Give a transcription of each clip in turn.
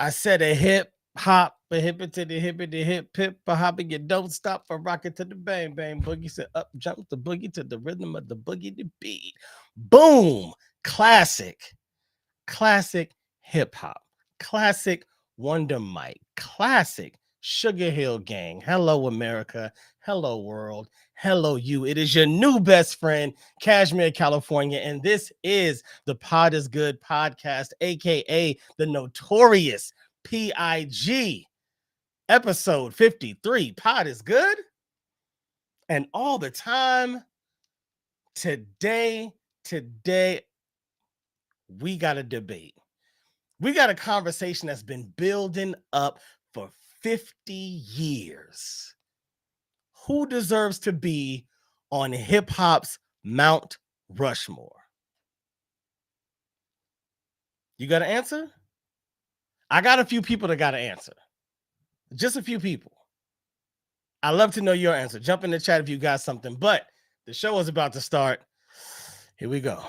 I said a hip hop, a hip it to the hip it, the hip hip, a hop and you don't stop for rocking to the bang bang boogie. Said up jump the boogie to the rhythm of the boogie the beat. Boom! Classic, classic hip hop, classic Wonder Mike, classic Sugar Hill Gang. Hello, America. Hello, world. Hello, you. It is your new best friend, Cashmere, California, and this is the Pod is Good podcast, aka the notorious PIG, episode 53. Pod is good, and all the time. Today, we got a debate. We got a conversation that's been building up for 50 years. Who deserves to be on hip hop's Mount Rushmore? You got an answer? I got a few people that got an answer. Just a few people. I'd love to know your answer. Jump in the chat if you got something. But the show is about to start. Here we go.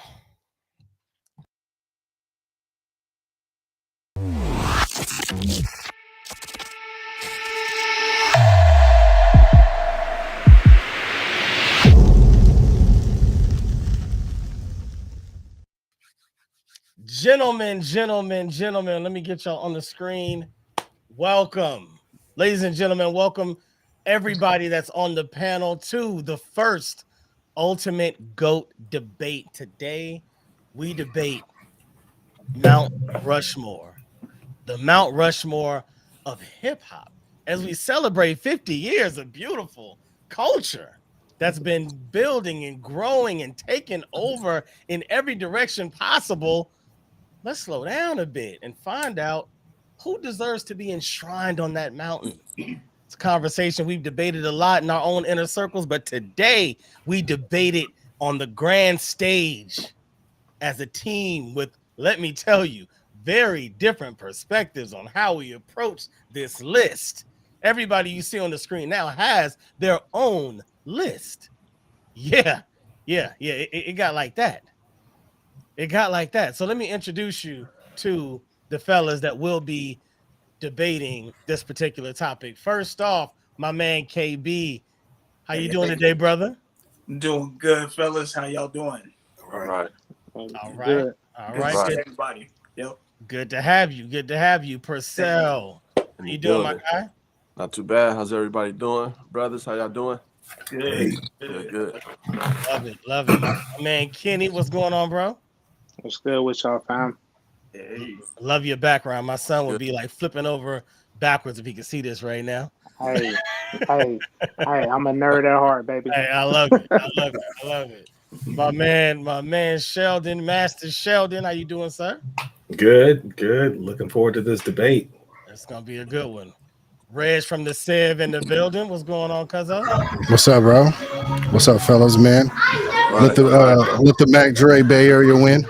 Gentlemen, let me get y'all on the screen. Welcome, ladies and gentlemen, welcome everybody that's on the panel to the first Ultimate GOAT debate. Today, we debate Mount Rushmore, the Mount Rushmore of hip hop, as we celebrate 50 years of beautiful culture that's been building and growing and taking over in every direction possible. Let's slow down a bit and find out who deserves to be enshrined on that mountain. It's a conversation we've debated a lot in our own inner circles, but today we debate it on the grand stage as a team with, let me tell you, very different perspectives on how we approach this list. Everybody you see on the screen now has their own list. Yeah, it got like that. It got like that. So let me introduce you to the fellas that will be debating this particular topic. First off, my man KB. How you doing today, brother? Doing good, fellas. How y'all doing? All right. Good. All Good right. to see everybody. Yep. Good to have you. Good to have you. Purcell. How you doing, my guy? Not too bad. How's everybody doing? Brothers, how y'all doing? Good. Good. Love it. My man Kenny, what's going on, bro? What's good with y'all, fam? Hey. Love your background. My son would be like flipping over backwards if he could see this right now. Hey, I'm a nerd at heart, baby. Hey, I love it. My man Sheldon, Master Sheldon, how you doing, sir? Good. Looking forward to this debate. It's gonna be a good one. Reg from the Civ in the building. What's going on, cuzzo? What's up, bro? What's up, fellas, man? Let the Mac Dre Bay Area win.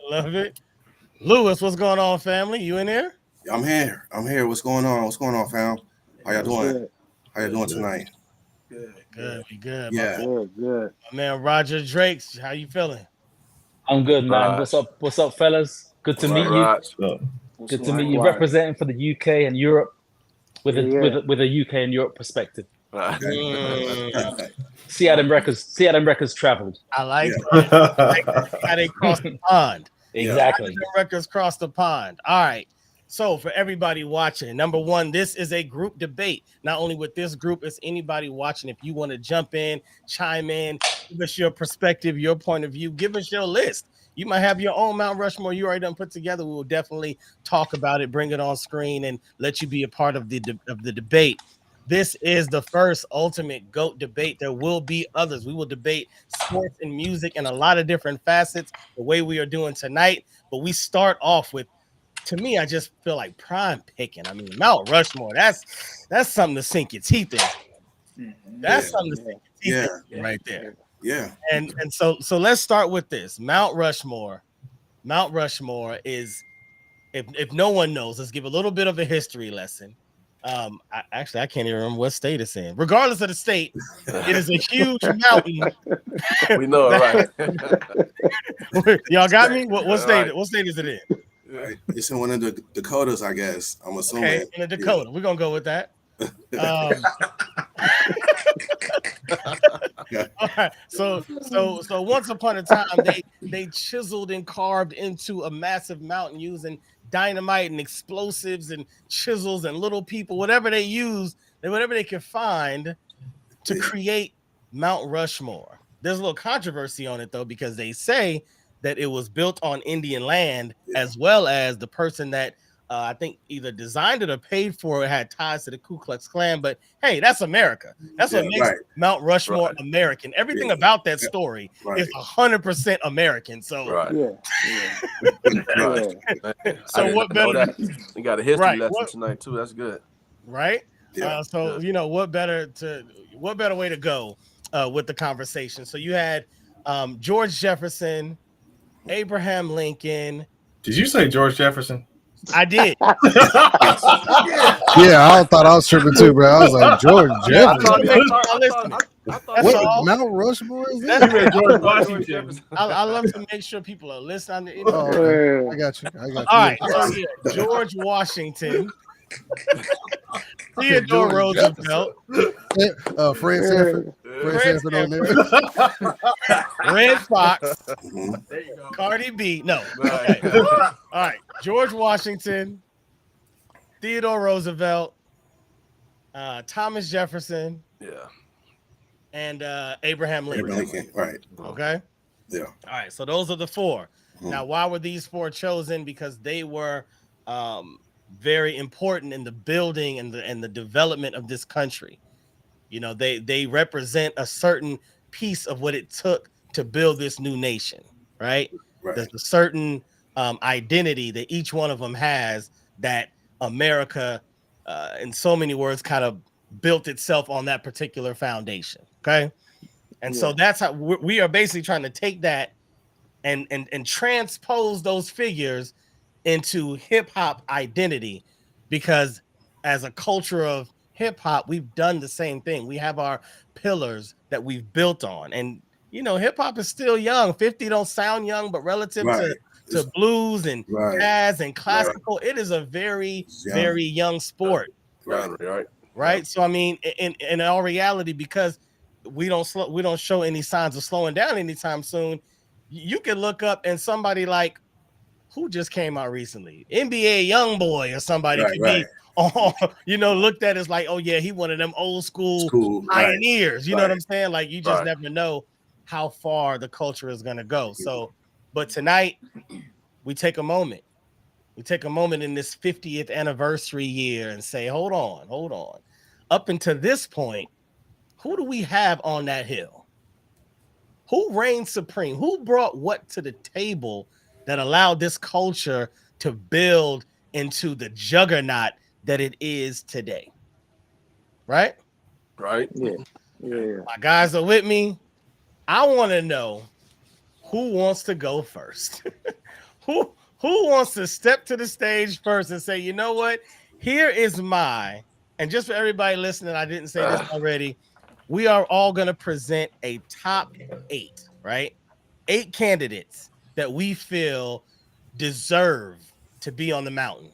Love it. Lewis, what's going on, family? You in there? I'm here. What's going on, fam? How y'all doing? Good. How y'all doing tonight? Good. Yeah. Good. My man Roger Drakes, how you feeling? I'm good, man. Right. What's up, fellas? Good to meet you. Right. Good to meet you. Representing for the UK and Europe with a UK and Europe perspective. Right. See how them records traveled. I like that. How they cross the pond. Exactly. How the records cross the pond. All right. So for everybody watching, number one, this is a group debate. Not only with this group, it's anybody watching. If you want to jump in, chime in, give us your perspective, your point of view, give us your list. You might have your own Mount Rushmore you already done put together. We will definitely talk about it, bring it on screen, and let you be a part of the debate. This is the first Ultimate GOAT debate. There will be others. We will debate sports and music and a lot of different facets the way we are doing tonight. But we start off with, to me, I just feel like prime picking. I mean, Mount Rushmore, that's something to sink your teeth in. That's something to sink your teeth in right there. Yeah. And so let's start with this. Mount Rushmore is, if no one knows, let's give a little bit of a history lesson. I can't even remember what state it's in. Regardless of the state, it is a huge mountain. We know it, right? Y'all got me? What state? Right. What state is it in? Right. It's in one of the Dakotas, I guess. I'm assuming. Okay, in the Dakota. We're gonna go with that. All right. So once upon a time, they chiseled and carved into a massive mountain using dynamite and explosives and chisels and little people, whatever they use, whatever they could find to create Mount Rushmore. There's a little controversy on it though, because they say that it was built on Indian land, as well as the person that I think either designed it or paid for it had ties to the Ku Klux Klan. But hey, that's America. That's what makes Mount Rushmore American. Everything about that story is 100% American. So so what better? We got a history lesson tonight too. That's good. Right. Yeah. What better way to go with the conversation? So you had George Jefferson, Abraham Lincoln. Did you say George Jefferson? I did. Yeah, I thought I was tripping too, bro. I was like, George Jefferson. What Mount Rushmore is that? You read George Washington. I love to make sure people are listening. I got you. All right. So George Washington, Theodore Roosevelt, Fred Sanford on there. Red Fox, there you go. Cardi B. No. Okay. All right. George Washington, Theodore Roosevelt, Thomas Jefferson, and Abraham Lincoln. Right. Okay. Yeah. All right. So those are the four. Now, why were these four chosen? Because they were very important in the building and the development of this country. You know, they represent a certain piece of what it took to build this new nation, right? There's a certain identity that each one of them has that America, in so many words, kind of built itself on that particular foundation. Okay. And so that's how we are basically trying to take that and transpose those figures into hip hop identity, because as a culture of hip hop, we've done the same thing. We have our pillars that we've built on, and you know, hip hop is still young. 50 don't sound young, but relative to blues and jazz and classical, it is a very, very young sport. Right. So I mean, in all reality, because we don't show any signs of slowing down anytime soon, you can look up and somebody like who just came out recently, NBA Youngboy or somebody could be, looked at as like, oh yeah, he one of them old school pioneers. You know what I'm saying? Like you just never know how far the culture is gonna go. So, but tonight we take a moment. We take a moment in this 50th anniversary year and say, hold on. Up until this point, who do we have on that hill? Who reigned supreme? Who brought what to the table that allowed this culture to build into the juggernaut that it is today? Right? Yeah. My guys are with me. I want to know who wants to go first. Who wants to step to the stage first and say, you know what? Here is and just for everybody listening, I didn't say this already. We are all going to present a top 8, right? 8 candidates that we feel deserve to be on the mountain.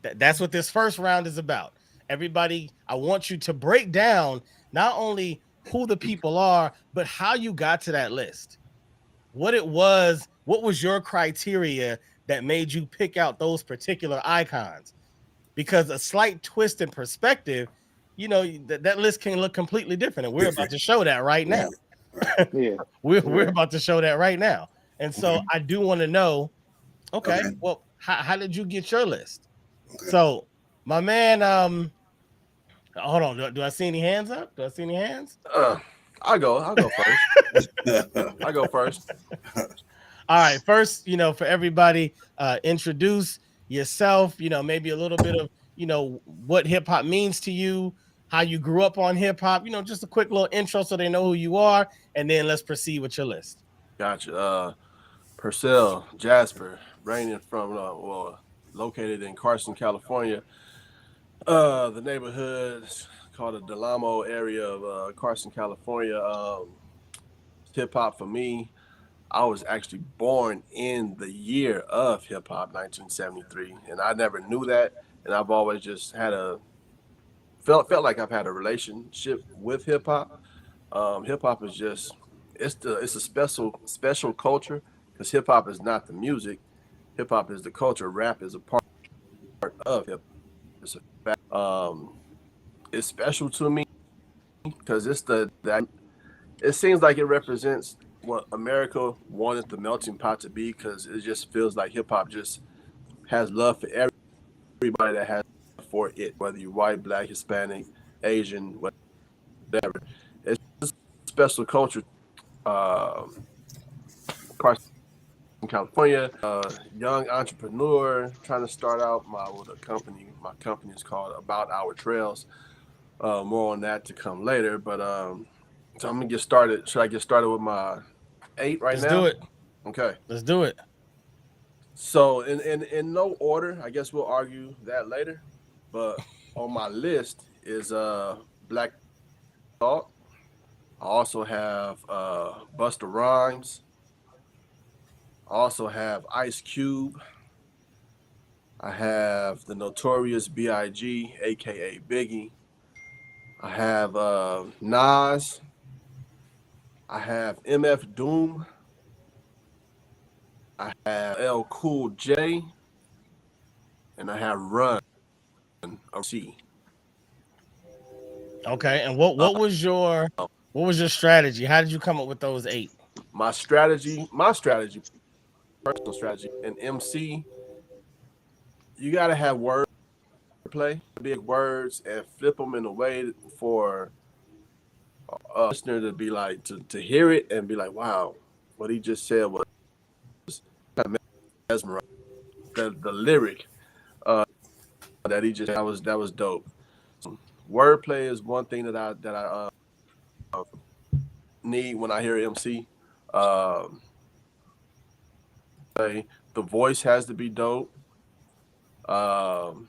That's what this first round is about. Everybody, I want you to break down not only who the people are, but how you got to that list. What was your criteria that made you pick out those particular icons? Because a slight twist in perspective, you know, that list can look completely different. And we're about to show that right now. We're about to show that right now. And so I do want to know, well, how did you get your list? So my man, hold on. Do I see any hands up? Do I see any hands? I'll go first. I'll go first. All right. First, you know, for everybody, introduce yourself, you know, maybe a little bit of, you know, what hip hop means to you, how you grew up on hip hop, you know, just a quick little intro so they know who you are. And then let's proceed with your list. Gotcha. Purcell, Jasper, reigning from, located in Carson, California. The neighborhood is called the Delamo area of Carson, California. Hip hop for me, I was actually born in the year of hip hop, 1973, and I never knew that. And I've always just had felt like I've had a relationship with hip hop. Hip hop is just it's a special culture because hip hop is not the music. Hip hop is the culture. Rap is a part of hip. It's a fact. It's special to me because it's that it seems like it represents what America wanted the melting pot to be because it just feels like hip hop just has love for everybody that has for it, whether you're white, black, Hispanic, Asian, whatever. It's a special culture. Carson, California, young entrepreneur trying to start out with a company. My company is called About Our Trails. More on that to come later, but so I'm gonna get started. Should I get started with my 8 right now? Let's do it. Okay. Let's do it. So in no order, I guess we'll argue that later. But on my list is Black Thought. I also have Busta Rhymes. I also have Ice Cube. I have the Notorious B.I.G., aka Biggie. I have Nas. I have MF Doom. I have L Cool J. And I have Run C. Okay. And what was your strategy? How did you come up with those 8? My personal strategy, and MC, you gotta have wordplay, big words, and flip them in a way for a listener to be like to hear it and be like, wow, what he just said was mesmerizing. The lyric that he just that was dope. So, wordplay is one thing that I need when I hear MC. The voice has to be dope. Um,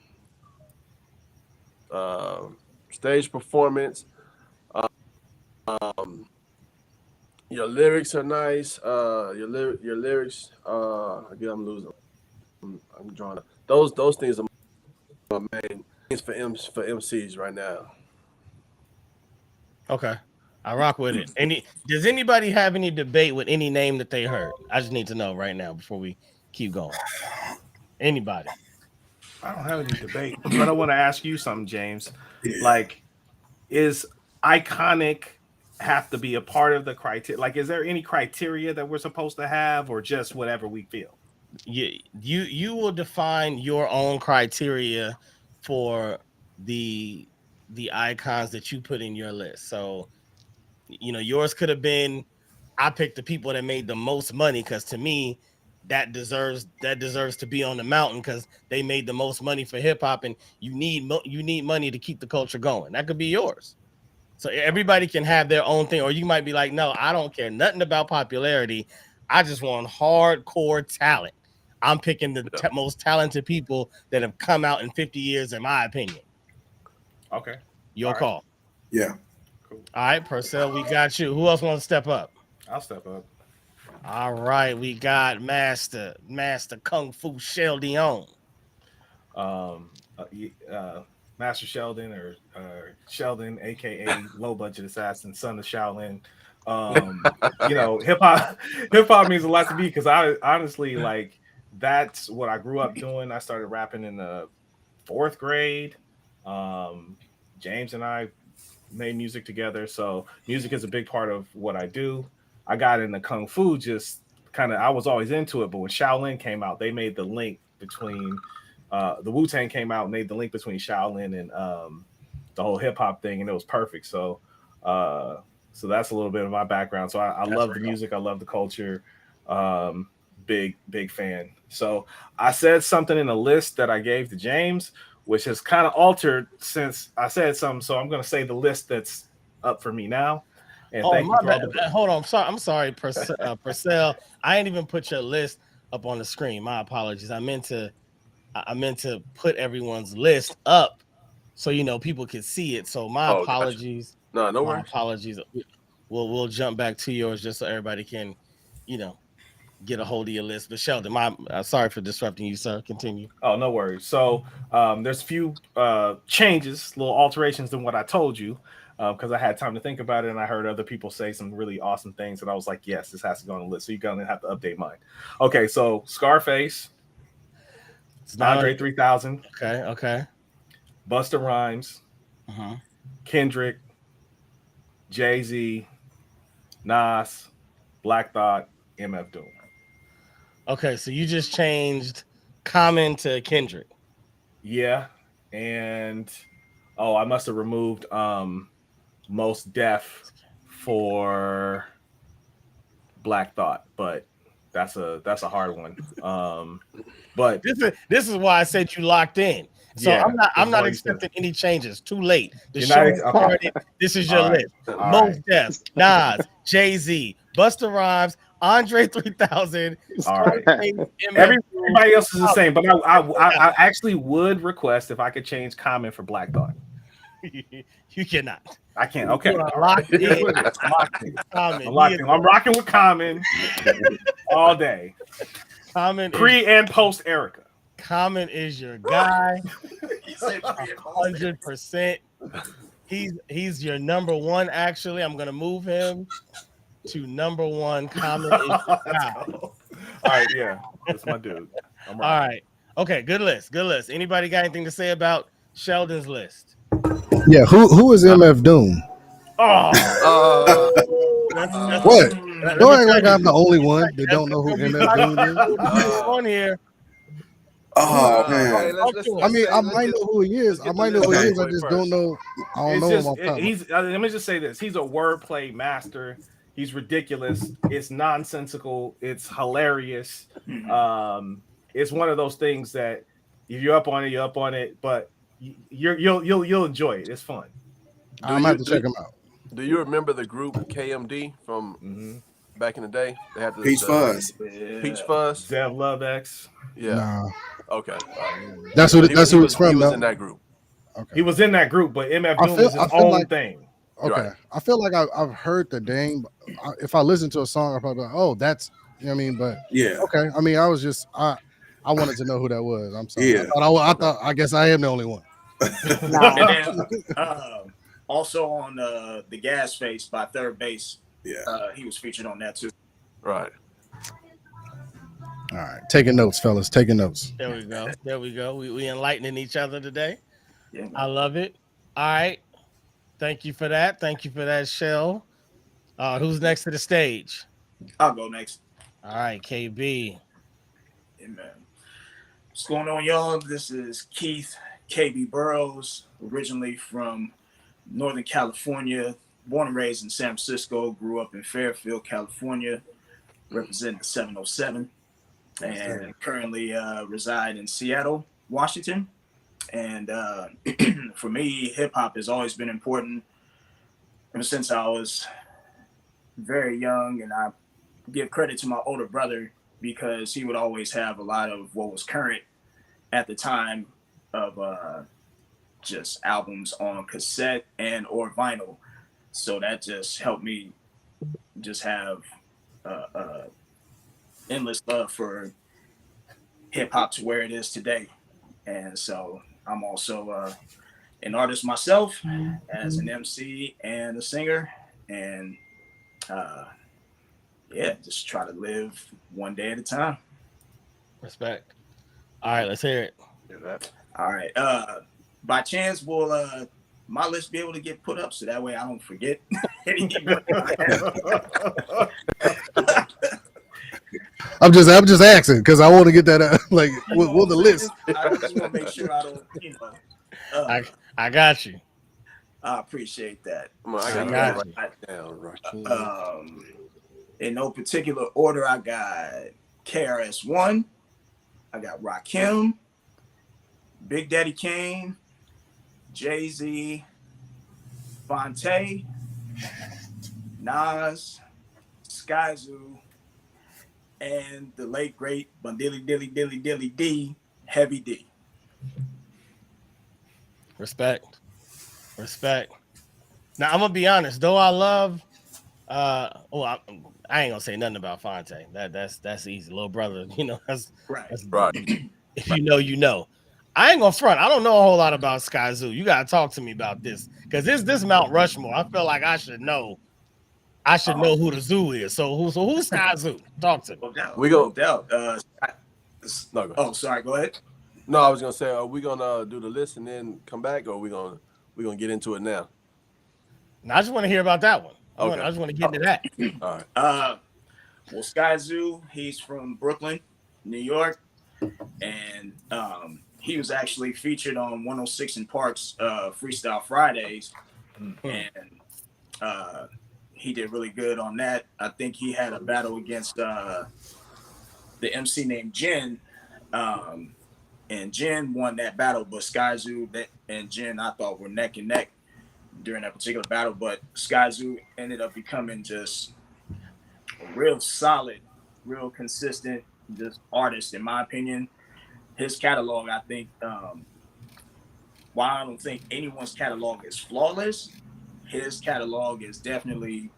Stage performance. Um, your lyrics are nice. Your lyrics. Again, I'm losing. I'm drawing. Those things are my main things for MCs right now. Okay. I rock with it. Does anybody have any debate with any name that they heard? I just need to know right now before we keep going. Anybody? I don't have any debate, but I want to ask you something, James. Yeah. Like, is iconic have to be a part of the criteria? Like, is there any criteria that we're supposed to have, or just whatever we feel? You will define your own criteria for the icons that you put in your list. So, yours could have been, I picked the people that made the most money because to me that deserves to be on the mountain because they made the most money for hip hop, and you need money to keep the culture going. That could be yours. So everybody can have their own thing, or you might be like, no, I don't care nothing about popularity. I just want hardcore talent. I'm picking the most talented people that have come out in 50 years, in my opinion. Okay. Your call. Yeah. Cool. All right, Purcell, we got you. Who else wants to step up? I'll step up. All right, we got Master Kung Fu Sheldon. Master Sheldon or Sheldon, aka Low Budget Assassin, son of Shaolin. Hip hop means a lot to me because I honestly like that's what I grew up doing. I started rapping in the 4th grade. James and I made music together, so music is a big part of what I do. I got into Kung Fu just kind of, I was always into it, but when Shaolin came out, they made the link between the Wu-Tang came out and made the link between Shaolin and the whole hip hop thing, and it was perfect. So that's a little bit of my background. So I love the music, I love the culture. Big fan. So I said something in a list that I gave to James, which has kind of altered since I said something. So I'm going to say the list that's up for me now. And thank you for all the... Hold on. I'm sorry, Purcell. I ain't even put your list up on the screen. My apologies. I meant to put everyone's list up so people can see it. So my Gotcha. apologies. No My worries. apologies. We'll jump back to yours just so everybody can, get a hold of your list. But Sheldon, sorry for disrupting you, sir. Continue. Oh, no worries. So there's a few changes, little alterations than what I told you, because I had time to think about it, and I heard other people say some really awesome things, and I was like, yes, this has to go on the list. So you're gonna have to update mine. Okay, so Scarface, It's not Andre 3000. Okay. Busta Rhymes, Kendrick, Jay-Z, Nas, Black Thought, MF Doom. Okay, so you just changed Common to Kendrick. Yeah, and I must have removed Most Def for Black Thought, but that's a hard one. But this is why I said you locked in. So yeah, I'm not accepting any changes. Too late. The You're show not started. This is your list. Most Def, Nas, Jay-Z, Busta Rhymes, Andre 3000. All right. Everybody else is the same, but I actually would request if I could change Common for Black Thought. You cannot. I can't. Okay. You are locked in. I'm locked in. I'm rocking with Common all day. Common and post Erica. Common is your guy. 100%. He's your number one. Actually, I'm gonna move him to number one. Common is your guy. All right, yeah, that's my dude. All right. Okay, good list. Anybody got anything to say about Sheldon's list? Yeah, who is MF Doom? What? Don't act like I'm the only one that don't know who MF Doom is. On here. Oh man! I mean, I might know who he is. I just don't know. I don't know him off top. Let me just say this: he's a wordplay master. He's ridiculous. It's nonsensical. It's hilarious. It's one of those things that if you're up on it, you're up on it. But you'll enjoy it. It's fun. I'm gonna have to check him out. Do you remember the group KMD from back in the day? They had Peach Fuzz. Peach Fuzz. Zev Love X. Yeah. Nah. Okay. That's who it's from. He was in that group. Okay. He was in that group, but MF Doom is his own thing. Okay. Right. I feel like I've heard the name. If I listen to a song, I'll probably be like, oh, that's, you know what I mean? But yeah. Okay. I mean, I wanted to know who that was. I'm sorry. Yeah. I guess I am the only one. And then, also on the Gas Face by Third Base. Yeah. He was featured on that too. Right. All right. Taking notes, fellas. Taking notes. There we go. We enlightening each other today. Yeah. I love it. All right. Thank you for that, Shell. Who's next to the stage? I'll go next. All right, KB. Amen. What's going on, y'all? This is Keith KB Burrows, originally from Northern California, born and raised in San Francisco, grew up in Fairfield, California, representing the 707, and currently reside in Seattle, Washington. And for me, hip hop has always been important ever since I was very young. And I give credit to my older brother because he would always have a lot of what was current at the time of just albums on cassette and or vinyl. So that just helped me just have endless love for hip hop to where it is today. And so I'm also an artist myself as an MC and a singer. And just try to live one day at a time. Respect. All right, let's hear it. All right. By chance, will my list be able to get put up so that way I don't forget anything? I'm just asking because I want to get that will the list. I just want to make sure I don't, I got you. I appreciate that. I got you. In no particular order, I got KRS-One, I got Rakim, Big Daddy Kane, Jay-Z, Fonte, Nas, Skyzoo, and the late great Bundilly Dilly Dilly Dilly D, Heavy D. Respect. Now I'm gonna be honest, though I love I ain't gonna say nothing about Fonte. That's easy. Little brother, that's Right. if you know, you know. I ain't gonna front. I don't know a whole lot about Sky Zoo. You gotta talk to me about this. Cause this Mount Rushmore. I feel like I should know. I should know who the zoo is. So who's Sky Zoo? Talk to me. No doubt. No, oh, sorry. Go ahead. No, I was gonna say, are we gonna do the list and then come back, or are we gonna get into it now? No, I just want to hear about that one. Okay. I just want to get into that. All right. Well, Sky Zoo, he's from Brooklyn, New York, and he was actually featured on 106 in Park's Freestyle Fridays, and he did really good on that. I think he had a battle against the MC named Jen, and Jen won that battle, but Sky Zoo and Jen I thought were neck and neck during that particular battle, but Sky Zoo ended up becoming just a real solid, real consistent just artist, in my opinion. His catalog, I think, while I don't think anyone's catalog is flawless, his catalog is definitely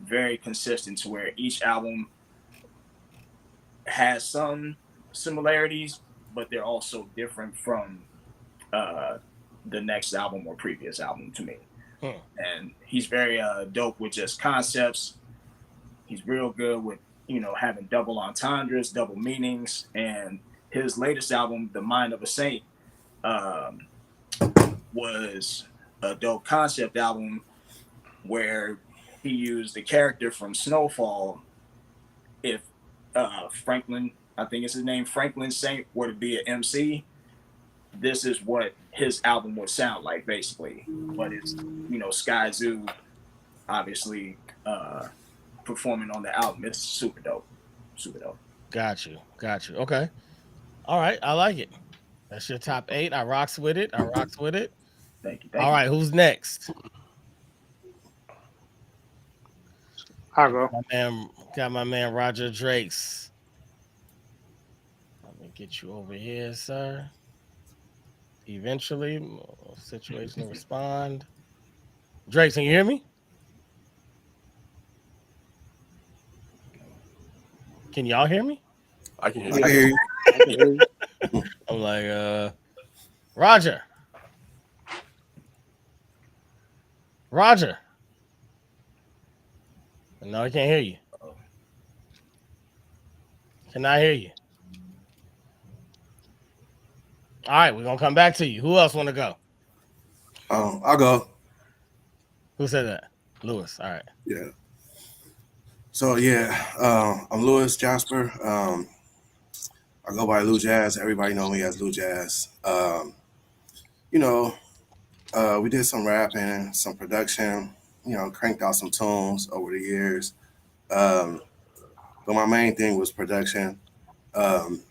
very consistent to where each album has some similarities, but they're also different from the next album or previous album to me. And he's very dope with just concepts. He's real good with, having double entendres, double meanings. And his latest album, The Mind of a Saint, was a dope concept album where he used the character from Snowfall. If Franklin, I think it's his name, Franklin Saint, were to be an MC, this is what his album would sound like, basically. But it's, Sky Zoo, obviously, performing on the album. It's super dope. Got you. Okay. All right. I like it. That's your top 8. I rocks with it. Thank you. All right. Who's next? I'll go. Got my man Roger Drakes. Let me get you over here, sir. Eventually, situation to respond. Drakes, can you hear me? Can y'all hear me? I can hear I hear you. I'm like, Roger. No, I can't hear you. Can I hear you? All right, we're gonna come back to you. Who else want to go? I'll go. Who said that? Lewis. All right. Yeah. So I'm Lewis Jasper. I go by Lou Jazz. Everybody know me as Lou Jazz. We did some rapping, some production. Cranked out some tunes over the years. But my main thing was production. And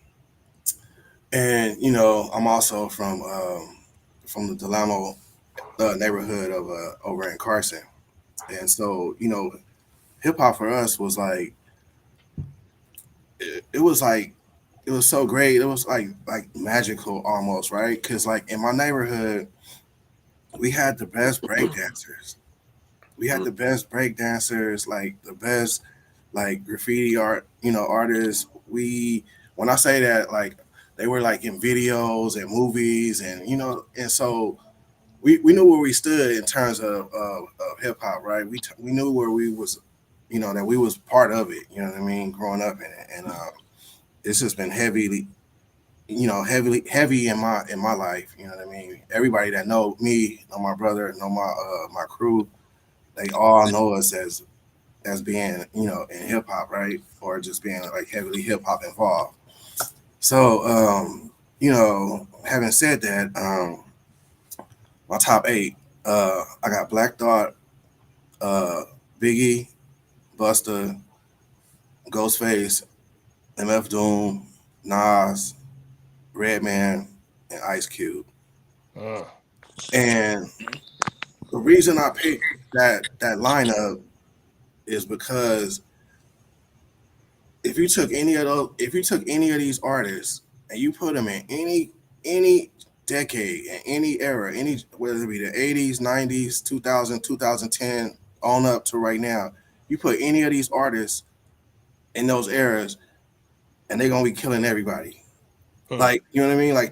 I'm also from the Delamo neighborhood of over in Carson, and so hip hop for us was like it was so great. It was like magical almost, right? Because like in my neighborhood, we had the best break dancers. Like the best like graffiti artists. When I say that, like they were like in videos and movies, and and so we knew where we stood in terms of hip hop, right? We knew where we was, that we was part of it. You know what I mean? Growing up in it, and it's just been heavy in my life. You know what I mean? Everybody that know me, know my brother, know my crew, they all know us as being in hip hop, right? Or just being like heavily hip hop involved. So having said that, my top 8, I got Black Thought, Biggie, Busta, Ghostface, MF Doom, Nas, Redman, and Ice Cube. And the reason I picked that lineup is because if you took any of these artists and you put them in any decade, in any era, any whether it be the 80s, 90s, 2000, 2010, on up to right now, you put any of these artists in those eras, and they're gonna be killing everybody. Like, you know what I mean? Like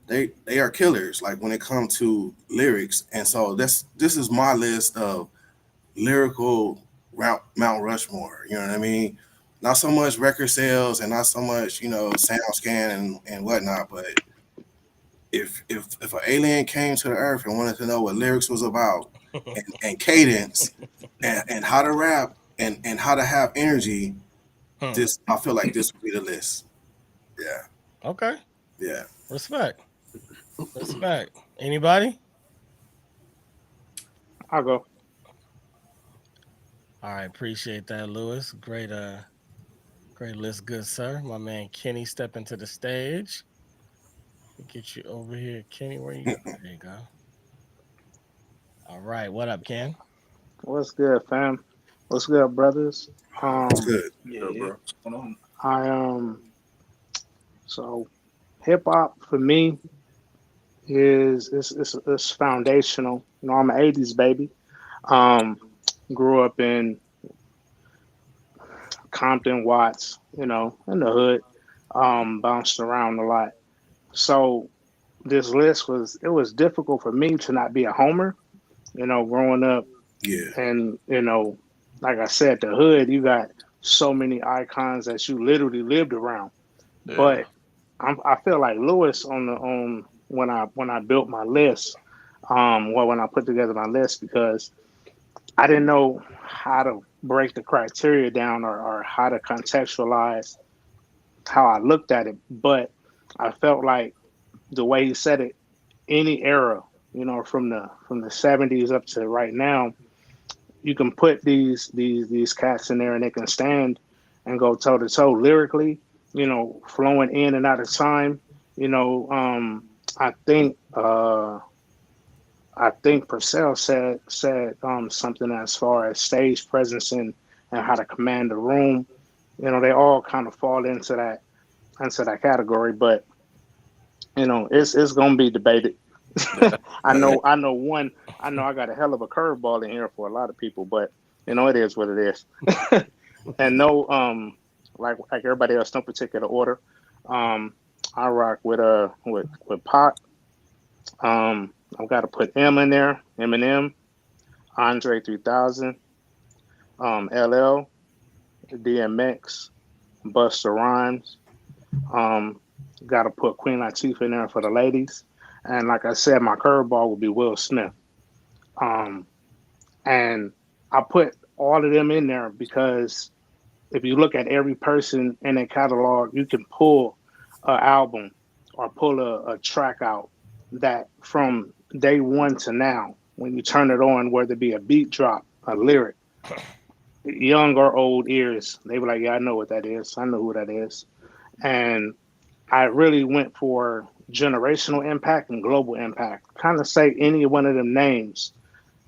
they are killers. Like when it comes to lyrics, and so this is my list of lyrical Mount Rushmore. You know what I mean? Not so much record sales and not so much sound scan and whatnot, but if an alien came to the earth and wanted to know what lyrics was about and cadence and how to rap and how to have energy, this I feel like this would be the list. Yeah. Okay. Yeah. Respect. Anybody? I'll go. All right, appreciate that, Lewis. Great list, good sir. My man Kenny stepping to the stage. Get you over here, Kenny. Where you go? There you go. All right, what up, Ken? What's good, fam? What's good, brothers? That's good. Yeah, Yo, bro. what's going on? I so hip hop for me is foundational. I'm an '80s baby. Um, grew up in Compton, Watts, in the hood. Bounced around a lot. So this list was difficult for me to not be a homer. Growing up, Yeah. and like I said, the hood, you got so many icons that you literally lived around. Yeah. But I feel like Lewis on when I built my list, when I put together my list, because I didn't know how to break the criteria down, or how to contextualize how I looked at it. But I felt like the way he said it, any era, from the '70s up to right now, you can put these cats in there and they can stand and go toe to toe lyrically, flowing in and out of time. You know, um, I think uh, I think Purcell said something as far as stage presence and how to command the room. They all kind of fall into that category, but it's gonna be debated. I know one. I know I got a hell of a curveball in here for a lot of people, but it is what it is. And no, like everybody else, no particular order. Um, I rock with Pac. I've got to put M in there. Eminem, Andre 3000, LL, DMX, Busta Rhymes. Um, got to put Queen Latifah in there for the ladies. And like I said, my curveball would be Will Smith. Um, and I put all of them in there because if you look at every person in a catalog, you can pull an album or pull a track out that from day one to now, when you turn it on, whether it be a beat drop, a lyric, young or old ears, they were like, yeah, I know what that is. I know who that is. And I really went for generational impact and global impact. Kind of say any one of them names.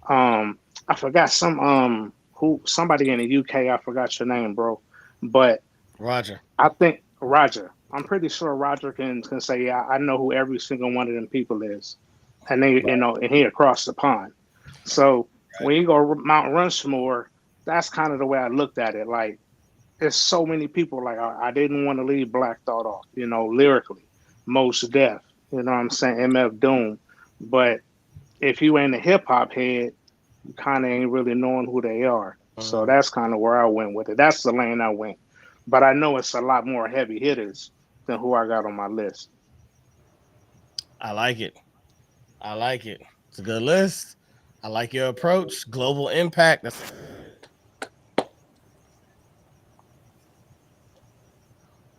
I forgot somebody in the UK. I forgot your name, bro. But Roger. I think Roger. I'm pretty sure Roger can say, yeah, I know who every single one of them people is, and they, and he across the pond. So when you go Mount Rushmore, that's kind of the way I looked at it. Like, there's so many people. Like, I didn't want to leave Black Thought off. Lyrically, Most Def. You know what I'm saying? MF Doom. But if you ain't a hip hop head, you kind of ain't really knowing who they are. So that's kind of where I went with it. That's the lane I went. But I know it's a lot more heavy hitters than who I got on my list. I like it. It's a good list. I like your approach. Global impact.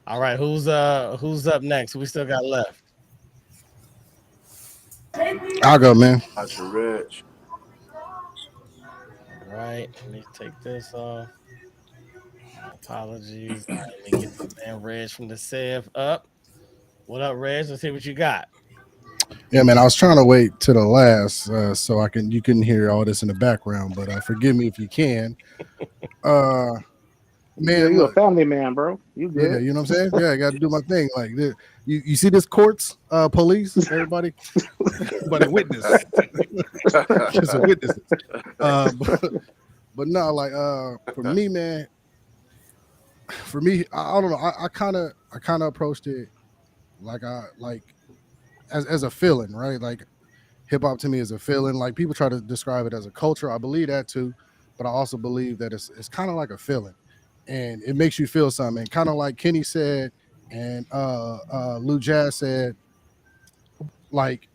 All right. Who's up next? We still got left. I'll go, man. Gotcha, Rich. All right. Let me take this off. My apologies. All right, let me get my man Reg from the Sev up. What up, Reg? Let's see what you got. Yeah, man. I was trying to wait to the last so you couldn't hear all this in the background, but forgive me if you can. Uh, man, you a look, family man, bro. You yeah, good? you know what I'm saying? Yeah, I got to do my thing. Like, you see this courts, police, everybody, everybody witness, just a witnesses. But no, like, for me, man, for me, I don't know. I kind of approached it like as a feeling, right? Like hip hop to me is a feeling. Like people try to describe it as a culture. I believe that too, but I also believe that it's kind of like a feeling, and it makes you feel something. Kind of like Kenny said, and Lou Jazz said, like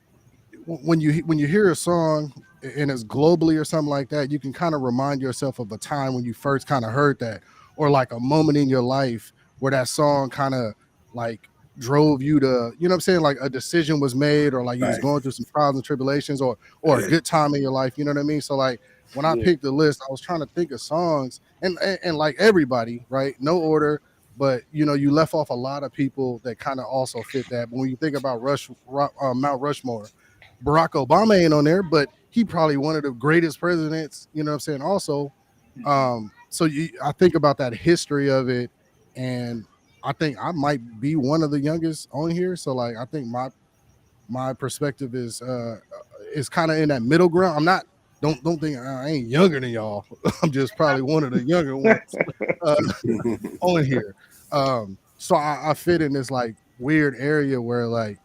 when you hear a song and it's globally or something like that, you can kind of remind yourself of a time when you first kind of heard that, or like a moment in your life where that song kind of like drove you to, you know what I'm saying, like a decision was made, or like you was Right. going through some trials and tribulations, or a Yeah. good time in your life, you know what I mean? So like when I Yeah. picked the list, I was trying to think of songs, and like everybody, right, no order, but you left off a lot of people that kind of also fit that. But when you think about Mount Rushmore, Barack Obama ain't on there, but he probably one of the greatest presidents, you know what I'm saying? Also, so I think about that history of it, and I think I might be one of the youngest on here. So like I think my perspective is kind of in that middle ground. I'm not don't think I ain't younger than y'all. I'm just probably one of the younger ones uh, on here. So I fit in this like weird area where like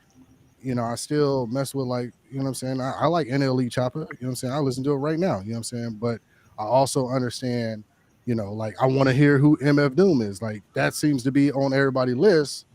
I still mess with like, what I'm saying? I like NLE Chopper, what I'm saying? I listen to it right now, what I'm saying? But I also understand, like I want to hear who MF Doom is. Like that seems to be on everybody's list,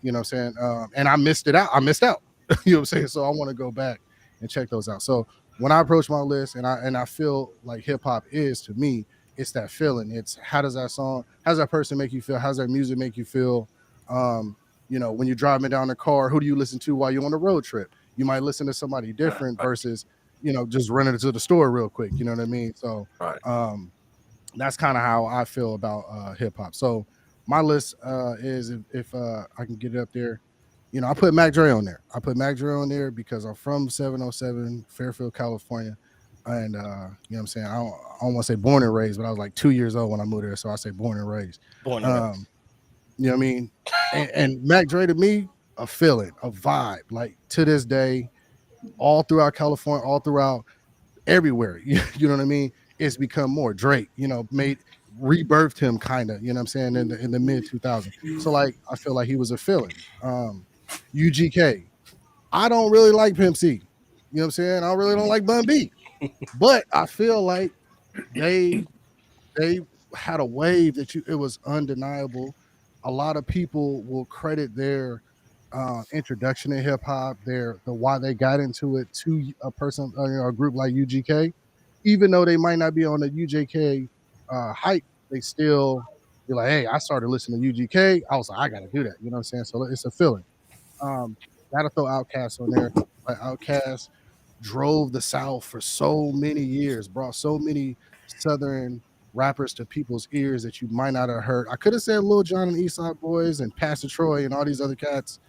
what I'm saying? And I missed it out. I missed out. You know what I'm saying? So I want to go back and check those out. So when I approach my list and I feel like hip hop is to me, it's that feeling. It's how does that person make you feel? How does that music make you feel? When you're driving down the car, who do you listen to while you're on the road trip? You might listen to somebody different versus, just running to the store real quick. You know what I mean? So Right. that's kind of how I feel about hip hop. So my list is if I can get it up there, I put Mac Dre on there. I put Mac Dre on there because I'm from 707 Fairfield, California. And you know what I'm saying? I don't want to say born and raised, but I was like 2 years old when I moved there. So I say born and raised. Born and raised. You know what I mean? And Mac Dre to me, a feeling, a vibe. Like to this day, all throughout California, all throughout everywhere. You know what I mean? It's become more Drake, rebirthed him kind of, you know what I'm saying, in the mid 2000s. So like I feel like he was a feeling. UGK. I don't really like Pimp C. You know what I'm saying? I really don't like Bun B. But I feel like they they had a wave it was undeniable. A lot of people will credit their introduction in hip hop, the why they got into it to a person, a group like UGK, even though they might not be on the UGK hype, they still be like, hey, I started listening to UGK. I was like, I gotta do that. You know what I'm saying? So it's a feeling. Gotta throw Outkast on there. Like Outkast drove the South for so many years, brought so many Southern rappers to people's ears that you might not have heard. I could have said Lil Jon and Eastside Boys and Pastor Troy and all these other cats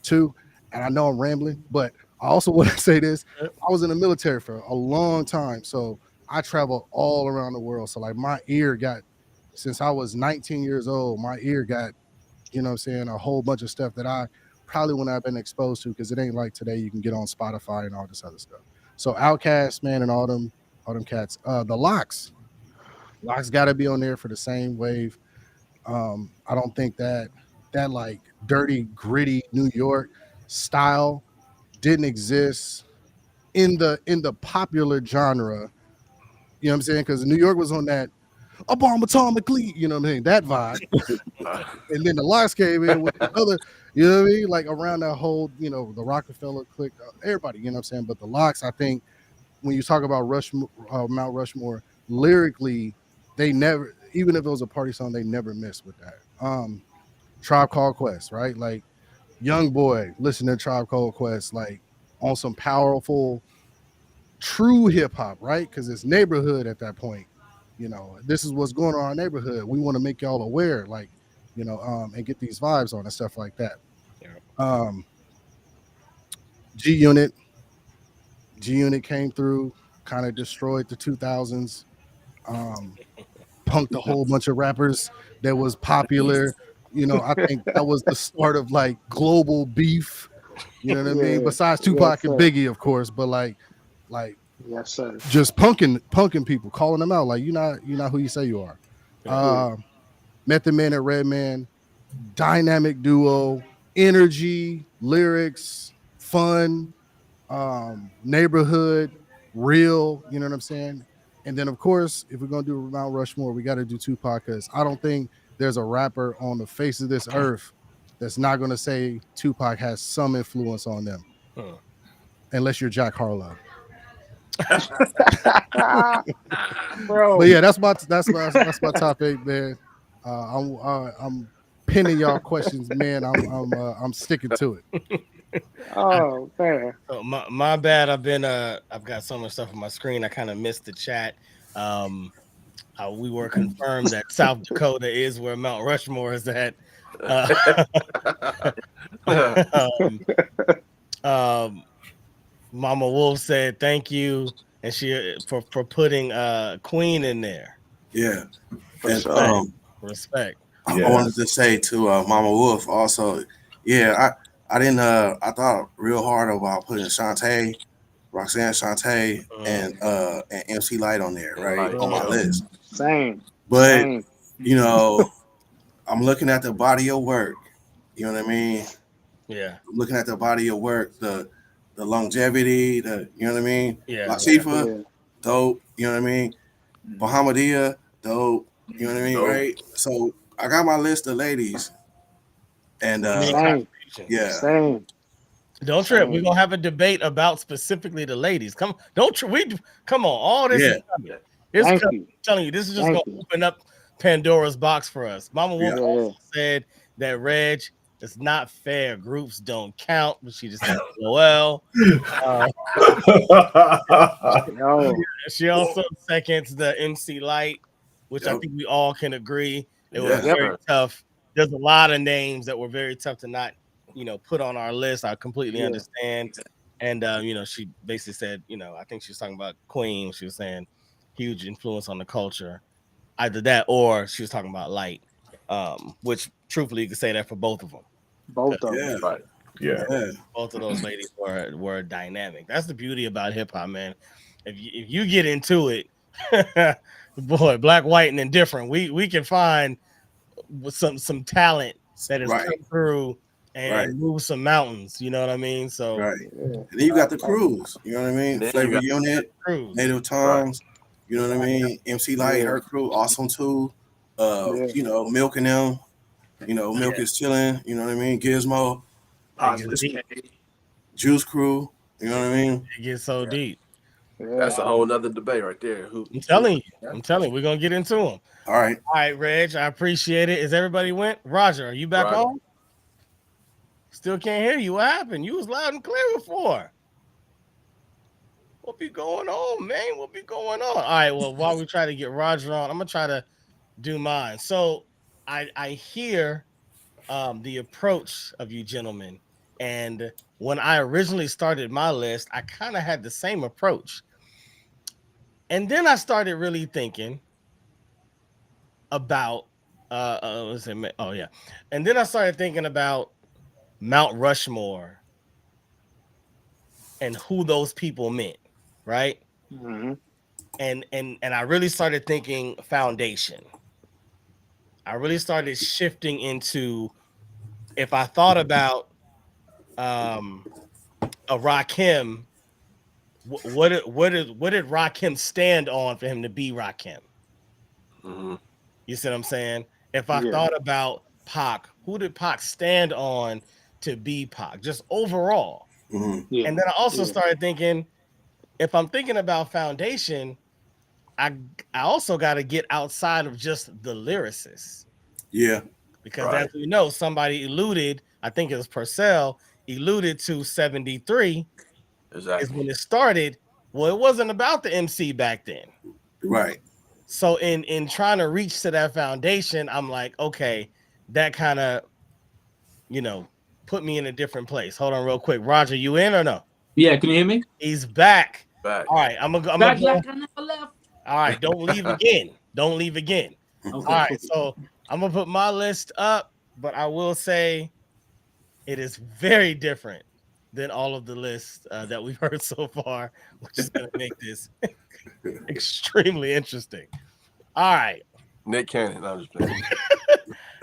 too. And I know I'm rambling, but I also want to say this. I was in the military for a long time. So I traveled all around the world. So like my ear got, since I was 19 years old, my ear got, you know what I'm saying, a whole bunch of stuff that I probably wouldn't have been exposed to, because it ain't like today you can get on Spotify and all this other stuff. So Outkast, man, and all them cats. The Locks got to be on there for the same wave. I don't think that like dirty, gritty New York style didn't exist in the popular genre. You know what I'm saying? Because New York was on that a bomb atomically, you know what I'm saying? That vibe. And then the Locks came in with the other, you know what I mean? Like around that whole, the Rockefeller clique, everybody, you know what I'm saying? But the Locks, I think, when you talk about Mount Rushmore, lyrically, they never, even if it was a party song, they never missed with that. Tribe Called Quest, right? Like young boy, listen to Tribe Called Quest, like on some powerful, true hip hop, right? Because it's neighborhood at that point. This is what's going on in our neighborhood. We want to make y'all aware, like, and get these vibes on and stuff like that. Yeah. G Unit, G Unit came through, kind of destroyed the 2000s. punked a whole bunch of rappers that was popular. You know, I think that was the start of like global beef. You know what I mean? Besides Tupac and Biggie, of course, but like yes, sir. just punking people, calling them out like you're not who you say you are. Method Man and Redman, dynamic duo, energy, lyrics, fun, neighborhood, real. You know what I'm saying? And then, of course, if we're gonna do Mount Rushmore, we got to do Tupac because I don't think there's a rapper on the face of this earth that's not gonna say Tupac has some influence on them, unless you're Jack Harlow. Bro. But yeah, that's my top 8, man. I'm pinning y'all questions, man. I'm sticking to it. Oh man. So my bad. I've got so much stuff on my screen. I kind of missed the chat. We were confirmed that South Dakota is where Mount Rushmore is at. Mama Wolf said thank you, and she for putting Queen in there. Yeah, and respect. I wanted to say to Mama Wolf also. Yeah, I didn't. I thought real hard about putting Roxanne Shante, and MC Light on there, right, on my list. Same. But you know, I'm looking at the body of work. You know what I mean? Yeah. I'm looking at the body of work, the longevity, you know what I mean? Yeah. Latifah, dope. You know what I mean? Bahamadia, dope. You know what I mean? Right. So I got my list of ladies, and Same. Don't trip. We're gonna have a debate about specifically the ladies. Come on. All this is coming. I'm telling you, this is just gonna open up Pandora's box for us. Mama Wolf also said that Reg, it's not fair. Groups don't count, but she just said LOL. She also seconds the MC Light, which I think we all can agree it was very tough. There's a lot of names that were very tough to not, put on our list. I completely understand. And she basically said, I think she was talking about Queen. She was saying huge influence on the culture. Either that or she was talking about Light, which truthfully you could say that for both of them. Both of them. Right. Yeah. Both of those ladies were dynamic. That's the beauty about hip hop, man. If you get into it, boy, black, white, and indifferent, we can find some talent that has come through and move some mountains. You know what I mean? So and then you got the crews. You know what I mean? Flavor Unit, Native Tongues. You know what I mean? MC Light, her crew, awesome too. Milk and them. Milk is chilling. You know what I mean? Gizmo, Juice Crew. You know what I mean? It gets so deep. That's a whole nother debate right there. I'm telling you, we're gonna get into them. All right, Reg, I appreciate it. Is everybody went? Roger, are you back on? Still can't hear you. What happened? You was loud and clear before. What be going on, man? What be going on? All right, well, while we try to get Roger on, I'm gonna try to do mine. So I hear the approach of you gentlemen, and when I originally started my list, I kind of had the same approach, and then I started really thinking about and then I started thinking about Mount Rushmore and who those people meant, right? And I really started thinking foundation. I really started shifting into, if I thought about a Rakim, what did Rakim stand on for him to be Rakim? You see what I'm saying? If I thought about Pac, who did Pac stand on to be Pac? Just overall. And then I also started thinking, if I'm thinking about foundation, I also got to get outside of just the lyricists. Yeah. Because as we know, somebody alluded, I think it was Purcell, alluded to 73 is when it started. Well, it wasn't about the MC back then. Right. So in trying to reach to that foundation, I'm like, okay, that kind of, put me in a different place. Hold on real quick. Roger, you in or no? Yeah, can you hear me? He's back. Back. All right, I'm gonna Back go. like I never left. All right, don't leave again. Don't leave again. Okay. All right, so I'm gonna put my list up, but I will say it is very different than all of the lists that we've heard so far, which is gonna make this extremely interesting. All right, Nick Cannon. I'm just playing.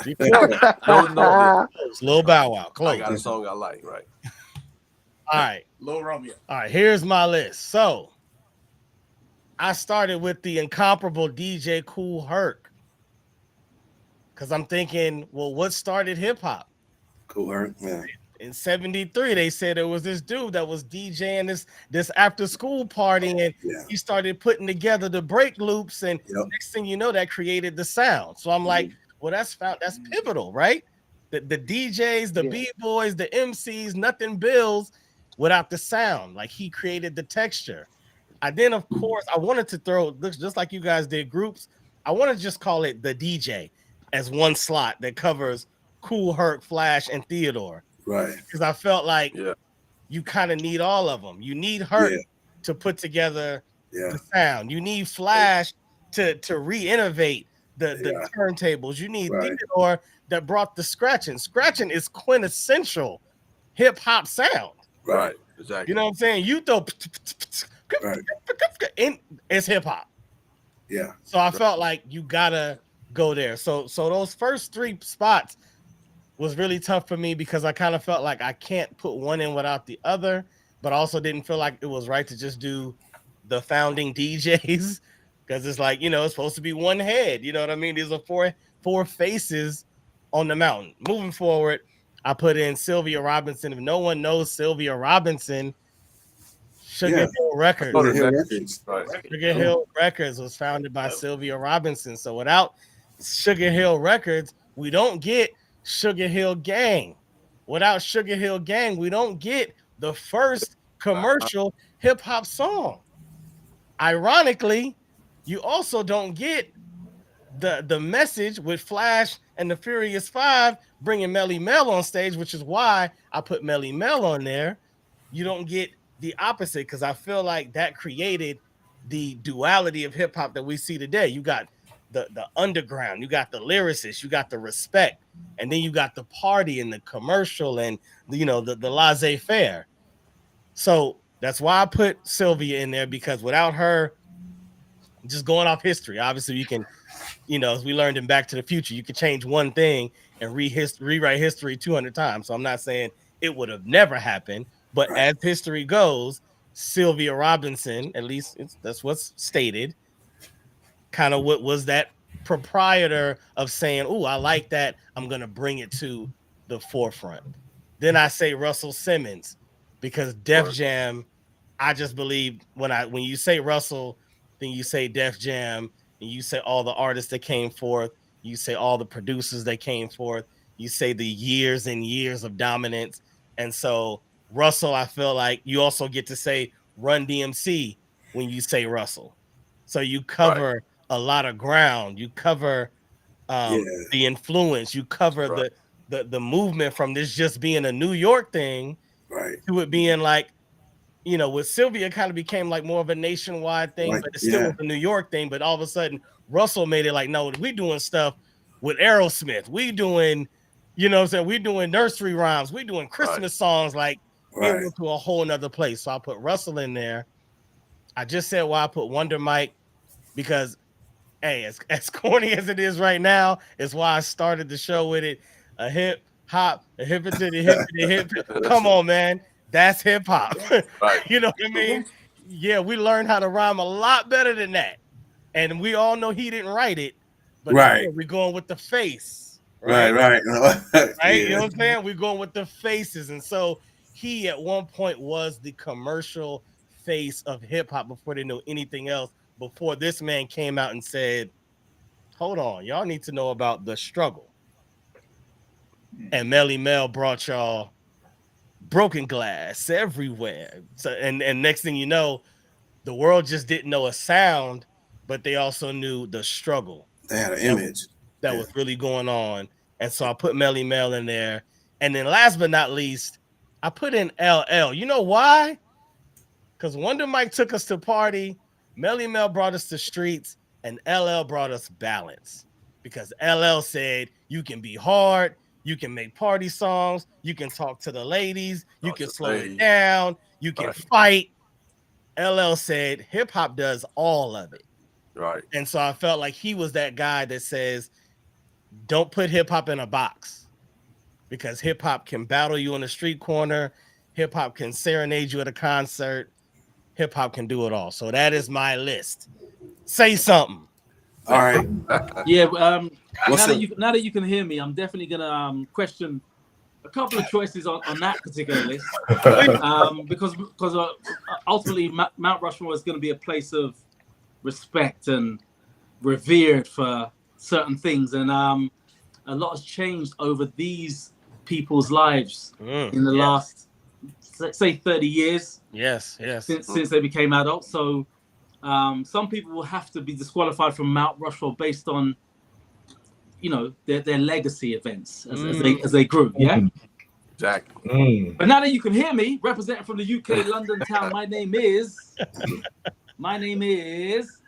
you close. No, Lil Bow Wow, I close. got a song I like, right? All right, Lil Romeo. all right. Here's my list. So I started with the incomparable DJ Kool Herc because I'm thinking, well, what started hip hop? Cool, Herc. Yeah. In 73, they said it was this dude that was DJing this after school party, and Yeah. he started putting together the break loops, and Yep. next thing you know, that created the sound. So I'm like, well, that's pivotal, right? The DJs, the B-boys, the MCs, nothing builds without the sound. Like, he created the texture. Then, of course, I wanted to throw, just like you guys did, groups. I want to just call it the DJ as one slot that covers Kool Herc, Flash, and Theodore. Right. Because I felt like you kind of need all of them. You need Herc to put together the sound. You need Flash to re-innovate the turntables. You need Theodore that brought the scratching. Scratching is quintessential hip hop sound. Right. Exactly. You know what I'm saying? You throw it's hip hop. Yeah. So I felt like you gotta go there. So those first three spots was really tough for me because I kind of felt like I can't put one in without the other, but also didn't feel like it was right to just do the founding DJs because it's like, it's supposed to be one head. You know what I mean? These are four faces on the mountain. Moving forward, I put in Sylvia Robinson. If no one knows Sylvia Robinson, Sugar Hill Records. Sugar Hill Records was founded by Sylvia Robinson. So without Sugar Hill Records, we don't get Sugar Hill Gang. Without Sugar Hill Gang, we don't get the first commercial hip hop song. Ironically, you also don't get the message with Flash and the Furious Five bringing Melly Mel on stage, which is why I put Melly Mel on there. You don't get the opposite because I feel like that created the duality of hip hop that we see today. You got the underground, you got the lyricists, you got the respect, and then you got the party and the commercial and the laissez-faire. So that's why I put Sylvia in there, because without her, just going off history, obviously you can, as we learned in Back to the Future, you can change one thing and rewrite history 200 times. So I'm not saying it would have never happened, but as history goes, Sylvia Robinson, at least that's what's stated, kind of what was that proprietor of saying, oh, I like that, I'm going to bring it to the forefront. Then I say Russell Simmons, because Def Jam, I just believe when you say Russell, then you say Def Jam, and you say all the artists that came forth, you say all the producers that came forth, you say the years and years of dominance. And so Russell, I feel like you also get to say Run DMC when you say Russell. So you cover a lot of ground. You cover the influence. You cover the movement from this just being a New York thing to it being like, with Sylvia, kind of became like more of a nationwide thing, but it still was a New York thing. But all of a sudden, Russell made it like, no, we doing stuff with Aerosmith. We doing, we doing nursery rhymes. We doing Christmas songs. Like, it went to a whole nother place. So I put Russell in there. I just said why I put Wonder Mike, because, hey, as corny as it is right now, it's why I started the show with it. A hip hop, a hip to the hip to the hip. Come on, man. That's hip hop. You know what I mean? Yeah, we learned how to rhyme a lot better than that. And we all know he didn't write it, but we're going with the face. Right. You know what I'm saying? We're going with the faces. And so he at one point was the commercial face of hip hop before they knew anything else, before this man came out and said, hold on, y'all need to know about the struggle. And Melly Mel brought y'all broken glass everywhere. So and next thing you know, the world just didn't know a sound, but they also knew the struggle. They had an image that was really going on. And so I put Melly Mel in there. And then last but not least, I put in LL. You know why? Because Wonder Mike took us to party. Melly Mel brought us to streets. And LL brought us balance because LL said you can be hard, you can make party songs, you can talk to the ladies, you can slow it down, you can fight. LL said hip hop does all of it. Right. And so I felt like he was that guy that says, don't put hip hop in a box, because hip hop can battle you on the street corner. Hip hop can serenade you at a concert. Hip hop can do it all. So that is my list. Say something. All right. Yeah. Now that you can hear me, I'm definitely gonna question a couple of choices on that particular list, because ultimately Mount Rushmore is going to be a place of respect and revered for certain things, and a lot has changed over these people's lives in the last, say, 30 years. Yes. Since they became adults. So some people will have to be disqualified from Mount Rushmore based on, their legacy events as they grew. Yeah. Exactly. But now that you can hear me, representing from the UK, London town, my name is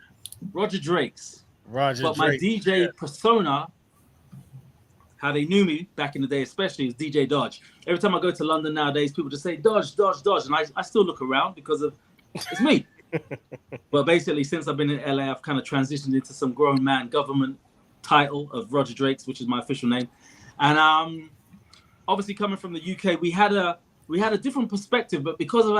Roger Drakes. But my DJ persona, how they knew me back in the day, especially, is DJ Dodge. Every time I go to London nowadays, people just say Dodge, and I still look around because it's me. But basically, since I've been in LA, I've kind of transitioned into some grown man government title of Roger Drakes, which is my official name. And obviously, coming from the UK, we had a different perspective, but because of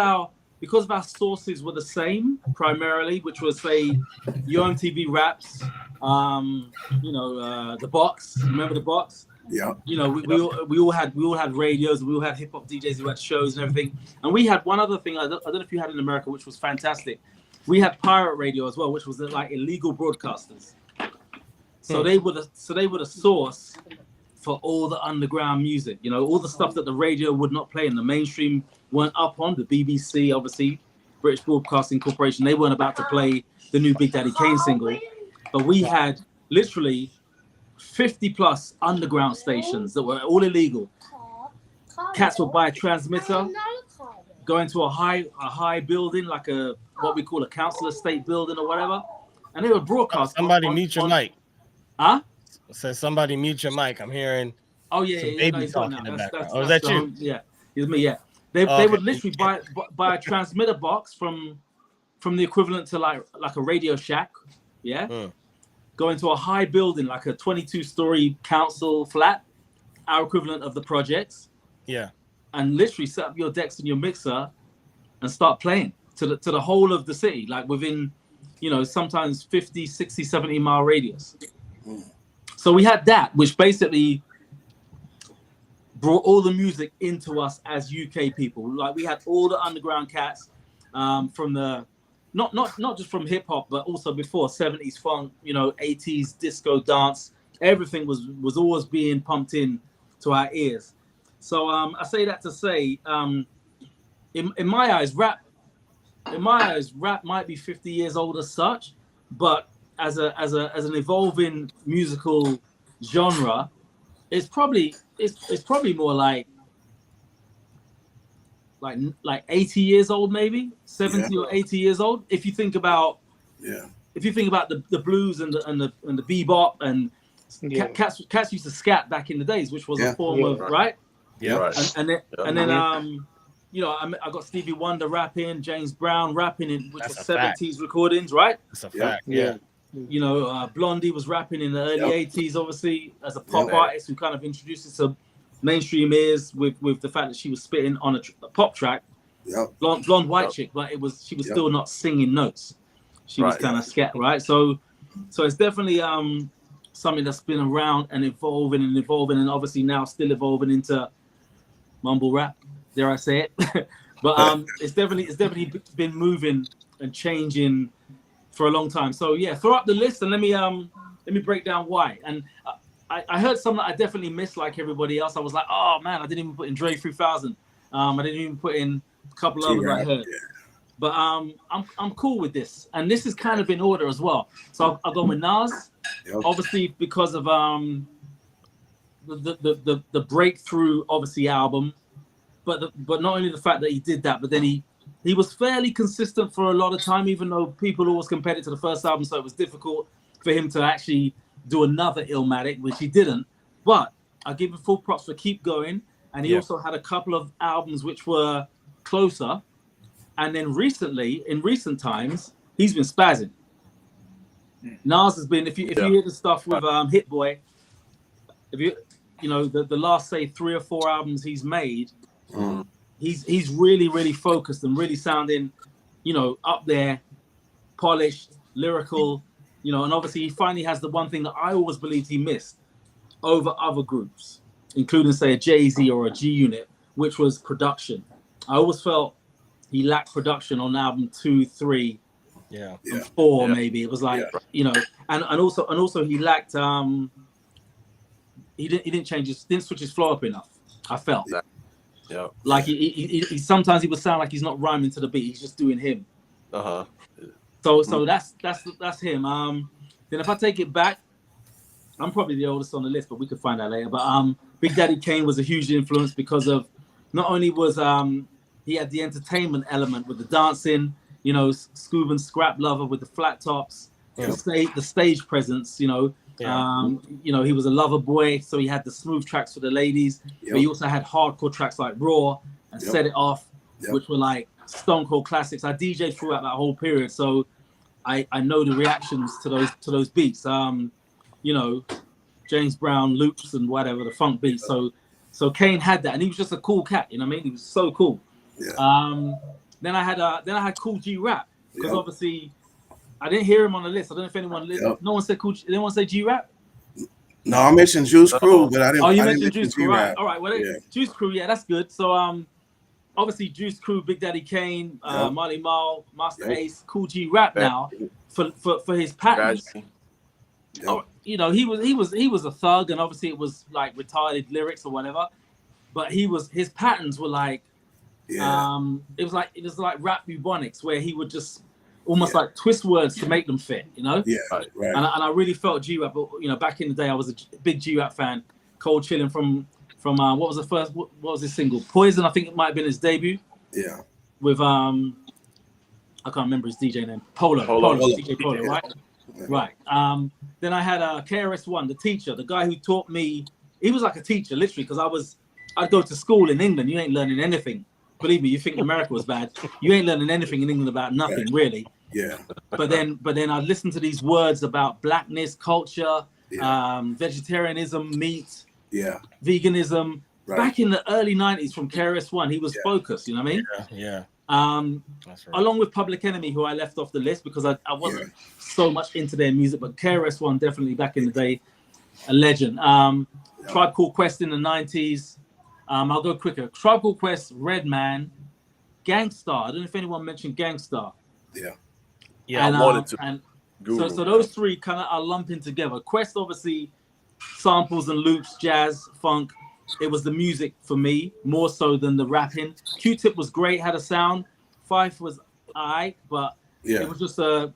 our sources were the same primarily, which was, say, UMTV Raps, the Box. Remember the Box? Yeah. We all had radios, we all had hip hop DJs who had shows and everything. And we had one other thing I don't know if you had in America, which was fantastic. We had pirate radio as well, which was like illegal broadcasters. So they were the source for all the underground music, all the stuff that the radio would not play and the mainstream weren't up on. The BBC, obviously, British Broadcasting Corporation, they weren't about to play the new Big Daddy Kane single. But we had literally 50 plus underground stations that were all illegal. Cats would buy a transmitter, go into a high building, like what we call a council estate building or whatever, and they would broadcast. Somebody mute your mic. Huh? Says somebody mute your mic. I'm hearing. Oh yeah, baby talking in the background. Or is that you? Yeah, it's me. Yeah, they would literally buy a transmitter box from the equivalent to like a Radio Shack. Yeah. Go into a high building, like a 22-story council flat, our equivalent of the projects. Yeah. And literally set up your decks and your mixer and start playing to the whole of the city, like within, sometimes 50, 60, 70 mile radius. So we had that, which basically brought all the music into us as UK people. Like we had all the underground cats from the not just from hip hop, but also before 70s funk, 80s disco dance. Everything was always being pumped in to our ears. So I say that to say, in my eyes, rap might be 50 years old as such, but as an evolving musical genre, it's probably more like 80 years old, maybe 70 or 80 years old. If you think about the blues and the bebop and cats used to scat back in the days, which was a form of right. Yeah. Right. And then I got Stevie Wonder rapping, James Brown rapping in which was 70s recordings, right? That's a fact. Yeah. Blondie was rapping in the early 80s, obviously, as a pop artist who kind of introduced it to mainstream ears with the fact that she was spitting on a pop track. Blonde white chick, but she was still not singing notes. She was kind of scat, right? So it's definitely something that's been around and evolving, and obviously now still evolving into mumble rap, dare I say it. But it's definitely been moving and changing for a long time. So yeah, throw up the list and let me break down why. And I heard some that I definitely missed, like everybody else. I was like, oh man, I didn't even put in Dre 3000. I didn't even put in a couple others I heard. But I'm cool with this, and this is kind of in order as well. So I'll go with Nas, obviously because of the breakthrough obviously album, but not only the fact that he did that, but then he was fairly consistent for a lot of time, even though people always compared it to the first album, so it was difficult. for him to actually do another Illmatic, which he didn't. But I give him full props for keep going. And he also had a couple of albums which were closer. And then recently, in recent times, he's been spazzing. Nas has been, if you hear the stuff with Hit Boy, if you know the last say 3 or 4 albums he's made, he's really, really focused and really sounding, you know, up there, polished, lyrical, you know, and obviously he finally has the one thing that I always believed he missed over other groups, including say a Jay-Z or a G Unit, which was production. I always felt he lacked production on album 2, 3, and 4 maybe. It was like, you know, and also he lacked he didn't switch his flow up enough. I felt like he sometimes he would sound like he's not rhyming to the beat. He's just doing him. So that's him. Then if I take it back, I'm probably the oldest on the list, but we could find out later. But Big Daddy Kane was a huge influence because of not only was he had the entertainment element with the dancing, you know, Scoob and Scrap Lover with the flat tops, the stage presence, you know. You know, he was a lover boy, so he had the smooth tracks for the ladies, but he also had hardcore tracks like Raw and Set It Off, which were like stone cold classics. I DJed throughout that whole period, so I know the reactions to those beats. You know, James Brown loops and whatever, the funk beats. So Kane had that, and he was just a cool cat. You know what I mean? He was so cool. Then I had Cool G.O.A.T, because obviously I didn't hear him on the list. I don't know if anyone no one said Cool. Anyone say G.O.A.T? No, I mentioned Juice Crew, but I didn't. Oh, you I mentioned didn't Juice Crew, right? All right. Well, Juice Crew, yeah, that's good. So obviously Juice Crew, Big Daddy Kane, Marley Marl, Master Ace, Cool G.O.A.T now for his patterns. Oh, you know, he was a thug, and obviously it was like retarded lyrics or whatever, but his patterns were like it was like rap bubonics, where he would just almost like twist words to make them fit, you know. And I really felt G.O.A.T, but you know, back in the day I was a big G.O.A.T fan. Cold Chillin' from what was the first, what was his single? Poison, I think it might have been his debut. With I can't remember his DJ name. Polo. DJ Polo, right? Right. Then I had KRS-One, the teacher, the guy who taught me. He was like a teacher, literally, because I'd go to school in England. You ain't learning anything. Believe me, you think America was bad. You ain't learning anything in England about nothing, really. But then I'd listen to these words about blackness, culture, vegetarianism, meat, veganism. Back in the early 90s from KRS-One, he was focused, you know what I mean? That's right. Along with Public Enemy, who I left off the list because I wasn't so much into their music, but KRS-One definitely back in the day, a legend. Tribe Called Quest in the 90s. I'll go quicker. Tribe Called Quest, Redman, Gangstar. I don't know if anyone mentioned Gangstar. And, I wanted to. And so those three kind of are lumping together. Quest obviously samples and loops, jazz, funk. It was the music for me more so than the rapping. Q-Tip was great, had a sound. Fife was alright, but it was just a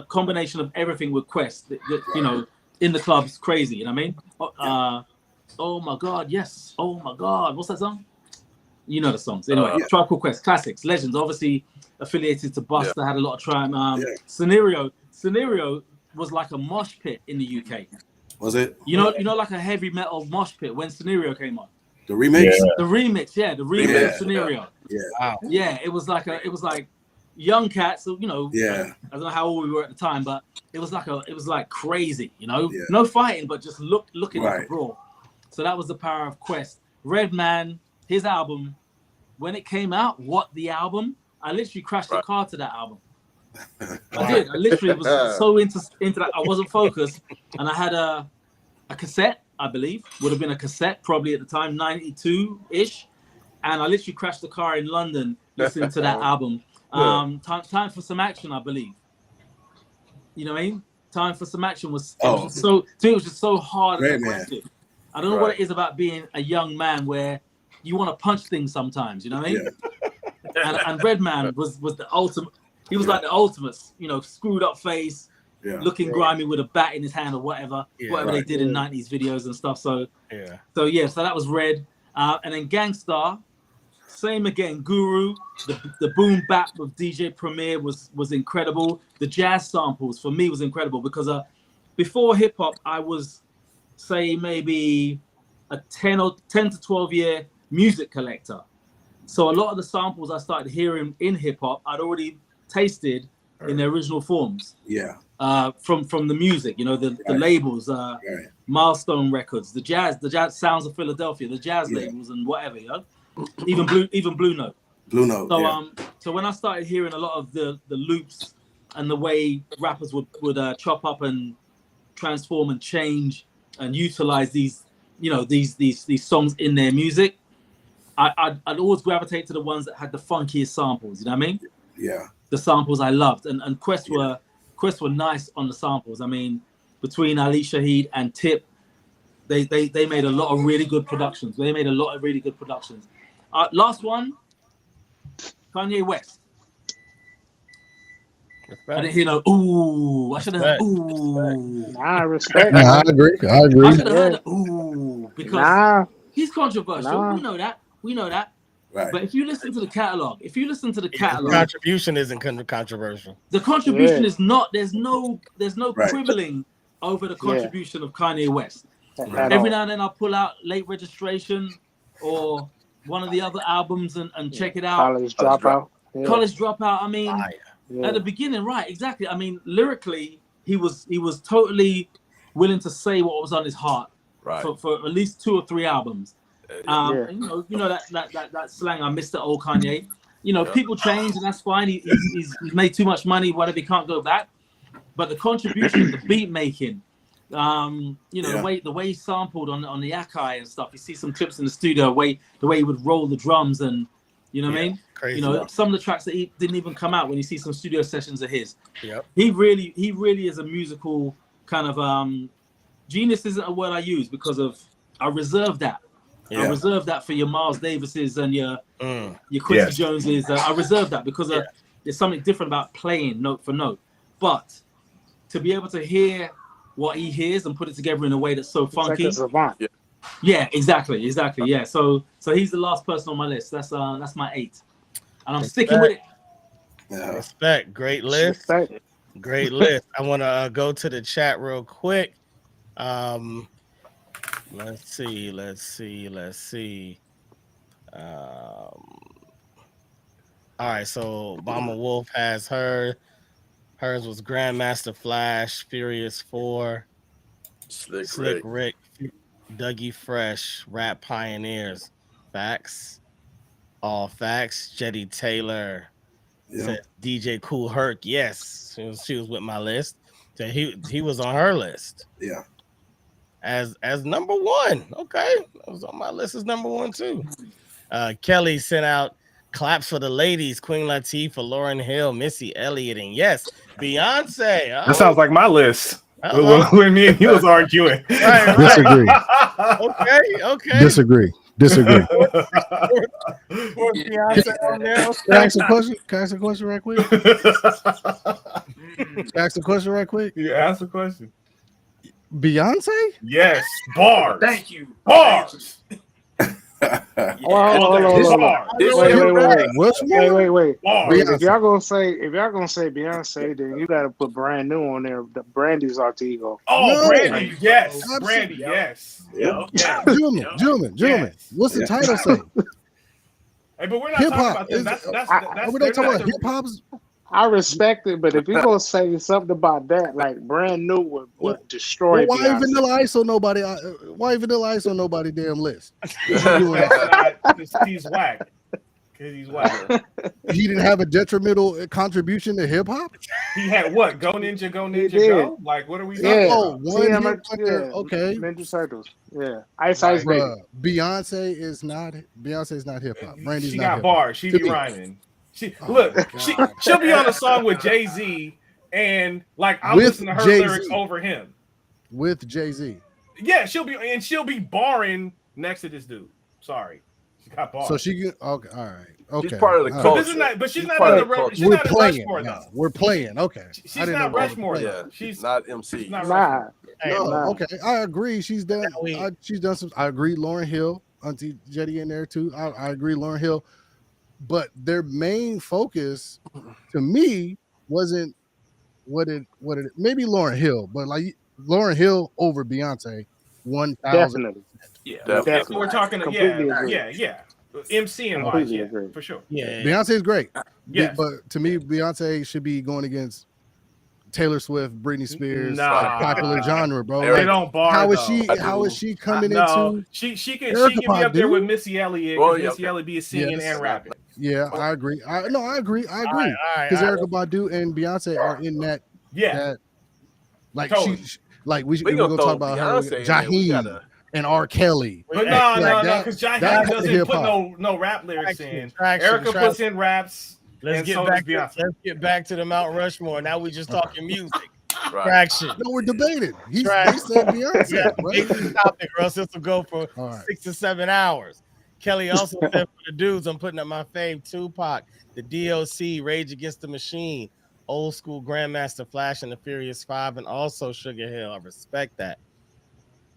combination of everything with Quest. That, you know, in the clubs, crazy. You know what I mean? Oh my God, yes. Oh my God, what's that song? You know the songs. Anyway, Tribe Called Quest, classics, legends. Obviously affiliated to Busta, had a lot of time. Scenario was like a mosh pit in the UK. Was it? You know, like a heavy metal mosh pit when Scenario came on. The remix? The remix of Scenario. Wow. Yeah, it was like young cats, so you know, I don't know how old we were at the time, but it was like crazy, you know? No fighting, but just looking like a brawl. So that was the power of Quest. Redman, his album, when it came out, the album, I literally crashed the car to that album. I did. I literally was so into that. I wasn't focused, and I had a cassette, I believe, would have been a cassette probably at the time, 92-ish, and I literally crashed the car in London listening to that album. Time for Some Action, I believe. You know what I mean? Time for Some Action was just so hard and aggressive. I don't know what it is about being a young man where you want to punch things sometimes. You know what I mean? And Redman was the ultimate. He was like the ultimate, you know, screwed up face, looking grimy with a bat in his hand or whatever they did in 90s videos and stuff. So that was Red. And then Gangstar, Same again, Guru. The boom bap with DJ Premier was incredible. The jazz samples for me was incredible because before hip hop, I was say maybe a 10 to 12 year music collector. So a lot of the samples I started hearing in hip hop, I'd already tasted in their original forms. Yeah. From the music, you know, the labels, Milestone Records, the jazz Sounds of Philadelphia, the jazz labels and whatever, you know, even Blue Note. Blue Note. So so when I started hearing a lot of the loops and the way rappers would chop up and transform and change and utilize these, you know, these songs in their music, I'd always gravitate to the ones that had the funkiest samples. You know what I mean? Yeah. The samples I loved, and Quest were nice on the samples. I mean, between Ali Shaheed and Tip, they made a lot of really good productions. Last one, Kanye West. Respect. I didn't hear no ooh. I should have heard ooh. Nah, respect. I agree. I should have heard ooh because he's controversial. Nah. We know that. Right. But if you listen to the catalog, the contribution isn't controversial. The contribution is not. There's no quibbling over the contribution of Kanye West. Every now and then I'll pull out Late Registration or one of the other albums and check it out. College Dropout. College Dropout. I mean, at the beginning, right? Exactly. I mean, lyrically, he was totally willing to say what was on his heart for at least 2 or 3 albums. And, you know that slang. I miss the old Kanye. You know, people change and that's fine. He's made too much money, whatever. He can't go back. But the contribution, the beat making, you know, the way he sampled on the Akai and stuff. You see some clips in the studio, the way he would roll the drums and, you know what I mean? Crazy. You know, some of the tracks that he didn't even come out when you see some studio sessions of his. Yep. He really is a musical kind of genius. Isn't a word I use because I reserve that. I reserve that for your Miles Davises and your Quincy Joneses. I reserve that because there's something different about playing note for note. But to be able to hear what he hears and put it together in a way that's so funky. It's like a savant. Yeah, exactly. Yeah. So he's the last person on my list. That's my 8, and I'm sticking with it. Yeah. Respect. Great list. Great list. I want to go to the chat real quick. Let's see. All right, so Obama Wolf has her. Hers was Grandmaster Flash, Furious 4, Slick Rick, Dougie Fresh, Rap Pioneers, Facts, all facts. Jetty Taylor said DJ Kool Herc. Yes, she was with my list. So he was on her list. Yeah. As number 1. Okay. That was on my list as number 1 too. Kelly sent out claps for the ladies, Queen Latifah, Lauryn Hill, Missy Elliott, and yes, Beyonce. That sounds like my list. When me and you was arguing. Right. Disagree. Okay. Disagree. Beyonce on there. Can I ask a question right quick? Yeah, ask a question. Beyonce? Yes. Bars. Thank you. Bars. Hold on. Wait. If y'all gonna say Beyonce, then you gotta put Brand New on there. The Brandy's alter ego. Oh, Brandy, yes. Brandy, yes. Gentlemen, what's the title say? Hey, but we're not talking about this. That's we're not talking about hip hop's. I respect it, but if you're gonna say something about that, like Brand New would destroy. Why Vanilla Ice on nobody? Why Vanilla Ice on nobody damn list? He's whack. He's whack. He didn't have a detrimental contribution to hip hop. He had what? Go Ninja, Go. Like, what are we talking about? Okay. Ninja Circles. Yeah. Ice Baby. Beyonce is not hip hop. Brandy's she not got hip-hop. bars. She be rhyming. She'll be on a song with Jay-Z, and like I'm listening to her lyrics over him. With Jay-Z. Yeah, she'll be barring next to this dude. Sorry. She got bars. So she get all right. Okay. She's part of the culture. She's not in the Rushmore though. We're playing. Okay. She's not Rushmore though. She's not MC. Okay. I agree. She's done some. I agree. Lauryn Hill, Auntie Jetty in there too. I agree. Lauryn Hill. but their main focus to me wasn't what it maybe Lauryn Hill, but like Lauryn Hill over Beyonce 1000. Definitely. Yeah, Definitely. we're talking. Completely agree. Yeah. MCing wise, Completely yeah, agree. for sure. Yeah. Beyonce's great. Yes. But to me, Beyonce should be going against Taylor Swift, Britney Spears, Nah. popular genre, bro. They like, don't bar. How is though. she coming No, into? she can Erykah be up there Badu? with Missy Elliott. Well, Missy Elliott be singing Yes. and rapping. Yeah, I agree. I agree. All right. Because Erykah Badu and Beyonce are in that. Yeah. That like Totally. she like we're gonna gonna throw talk about Beyonce her, in there. We Jaheim gotta- and R. Kelly. But Hey, no, because Jaheim that's doesn't hip put hop. no rap lyrics in. Traction. Erica puts in raps. Let's and get so back. does Beyonce. Let's get back to the Mount Rushmore. Now we just talking music. Right. Traction. No, we're debating. They Traction. said Beyonce, Yeah, bro. big topic, or else this will go for All right. 6 to 7 hours. Kelly also said for the dudes, I'm putting up my fave Tupac, the DOC, Rage Against the Machine, old school Grandmaster Flash and the Furious 5, and also Sugar Hill. I respect that.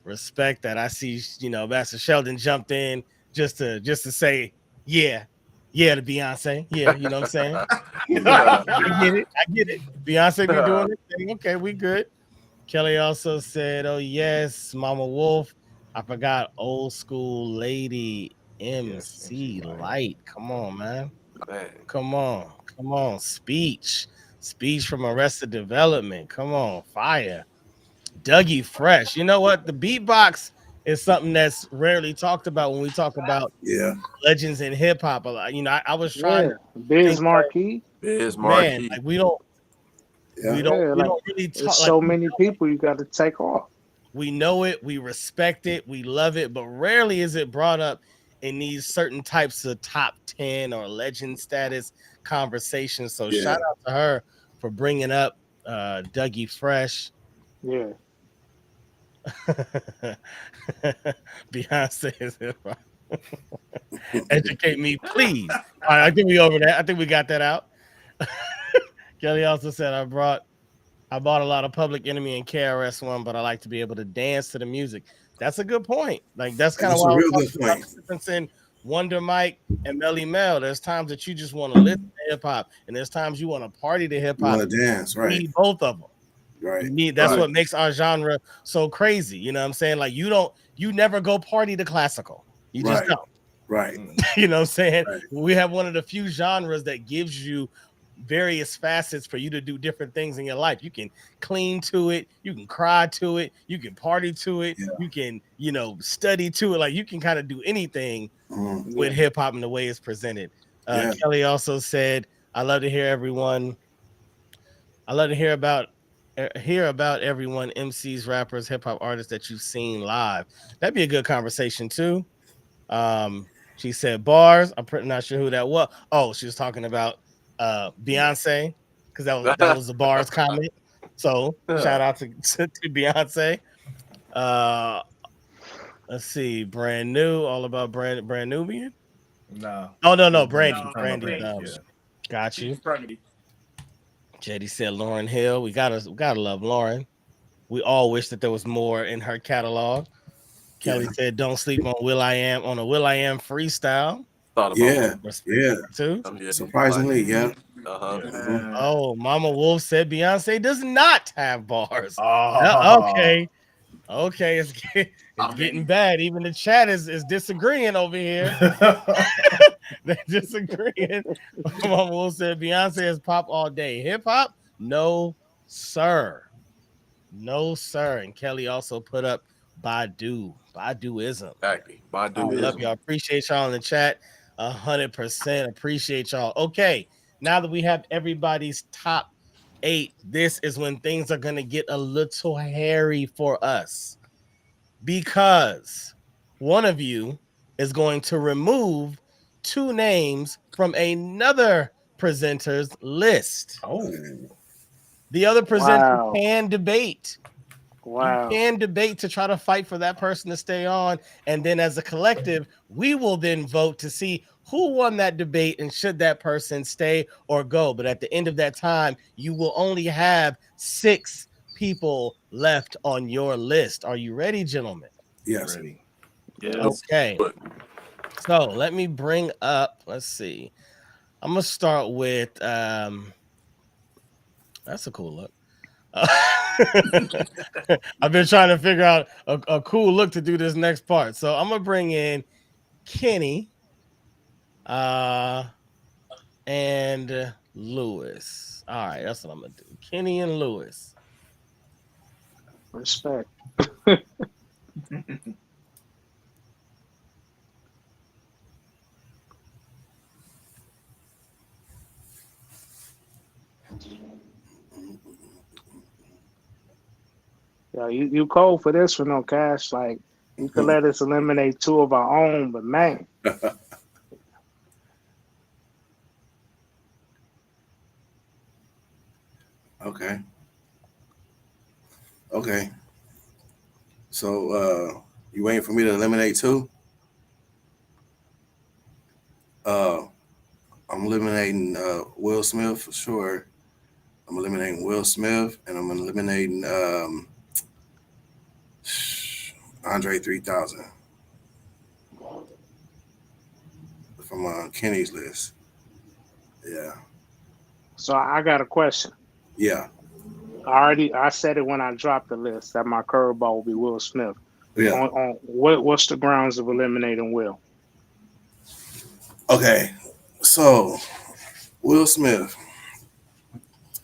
Respect that. I see, Master Sheldon jumped in just to say, yeah, to Beyonce. Yeah, you know what I'm saying? I get it. Beyonce be doing this thing. Okay, we good. Kelly also said, oh, yes, Mama Wolf. I forgot old school lady MC Light. Come on, man. Come on. Speech from Arrested Development. Come on, fire. Dougie Fresh. You know what? The beatbox is something that's rarely talked about when we talk about legends in hip hop. I was trying to Biz Markie. Man, like we don't really talk. There's so many people you got to take off. We know it, we respect it, we love it, but rarely is it brought up in these certain types of top 10 or legend status conversations. So shout out to her for bringing up Dougie Fresh. Yeah. Beyonce is educate me, please. All right, I think we over that. I think we got that out. Kelly also said I bought a lot of Public Enemy and KRS-One, but I like to be able to dance to the music. That's a good point. Like that's kind of why I was talking about the difference in Wonder Mike and Melly Mel. There's times that you just want to listen to hip hop, and there's times you want to party to hip hop. You want to dance, right? You need both of them. Right. That's what makes our genre so crazy. You know what I'm saying? Like you never go party to classical. You just don't. Right. You know what I'm saying? Right. We have one of the few genres that gives you various facets for you to do different things in your life. You can clean to it, you can cry to it, you can party to it, you can, study to it. Like you can kind of do anything with hip hop and the way it's presented. Kelly also said, I love to hear everyone. I love to hear about everyone, MCs, rappers, hip hop artists that you've seen live. That'd be a good conversation too. She said bars. I'm pretty not sure who that was. Oh, she was talking about Beyonce, because that was the bars comment. So shout out to Beyonce. Let's see, brand new, all about brand Nubian. No. Oh no, Brandy. Got you. Jetty said Lauryn Hill. We gotta love Lauryn. We all wish that there was more in her catalog. Kelly said, "Don't sleep on Will I Am on a Will I Am freestyle." Too. Surprisingly, Oh, Mama Wolf said Beyonce does not have bars. Okay. It's getting bad. Even the chat is disagreeing over here. They're disagreeing. Mama Wolf said Beyonce is pop all day. Hip hop? No, sir. And Kelly also put up Baduism. Exactly. I love y'all. Appreciate y'all in the chat. 100% appreciate y'all. Okay, now that we have everybody's top 8, this is when things are going to get a little hairy for us, because one of you is going to remove 2 names from another presenter's list. Oh, the other presenter can debate. Wow. You can debate to try to fight for that person to stay on. And then as a collective, we will then vote to see who won that debate and should that person stay or go. But at the end of that time, you will only have 6 people left on your list. Are you ready, gentlemen? Yes. Ready. Okay. So let me bring up, let's see. I'm gonna start with that's a cool look. I've been trying to figure out a cool look to do this next part. So I'm gonna bring in Kenny and Lewis. All right, that's what I'm gonna do. Kenny and Lewis. Respect. Yeah, you cold for this one, no Cash. Like you could let us eliminate two of our own, but man, Okay. Okay. So you waiting for me to eliminate two? Uh I'm eliminating Will Smith for sure. I'm eliminating Will Smith and I'm eliminating Andre 3000 from Kenny's list. Yeah. so I got a question. Yeah. I said it when I dropped the list that my curveball will be Will Smith. Yeah. On what's the grounds of eliminating Will? Okay. So Will Smith.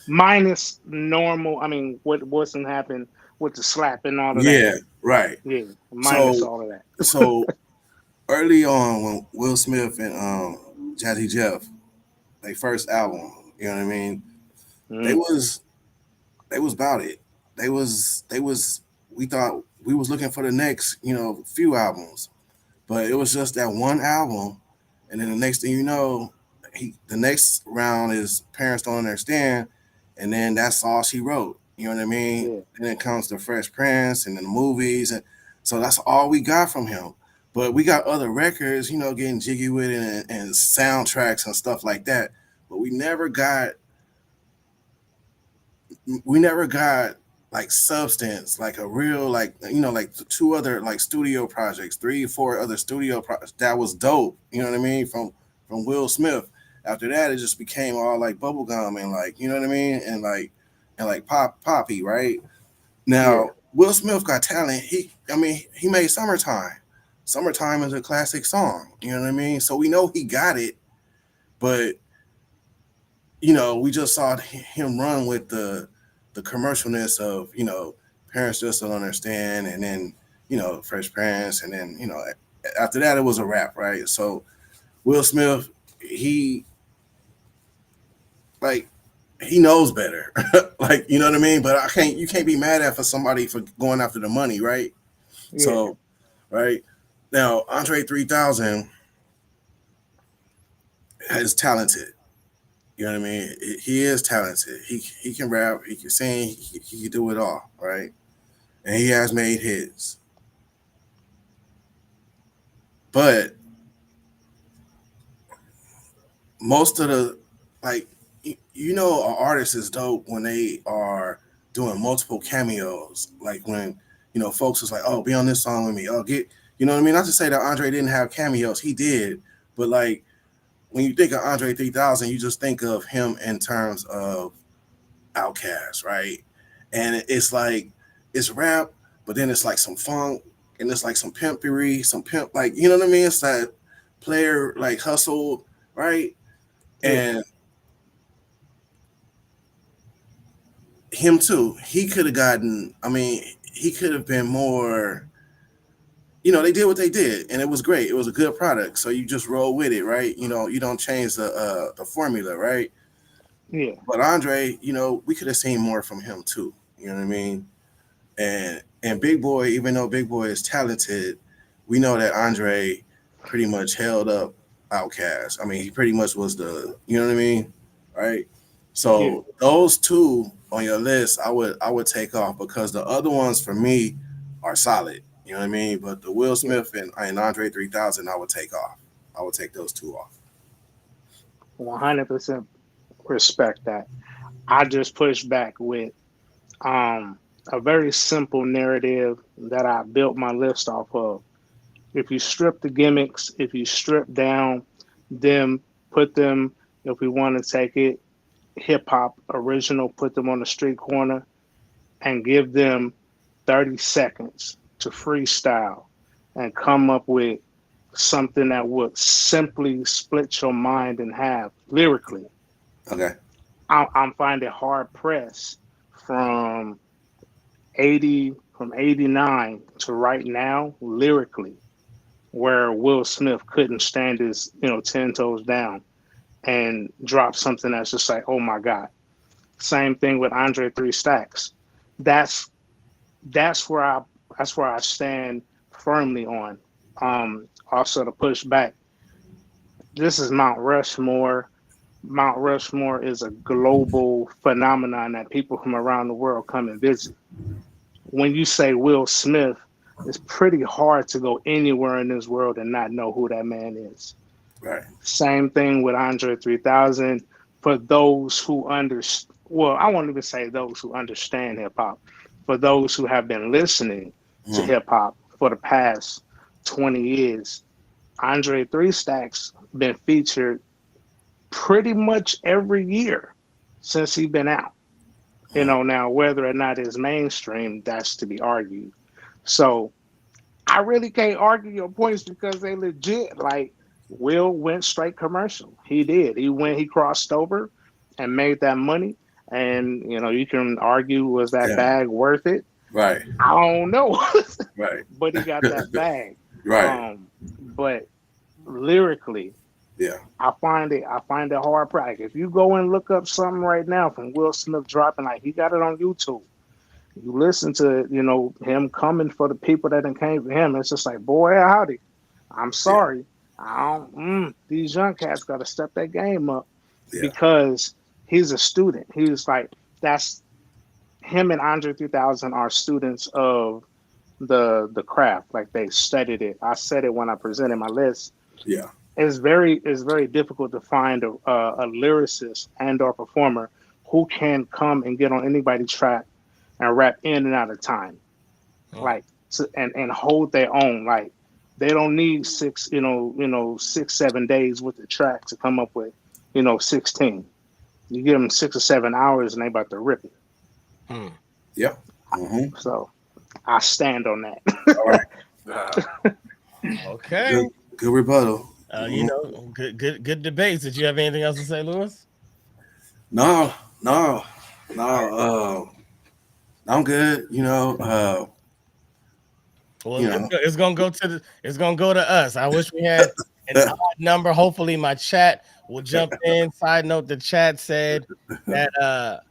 Minus normal. I mean, what wasn't happening with the slap and all of that. Yeah, right. Yeah, minus So all of that. so early on when Will Smith and Jazzy Jeff, their first album, you know what I mean? They Mm, was they was about it. They was we thought we was looking for the next, few albums. But it was just that one album, and then the next thing you know, the next round is Parents Don't Understand, and then that's all she wrote. You know what I mean? yeah, Then it comes to Fresh Prince and then the movies, and so that's all we got from him. But we got other records, getting jiggy with it and soundtracks and stuff like that. But we never got like substance, like a real, like, like two other like studio projects, three, four other studio projects that was dope. You know what I mean? From Will Smith. After that, it just became all like bubblegum and like, you know what I mean, and like poppy, right? yeah, Now Will Smith got talent. He made Summertime. Summertime is a classic song. You know what I mean? So we know he got it, but we just saw him run with the commercialness of parents just don't understand, and then Fresh Prince, and then after that it was a wrap, right? So Will Smith, he like he knows better, like you know what I mean. But you can't be mad at for somebody for going after the money, right? yeah, So right now Andre 3000 is talented. You know what I mean? He is talented. He can rap. He can sing. He can do it all, right? And he has made hits. But most of the like, an artist is dope when they are doing multiple cameos. Like when folks is like, oh, be on this song with me. Oh, you know what I mean? Not to say that Andre didn't have cameos. He did, but like when you think of Andre 3000, you just think of him in terms of Outkast, right? And it's like it's rap, but then it's like some funk, and it's like some pimpery, some pimp, like you know what I mean? It's that player like hustle, right? yeah, And him too, he could have gotten. I mean, he could have been more. They did what they did, and it was great. It was a good product, so you just roll with it, right? You don't change the formula, right? yeah, But Andre, we could have seen more from him too. You know what I mean? And Big Boy, even though Big Boy is talented, we know that Andre pretty much held up Outkast. I mean, he pretty much was you know what I mean, right? yeah, So those two on your list, I would take off because the other ones for me are solid. You know what I mean? But the Will yeah. Smith and Andre 3000, I would take off. I would take those two off. 100% respect that. I just push back with um a very simple narrative that I built my list off of. If you strip the gimmicks, if you strip down them, put them If we want to take it hip hop original, put them on the street corner and give them 30 seconds to freestyle and come up with something that would simply split your mind in half lyrically. Okay. I'm finding hard pressed from 89 to right now lyrically, where Will Smith couldn't stand his 10 toes down and drop something that's just like, oh my god. Same thing with Andre Three Stacks. That's that's where I that's where I stand firmly on. Also to push back, this is Mount Rushmore. Mount Rushmore is a global phenomenon that people from around the world come and visit. When you say Will Smith, it's pretty hard to go anywhere in this world and not know who that man is. Right. Same thing with Andre 3000. For those who well, I won't even say those who understand hip hop. For those who have been listening to hip hop for the past 20 years, Andre Three Stacks been featured pretty much every year since he's been out. Now whether or not it's mainstream, that's to be argued. So I really can't argue your points because they legit. Like Will went straight commercial. He did. He crossed over and made that money. And you can argue, was that bag worth it? Right. I don't know. Right. But he got that bag. Right. But lyrically, yeah, I find it hard practice. If you go and look up something right now from Will Smith dropping, like he got it on YouTube. You listen to him coming for the people that came for him. It's just like, boy, howdy. I'm sorry. I don't. These young cats got to step that game up because he's a student. He's like, that's him and Andre 3000 are students of the craft. Like they studied it. I said it when I presented my list. Yeah. It's very difficult to find a lyricist and or performer who can come and get on anybody's track and rap in and out of time, like and hold their own. Like they don't need 6-7 days with the track to come up with 16. You give them 6 or 7 hours and they about to rip it. Yep. So I stand on that. All right. Okay. Good rebuttal. Good debates. Did you have anything else to say, Lewis? No. I'm good. It's gonna go to us. I wish we had an odd number. Hopefully, my chat will jump in. Side note: the chat said that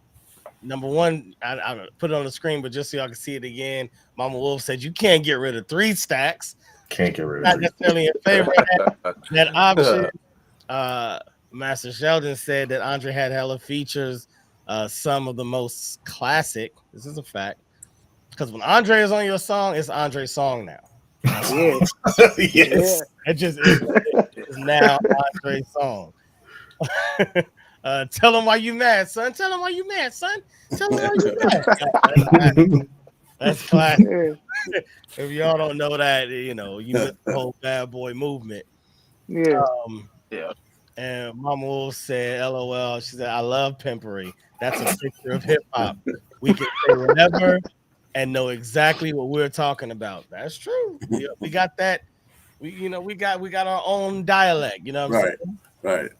number one, I put it on the screen, but just so y'all can see it again. Mama Wolf said you can't get rid of 3 stacks. Can't get rid of Not necessarily in favor of that option. Master Sheldon said that Andre had hella features. Some of the most classic. This is a fact. Because when Andre is on your song, it's Andre's song now. Yes. Yes. It just is now Andre's song. Tell him why you mad, son. Tell him why you mad, son. Tell him why you mad. That's classic. If y'all don't know that, you missed the whole bad boy movement. Yeah. And Mama Wolf said, LOL. She said, I love pimpery. That's a picture of hip hop. We can say whatever and know exactly what we're talking about. That's true. We got that. We got our own dialect. You know what I'm saying? Right.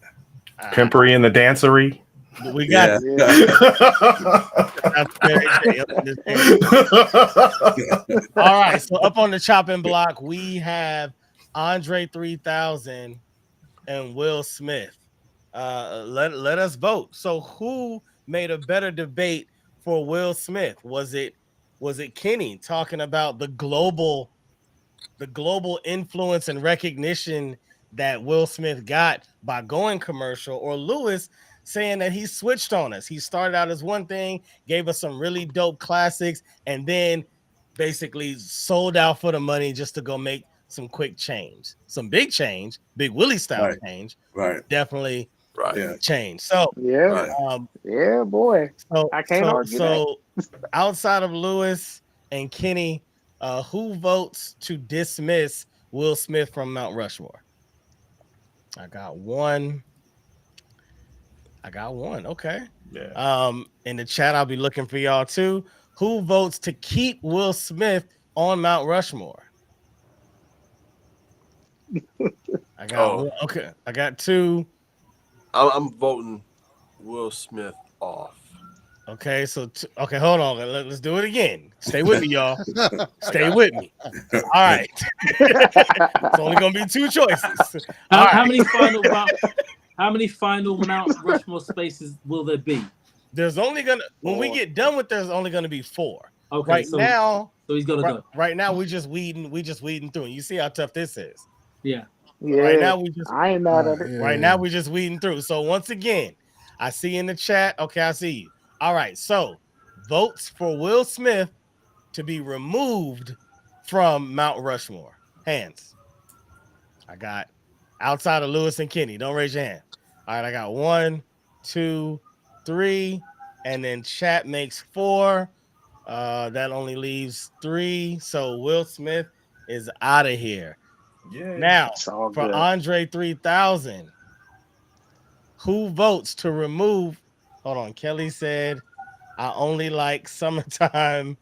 Pimpery in the dancery. We got all right. So up on the chopping block, we have Andre 3000 and Will Smith. Let us vote. So who made a better debate for Will Smith? Was it Kenny talking about the global influence and recognition that Will Smith got by going commercial, or Lewis saying that he switched on us? He started out as one thing, gave us some really dope classics, and then basically sold out for the money just to go make some quick change, some big change, Big Willie style change. Right. Definitely change. So boy. So I can't argue that. Outside of Lewis and Kenny, who votes to dismiss Will Smith from Mount Rushmore? I got 1, I got one. Okay. Yeah. In the chat, I'll be looking for y'all too. Who votes to keep Will Smith on Mount Rushmore? I got one. Okay. I got two. I'm voting Will Smith off. Okay, so okay, hold on. Let's do it again. Stay with me, y'all. Stay with me. All right. It's only gonna be two choices. How many final Mount Rushmore spaces will there be? There's only gonna when we get done with there's only gonna be 4. Okay, right so now, so he's gotta go. Right now we just weeding through. You see how tough this is. Yeah. Right now we just I ain't mad at it. Right now we just weeding through. So once again, I see in the chat. Okay, I see you. All right, so votes for Will Smith to be removed from Mount Rushmore. Hands. I got outside of Lewis and Kenny. Don't raise your hand. All right, I got 1, 2, 3, and then chat makes 4. That only leaves 3. So Will Smith is out of here. Yeah. Now for good. Andre 3000, who votes to remove? Hold on. Kelly said, "I only like summertime."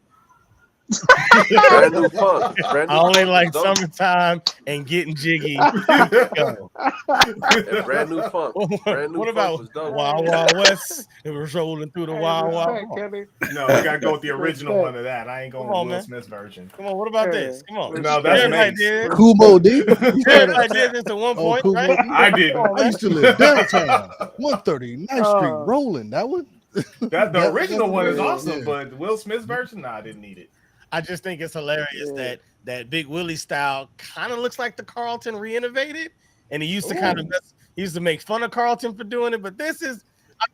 Brand new funk. I only like summertime and getting jiggy. Go. And brand new funk. Brand new What funk about was dope. Wild Wild West? It was rolling through the Wild Wild. No, we gotta go with the original one of that. I ain't going with Will Smith's version. Come on, what about this? Come on. No, that's Mace. Kumo D. I did this at one point, Kumo right? D? I didn't. I used to live downtown, 139th Street, rolling. That one. The original one is awesome, but Will Smith's version, I didn't need it. I just think it's hilarious that Big Willie style kind of looks like the Carlton re-innovated, and he used to kind of he used to make fun of Carlton for doing it, but this is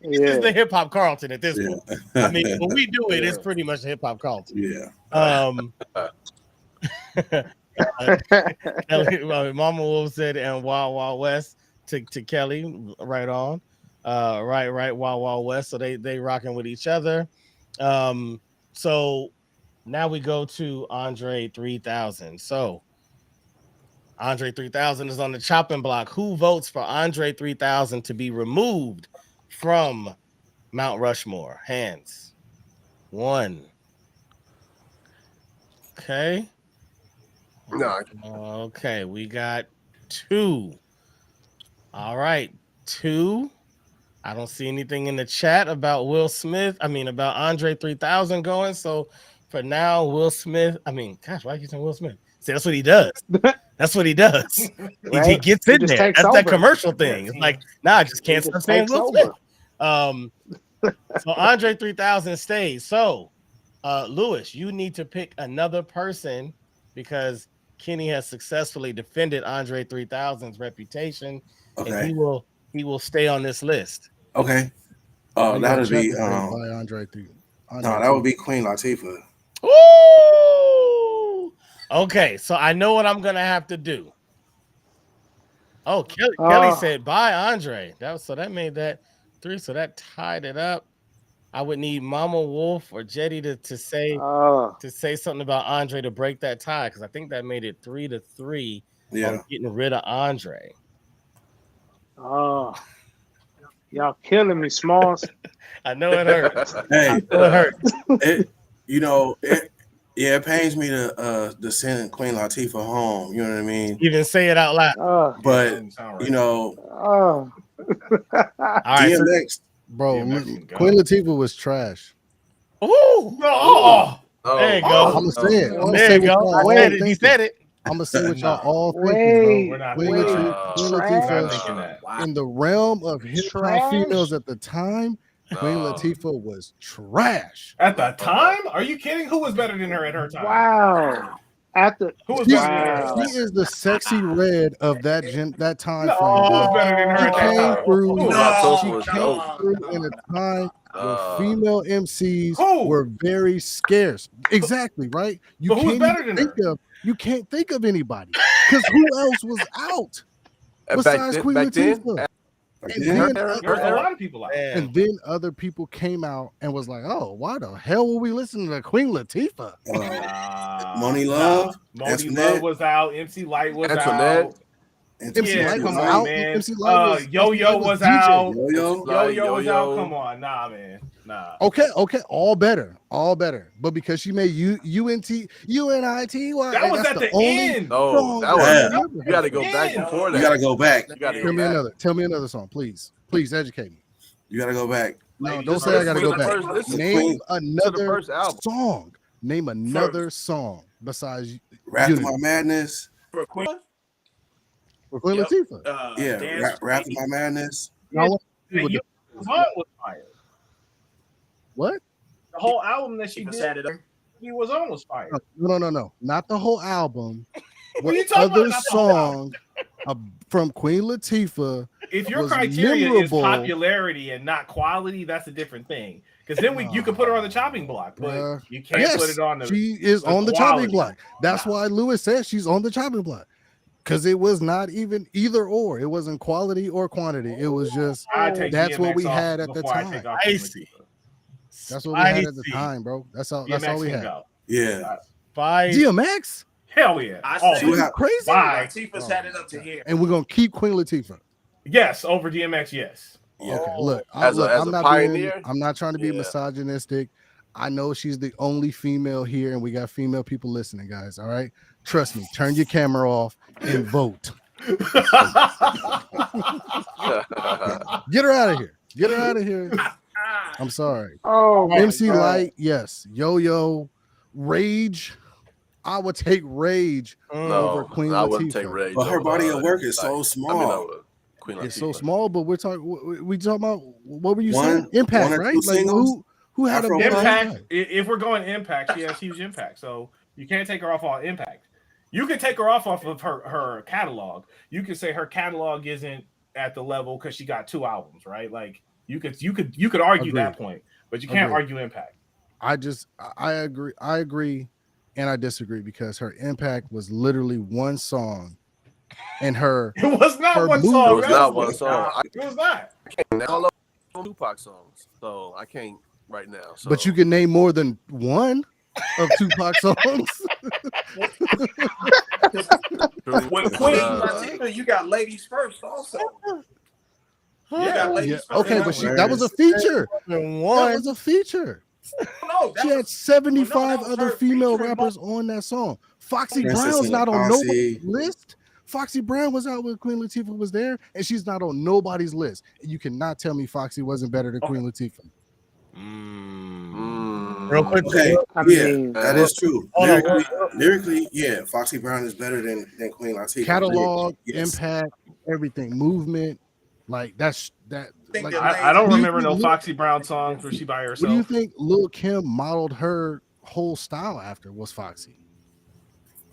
this is the hip hop Carlton at this point. I mean, when we do it, it's pretty much hip hop Carlton. Yeah. Kelly, Mama Wolf said, and Wild Wild West to Kelly, right on. Right, Wild Wild West. So they rocking with each other. So now we go to Andre 3000. So Andre 3000 is on the chopping block. Who votes for Andre 3000 to be removed from Mount Rushmore? Hands. 1. Okay. No. Okay, we got 2. All right, 2. I don't see anything in the chat about Will Smith. I mean, about Andre 3000 going. So for now, Will Smith. I mean, gosh, why are you saying Will Smith? See, that's what he does. That's what he does. Right? He gets in there. That's that commercial thing. It's like, I just can't stop saying Will Smith. So Andre 3000 stays. So, Lewis, you need to pick another person because Kenny has successfully defended Andre 3000's reputation, and he will stay on this list. Okay. That would be Andre 3. No, that would be Queen Latifah. Ooh! Okay, so I know what I'm gonna have to do. Oh, Kelly said bye, Andre. That made that 3. So that tied it up. I would need Mama Wolf or Jetty to say something about Andre to break that tie, because I think that made it 3-3 on getting rid of Andre. Oh, y'all killing me, Smalls. I know it hurts. Hey, it hurts. It pains me to send Queen Latifah home. You know what I mean? Even say it out loud. But all right, DMX, bro, Queen Latifah was trash. Ooh, there you go. I'm gonna say it. There you go. He said it. I'm gonna see what y'all all think, bro. Queen Latifah in the realm of hip hop females at the time, Queen Latifah was trash. At the time? Are you kidding? Who was better than her at her time? Wow. Who was better than her? She is the sexy red of that time frame. Who was better than her at that time? She came through in a time where female MCs were very scarce. Exactly, right? But who's better than her? You can't think of anybody because who else was out besides Queen Latifah? There's a lot of people out. And then other people came out and was like, "Oh, why the hell were we listening to Queen Latifah?" Money Love, Money Love was out. MC Light was Antoinette. out. MC Yeah, Light was come on, out. man. MC Light was Yo-Yo was DJ. out. Yo-Yo. Yo-Yo was out. Come on, nah, man, nah. Okay, all better. But because she made UNITY, That was that's at the the only end. No, song that was. Yeah. You got to go back before that. You gotta go back. You got to Tell go me back. another. Tell me another song, please. Please educate me. You gotta go back. No, Like, don't just say I gotta listen go to the back. first- listen Name to the another first album. song. Name another song besides Wrath of Unity. My Madness. For Queen. For Queen Yep. Latifah. Yeah, Wrath of My Madness. Yeah, What? you was fire. What? The whole album that she She did, set it up. he was on was fire. No. Not the whole album. What are you What talking other about? Not the whole song from Queen Latifah? If your was criteria is memorable? popularity and not quality, that's a different thing. Because then you could put her on the chopping block, but you can't put it on the. She is the on the quality. chopping block. That's why Lewis says she's on the chopping block. Because it was not even either or. It wasn't quality or quantity. It was just that's what we had at the time. I see. That's what we had at the time, bro. That's all we had. Yeah. DMX? Hell yeah. I say crazy. Latifah's had it up to here. And we're gonna keep Queen Latifah. Yes, over DMX, yes. Okay, look, As a I'm not pioneer? I'm not trying to be misogynistic. I know she's the only female here, and we got female people listening, guys. All right, trust me. Turn your camera off and vote. Get her out of here. Get her out of here. I'm sorry. Oh, MC God. Light, yes. Yo-Yo, Rage. I would take Rage over Queen I Latifah. wouldn't take Rage. But her body of work is so I small. mean, Queen It's Latifah. so small, but we're talking about what were you One- saying? Impact, one or right? two Like singles? who had Afro a better Impact. impact? If we're going impact, she has huge impact. So you can't take her off on impact. You can take her off of her catalog. You could say her catalog isn't at the level because she got 2 albums, right? Like you could argue Agreed. that point, but you can't Agreed. argue impact. I agree and I disagree because her impact was literally one song and her It was not her one move- song. It was not one song. It was not. I love Tupac songs, so I can't right now. So. But you can name more than one of Tupac songs. With Queen Latifah, you got Ladies First also. You got Ladies First. Okay, but that was a feature. That was a feature. No, She had 75 that was other her female featuring rappers on that song. Foxy Princess Brown's and not on Posse. nobody's list. Foxy Brown was out when Queen Latifah was there, and she's not on nobody's list. And you cannot tell me Foxy wasn't better than Queen Latifah. Real quick. Okay, I yeah, mean, that is true. Hold on. Lyrically, yeah, Foxy Brown is better than Queen Latifah. Catalog, Yes. impact, everything, movement, like that's that. Like, I don't What do you remember no think- Foxy Brown songs where she by what do you herself. think Lil' Kim modeled her whole style after? Was Foxy?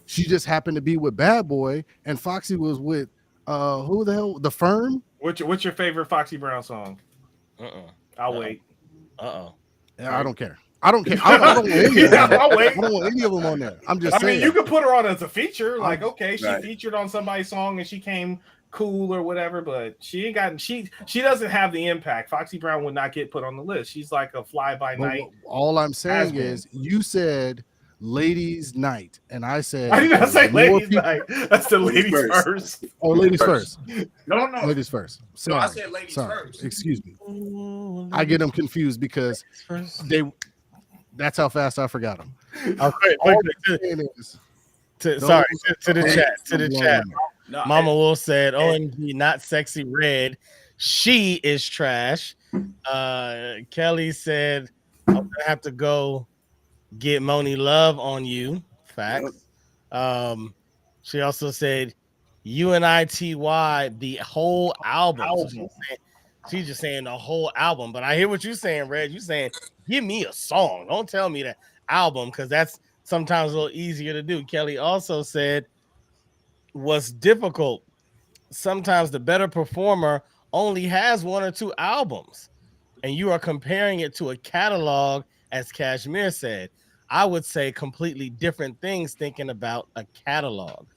She just happened to be with Bad Boy, and Foxy was with who the hell? The Firm. What's your favorite Foxy Brown song? I'll wait. I don't care. I don't care. I don't want any of them. I'll wait. I don't want any of them on there. I'm just I saying. mean, you could put her on as a feature. Like, okay, she Right. featured on somebody's song and she came cool or whatever, but she ain't gotten she doesn't have the impact. Foxy Brown would not get put on the list. She's like a fly by But night. all I'm saying has-been. is, you said "Ladies' Night," and I said, I did not say more ladies people- night. That's the Ladies ladies first. first. Oh, ladies first. No. Ladies first. No, Sorry. I said ladies Sorry. first. Excuse me. I get them confused because that's how fast I forgot them. Okay, All quick, I'm saying is, to those the chat. To the blown chat. up. No, Mama Wolf said, "OMG, not sexy red. She is trash." Kelly said, "I'm gonna have to go get Moni Love on you." Facts. She also said, "UNITY, the whole album." So she's just saying the whole album. But I hear what you're saying, Red. You're saying, "Give me a song. Don't tell me the album," because that's sometimes a little easier to do. Kelly also said, "What's difficult, sometimes the better performer only has 1 or 2 albums, and you are comparing it to a catalog," as Kashmir said. I would say completely different things thinking about a catalog.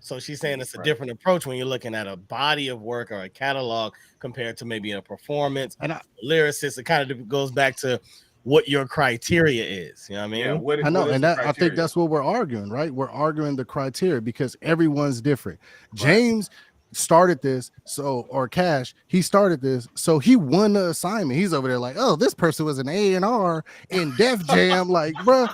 So she's saying it's a different approach when you're looking at a body of work or a catalog compared to maybe a performance and a lyricist. It kind of goes back to what your criteria is. You know what I mean? Yeah, I know, and I think that's what we're arguing, right? We're arguing the criteria because everyone's different. James, started this, or Cash, he started this, so he won the assignment. He's over there like, oh, this person was an A&R in Def Jam. Like, bro,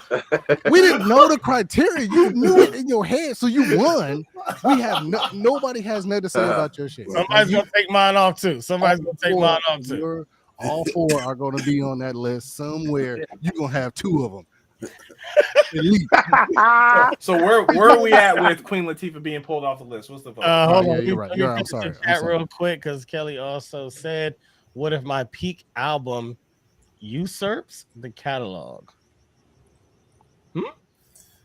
we didn't know the criteria. You knew it in your head, so you won. We have nobody has nothing to say about your shit. Somebody's gonna take mine off too. Somebody's gonna take mine off too. All four are gonna be on that list somewhere. You're gonna have two of them. So where are we at with Queen Latifah being pulled off the list? What's the vote? Hold on, you're right. I'm sorry. Chat real quick, because Kelly also said, "What if my peak album usurps the catalog?"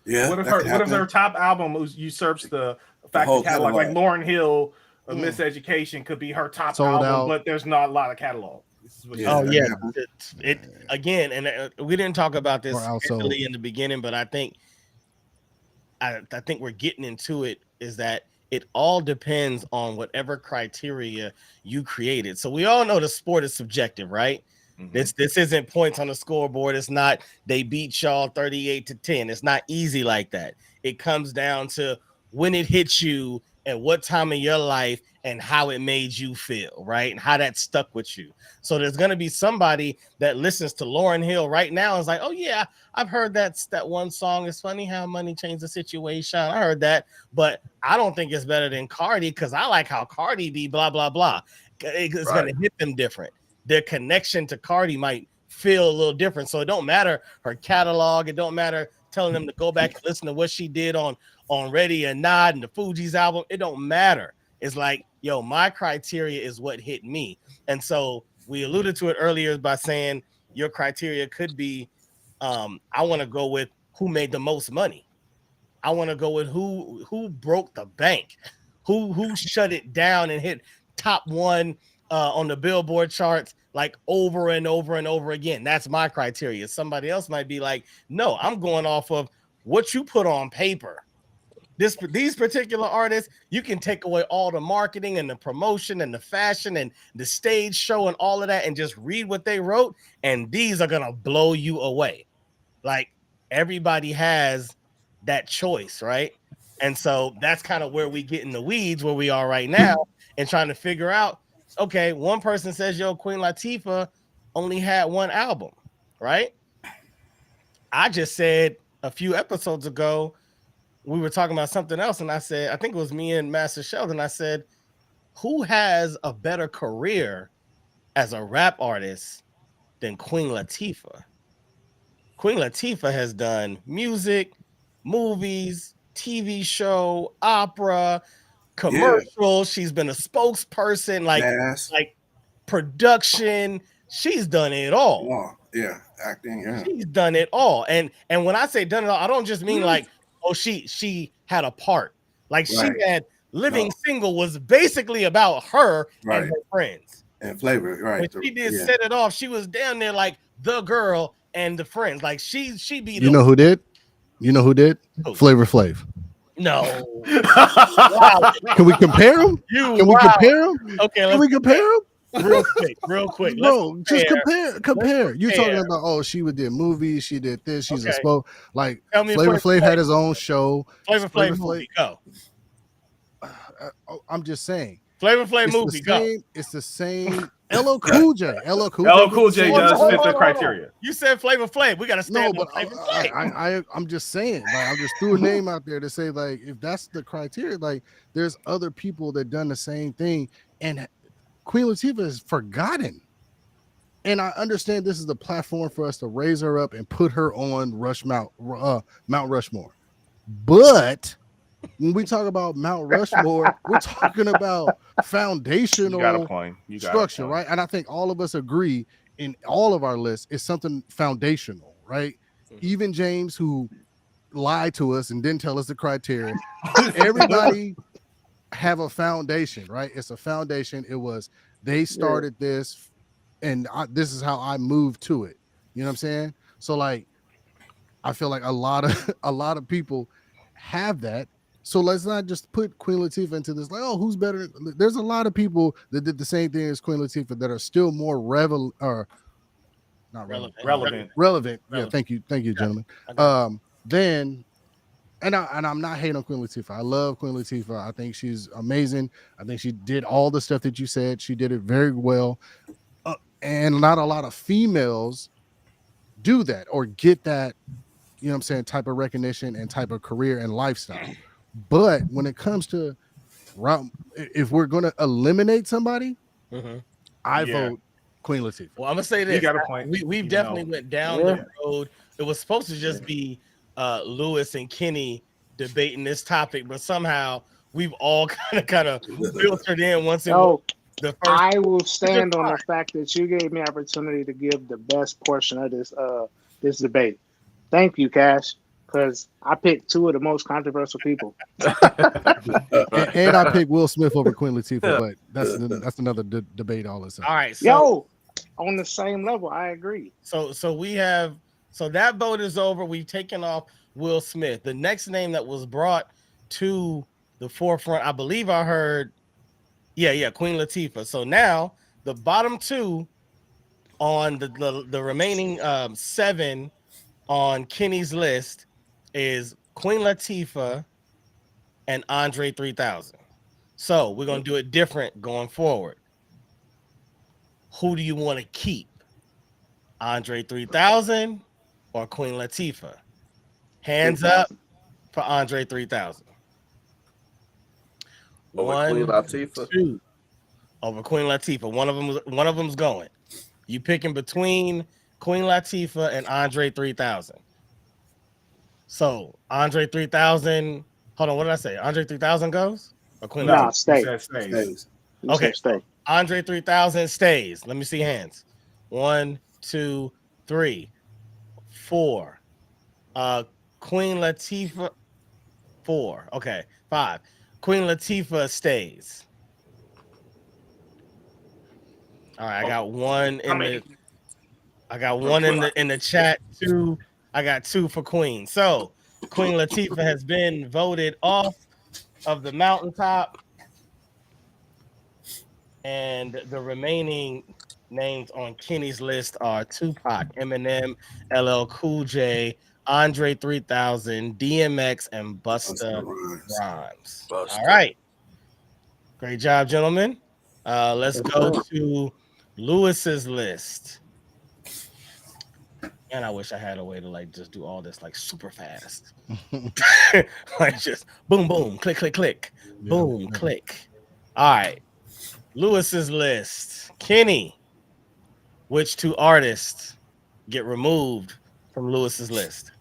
Yeah. What if their top album usurps the fact the catalog? Like Lauryn Hill, Miseducation could be her top album, but there's not a lot of catalog. It again, and we didn't talk about this in the beginning, but I think we're getting into it. Is that it all depends on whatever criteria you created. So we all know the sport is subjective, right? This isn't points on the scoreboard. It's not they beat y'all 38-10. It's not easy like that. It comes down to when it hits you and what time of your life and how it made you feel, right? And how that stuck with you. So there's going to be somebody that listens to Lauryn Hill right now and is like, oh yeah, I've heard that one song. It's funny how money changed the situation. I heard that, but I don't think it's better than Cardi because I like how Cardi be blah, blah, blah. It's going to hit them different. Their connection to Cardi might feel a little different. So it don't matter her catalog. It don't matter telling them to go back and listen to what she did on Ready or Not and the Fugees album. It don't matter. It's like, yo, my criteria is what hit me. And so we alluded to it earlier by saying your criteria could be, I want to go with who made the most money. I want to go with who broke the bank, who shut it down and hit top one on the Billboard charts like over and over and over again. That's my criteria. Somebody else might be like, no, I'm going off of what you put on paper. These particular artists, you can take away all the marketing and the promotion and the fashion and the stage show and all of that and just read what they wrote, and these are gonna blow you away. Like, everybody has that choice, right? And so that's kind of where we get in the weeds where we are right now and trying to figure out, okay, one person says, yo, Queen Latifah only had one album, right? I just said a few episodes ago, we were talking about something else, and I said, I think it was me and Master Sheldon, I said, who has a better career as a rap artist than Queen Latifah? Queen Latifah has done music, movies, TV show, opera, commercials. She's been a spokesperson, like production. She's done it all. Acting. She's done it all. And when I say done it all, I don't just mean like, oh, she had a part. Like she had Living Single was basically about her and her friends. And Flavor, right. When she did Set It Off, she was down there like the girl and the friends. Like she be You know who did? Flavor Flav. No. Wow. Can we compare them? We compare them? Okay, can we compare them? Real quick. Bro, just compare. You're talking about, oh, she did movies, she did this, she's a spoke. Like Flavor Flav had his own show. Flavor Flav movie, go. I'm just saying. Flavor Flav movie, go. It's the same. LL Cool J. LL Cool J does fit the criteria. You said Flavor Flav. We got to stand on Flavor Flav. I'm just saying. Like, I just threw a name out there to say, like, if that's the criteria, like, there's other people that done the same thing, and Queen Latifah is forgotten. And I understand this is the platform for us to raise her up and put her on Mount Rushmore. But when we talk about Mount Rushmore, we're talking about foundational structure, right? And I think all of us agree in all of our lists is something foundational, right? Even James, who lied to us and didn't tell us the criteria, everybody have a foundation, right? It's a foundation. It was, they started this, and this is how I moved to it. You know what I'm saying? So like, I feel like a lot of people have that. So let's not just put Queen Latifah into this, like, oh, who's better? There's a lot of people that did the same thing as Queen Latifah that are still more relevant. Yeah, thank you, gentlemen. Then and I'm not hating on Queen Latifah. I love Queen Latifah. I think she's amazing. I think she did all the stuff that you said. She did it very well. And not a lot of females do that or get that, you know what I'm saying, type of recognition and type of career and lifestyle. But when it comes to if we're going to eliminate somebody, I vote Queen Latifah. Well, I'm gonna say this: you got a point. we've definitely went down the road. It was supposed to just be Lewis and Kenny debating this topic, but somehow we've all kind of filtered in once it was the first. I will stand on the fact that you gave me opportunity to give the best portion of this debate. Thank you, Cash, because I picked two of the most controversial people. and I picked Will Smith over Queen Latifah, but that's another debate all this time. All right, so on the same level, I agree. So that vote is over. We've taken off Will Smith. The next name that was brought to the forefront, I believe I heard, Queen Latifah. So now the bottom two on the remaining 7 on Kenny's list is Queen Latifah and Andre 3000. So we're gonna do it different going forward. Who do you want to keep? Andre 3000 or Queen Latifah? Hands up for Andre 3000. Queen Latifah. 2 over Queen Latifah. One of them's going. You picking between Queen Latifah and Andre 3000. So Andre 3000. Hold on, what did I say? Andre 3000 goes or Queen Latifah? Stays. Okay, stay. Andre 3000 stays. Let me see hands. 1, 2, 3, 4. Queen Latifah 4. Okay, 5. Queen Latifah stays. All right, I got one in the chat. 2. I got 2 for Queen. So Queen Latifah has been voted off of the mountaintop, and the remaining names on Kenny's list are Tupac, Eminem, LL Cool J, Andre 3000, DMX, and Busta Rhymes. All right. Great job, gentlemen. Let's go to Lewis's list. And I wish I had a way to just do all this super fast. Like just boom, boom, click, click, click, boom, click. All right. Lewis's list. Kenny, which 2 artists get removed from Lewis's list?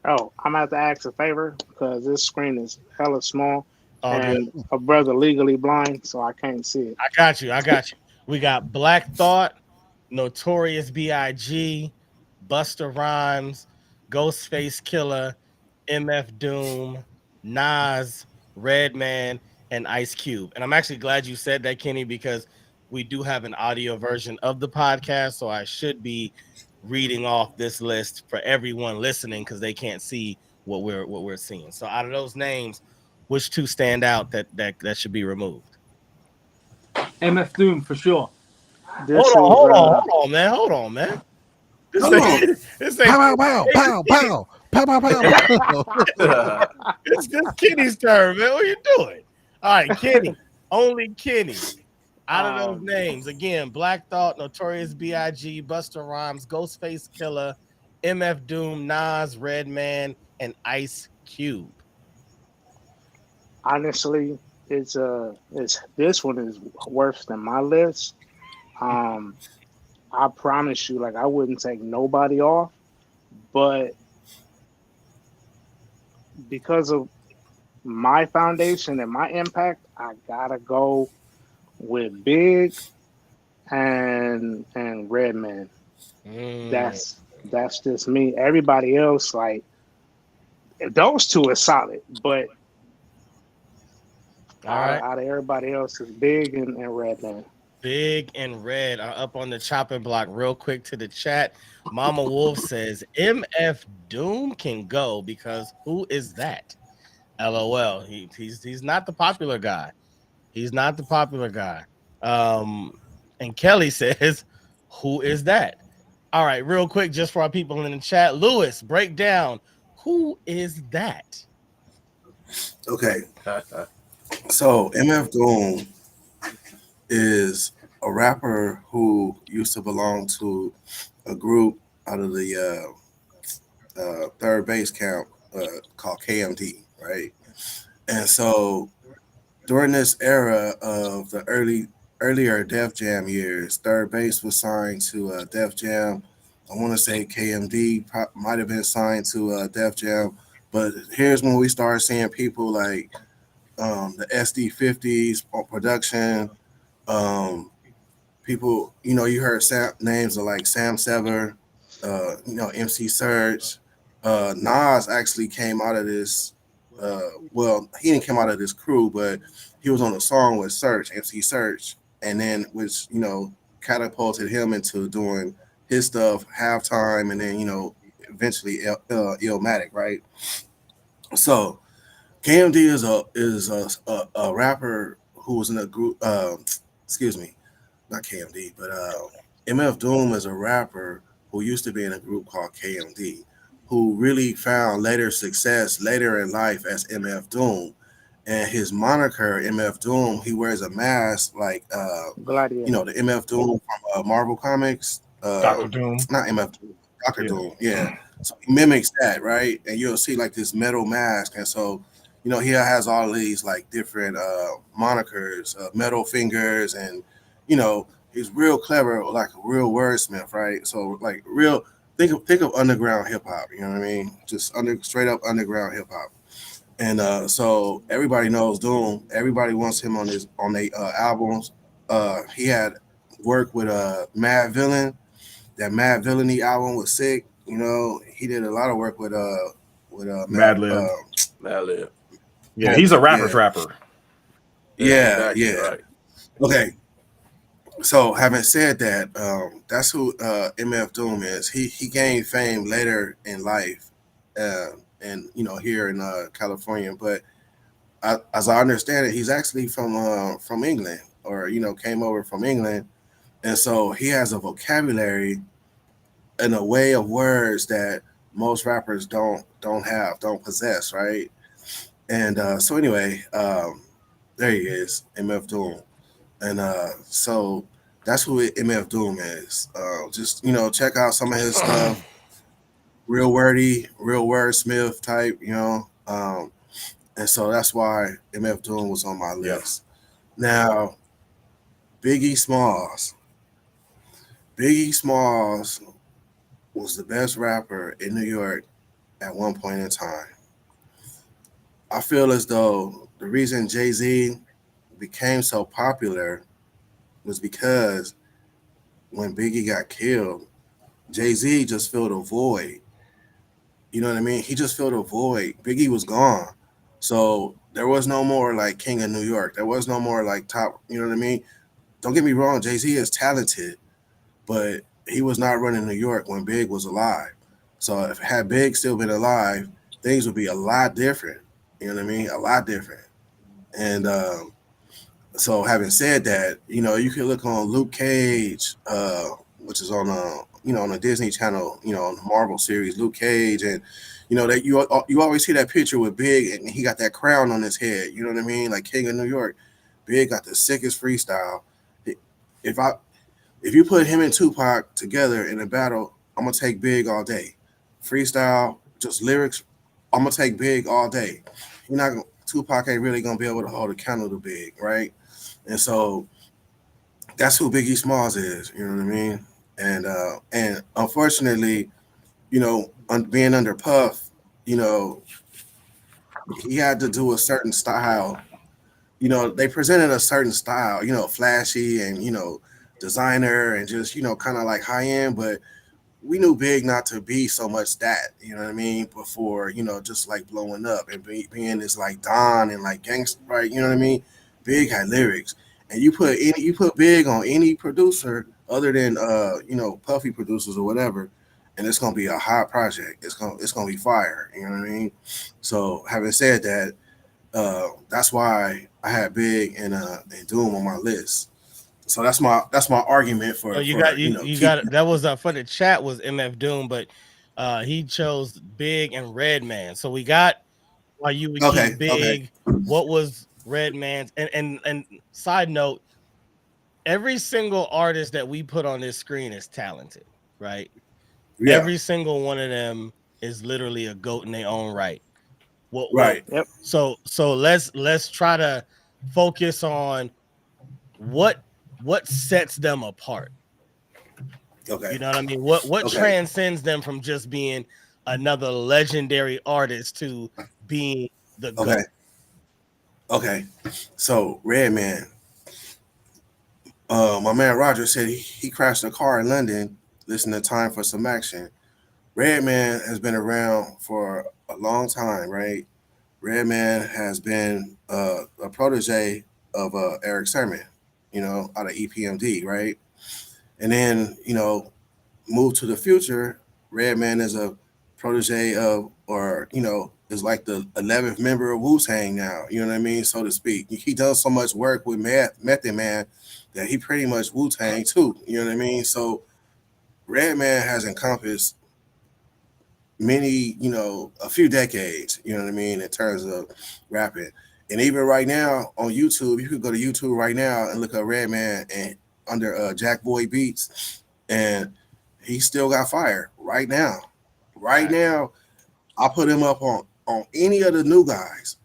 Oh, I'm gonna have to ask a favor because this screen is hella small, and good. a brother legally blind, so I can't see it. I got you. We got Black Thought, Notorious B.I.G., Busta Rhymes, Ghostface Killer, MF Doom, Nas, Redman, and Ice Cube. And I'm actually glad you said that, Kenny, because we do have an audio version of the podcast, so I should be reading off this list for everyone listening because they can't see what we're seeing. So out of those names, which 2 stand out that should be removed? MF Doom for sure. Hold on, man. This Pow, pow, pow, pow, pow, pow, pow, pow. It's Kenny's turn, man. What are you doing? All right, Kenny. Only Kenny. Out of those names, again, Black Thought, Notorious B.I.G., Busta Rhymes, Ghostface Killer, MF Doom, Nas, Redman, and Ice Cube. Honestly, it's this one is worse than my list. I promise you, I wouldn't take nobody off, but because of my foundation and my impact, I gotta go with Big and Redman. That's just me. Everybody else, those 2 are solid, but out of everybody else is Big and Redman. Big and Red are up on the chopping block. Real quick to the chat. Mama Wolf says MF Doom can go because who is that? LOL. He's not the popular guy. He's not the popular guy. And Kelly says, who is that? All right, real quick, just for our people in the chat. Lewis, break down. Who is that? Okay, so MF Doom is a rapper who used to belong to a group out of the third base camp called KMD, right? And so during this era of the earlier Def Jam years, third base was signed to Def Jam. I want to say KMD might have been signed to Def Jam, but here's when we started seeing people like the SD50s on production. Um, People, you heard names of like Sam Sever, MC Serge. Nas actually came out of this. Well, he didn't come out of this crew, but he was on a song with Serge, MC Serge, and then which catapulted him into doing his stuff halftime, and then eventually Illmatic, right? So KMD is a rapper who was in a group. Excuse me, not KMD, but MF Doom is a rapper who used to be in a group called KMD, who really found later success later in life as MF Doom. And his moniker, MF Doom, he wears a mask like, Gladiator. the MF Doom from Marvel Comics. Doctor Doom. Not MF Doom, Doctor Yeah. Doom, yeah. So he mimics that, right? And you'll see like this metal mask. And so, he has all these like different monikers, metal fingers, and, he's real clever, like a real wordsmith, right? So like real, think of underground hip hop. You know what I mean? Just straight up underground hip hop. And so everybody knows Doom. Everybody wants him on their albums. He had worked with Mad Villain. That Mad Villainy album was sick. He did a lot of work with Mad Lib. Mad Lib. Yeah, he's a rapper's rapper. Yeah, exactly, yeah. right. Okay. So having said that, that's who MF Doom is. He gained fame later in life, and here in California. But as I understand it, he's actually from England, or came over from England, and so he has a vocabulary and a way of words that most rappers don't possess, right? And so anyway, there he is, MF Doom. And so that's who MF Doom is. Just check out some of his stuff. Real wordy, real wordsmith type. And so that's why MF Doom was on my list. Now, Biggie Smalls. Biggie Smalls was the best rapper in New York at one point in time. I feel as though the reason Jay-Z became so popular was because when Biggie got killed, Jay-Z just filled a void. You know what I mean? He just filled a void. Biggie was gone. So there was no more like King of New York. There was no more like top, you know what I mean? Don't get me wrong, Jay-Z is talented, but he was not running New York when Big was alive. So if had Big still been alive, things would be a lot different. You know what I mean? A lot different. And so having said that, you can look on Luke Cage, which is on on the Disney Channel, on the Marvel series, Luke Cage, and that you always see that picture with Big, and he got that crown on his head. You know what I mean? Like King of New York. Big got the sickest freestyle. If you put him and Tupac together in a battle, I'm gonna take Big all day. Freestyle, just lyrics, I'm gonna take Big all day. You're not gonna, Tupac ain't really gonna be able to hold a candle to Big, right? And so that's who Biggie Smalls is. You know what I mean? And unfortunately, being under Puff, he had to do a certain style. They presented a certain style, flashy and designer and just kind of like high end, but we knew Big not to be so much that, you know what I mean, before, just like blowing up and being this like Don and like gangster, right? You know what I mean? Big had lyrics. And you put Big on any producer other than Puffy producers or whatever, and it's gonna be a hot project. It's gonna be fire, you know what I mean? So having said that, that's why I had Big and Doom on my list. So that's my argument for. Oh, you got that was for the chat was MF Doom, but he chose Big and Redman. So we got while you would Okay. keep Big. What was Redman's? And side note, every single artist that we put on this screen is talented, right? Yeah. Every single one of them is literally a GOAT in their own right. Right. Yep. So let's try to focus on what sets them apart. Okay. You know what I mean? What Okay. transcends them from just being another legendary artist to being the Okay. GOAT? Okay. So Redman, my man Roger said he crashed a car in London listening to Time for Some Action. Redman has been around for a long time, right? Redman has been a protege of Eric Sermon, out of EPMD, right? And then, move to the future. Redman is a protege of, or is like the 11th member of Wu Tang now. You know what I mean, so to speak. He does so much work with Method Man that he pretty much Wu Tang too. You know what I mean? So Redman has encompassed many, a few decades. You know what I mean, in terms of rapping. And even right now on YouTube, you could go to YouTube right now and look at Redman and under Jack Boy Beats, and he still got fire right now. Right now, I put him up on any of the new guys.